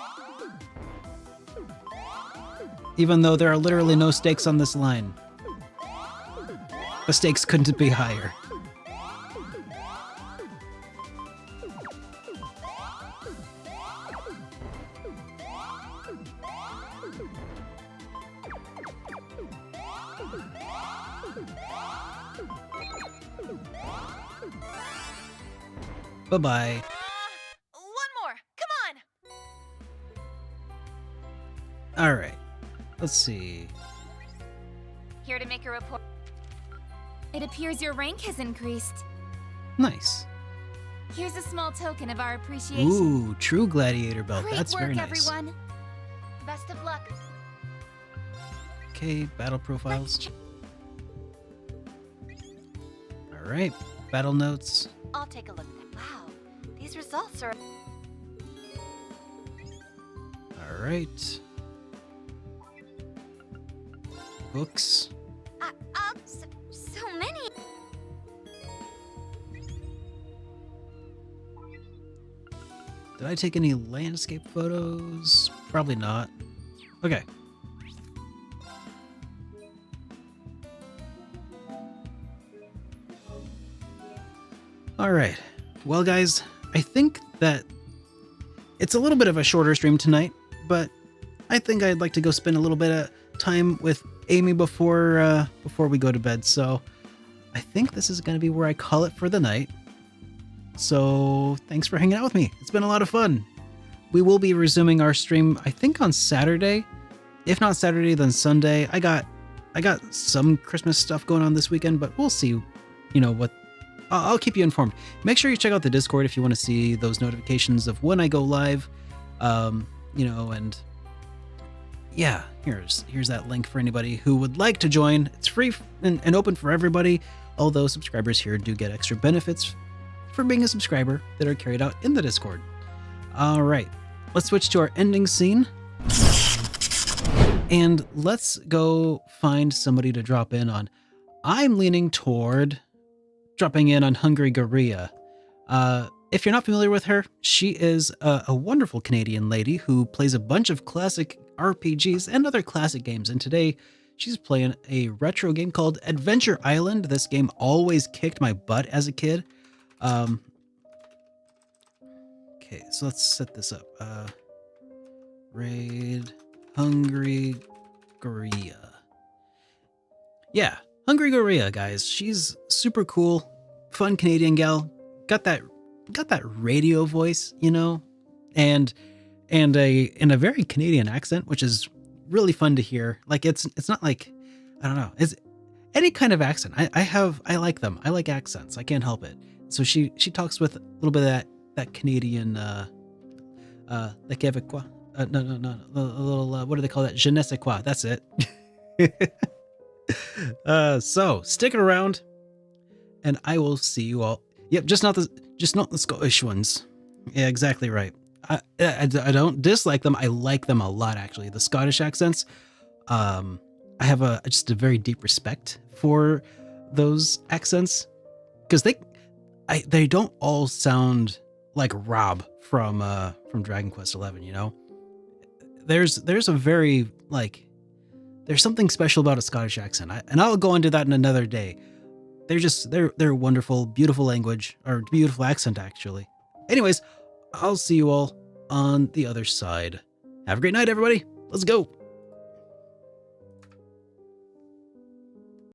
Even though there are literally no stakes on this line. The stakes couldn't be higher. Bye-bye. One more. Come on. All right. Let's see. Here to make a report. It appears your rank has increased. Nice. Here's a small token of our appreciation. Ooh, true gladiator belt. Great That's work, very nice. everyone. Best of luck. Okay, battle profiles. All right, battle notes. I'll take a look. Wow, these results are. All right. Books. So many. Did I take any landscape photos? Probably not. Okay. All right. Well, guys, I think that it's a little bit of a shorter stream tonight, but I think I'd like to go spend a little bit of time with Amy before we go to bed. So I think this is going to be where I call it for the night. So thanks for hanging out with me. It's been a lot of fun. We will be resuming our stream, I think, on Saturday. If not Saturday, then Sunday. I got some Christmas stuff going on this weekend, but we'll see. You know what? I'll keep you informed. Make sure you check out the Discord if you want to see those notifications of when I go live. You know, and yeah, here's that link for anybody who would like to join. It's free and open for everybody. Although subscribers here do get extra benefits for being a subscriber that are carried out in the Discord. All right, let's switch to our ending scene. And let's go find somebody to drop in on. I'm leaning toward dropping in on Hungry Goria. If you're not familiar with her, she is a wonderful Canadian lady who plays a bunch of classic RPGs and other classic games. And today she's playing a retro game called Adventure Island. This game always kicked my butt as a kid. Okay, so let's set this up. Raid Hungry Goria. Yeah, Hungry Goria, guys. She's super cool, fun Canadian gal. Got that radio voice, you know, and a very Canadian accent, which is really fun to hear. Like it's not like, I don't know, it's any kind of accent. I like them. I like accents. I can't help it. So she talks with a little bit of that Canadian the Québécois. No, a little what do they call that? Je ne sais quoi. That's it. So stick around, and I will see you all. Yep, just not the Scottish ones. Yeah, exactly right. I don't dislike them. I like them a lot, actually. The Scottish accents. I have just a very deep respect for those accents because they don't all sound like Rob from Dragon Quest XI. You know, there's a very there's something special about a Scottish accent, and I'll go into that in another day. They're wonderful, beautiful language, or beautiful accent, actually. Anyways, I'll see you all on the other side. Have a great night, everybody. Let's go.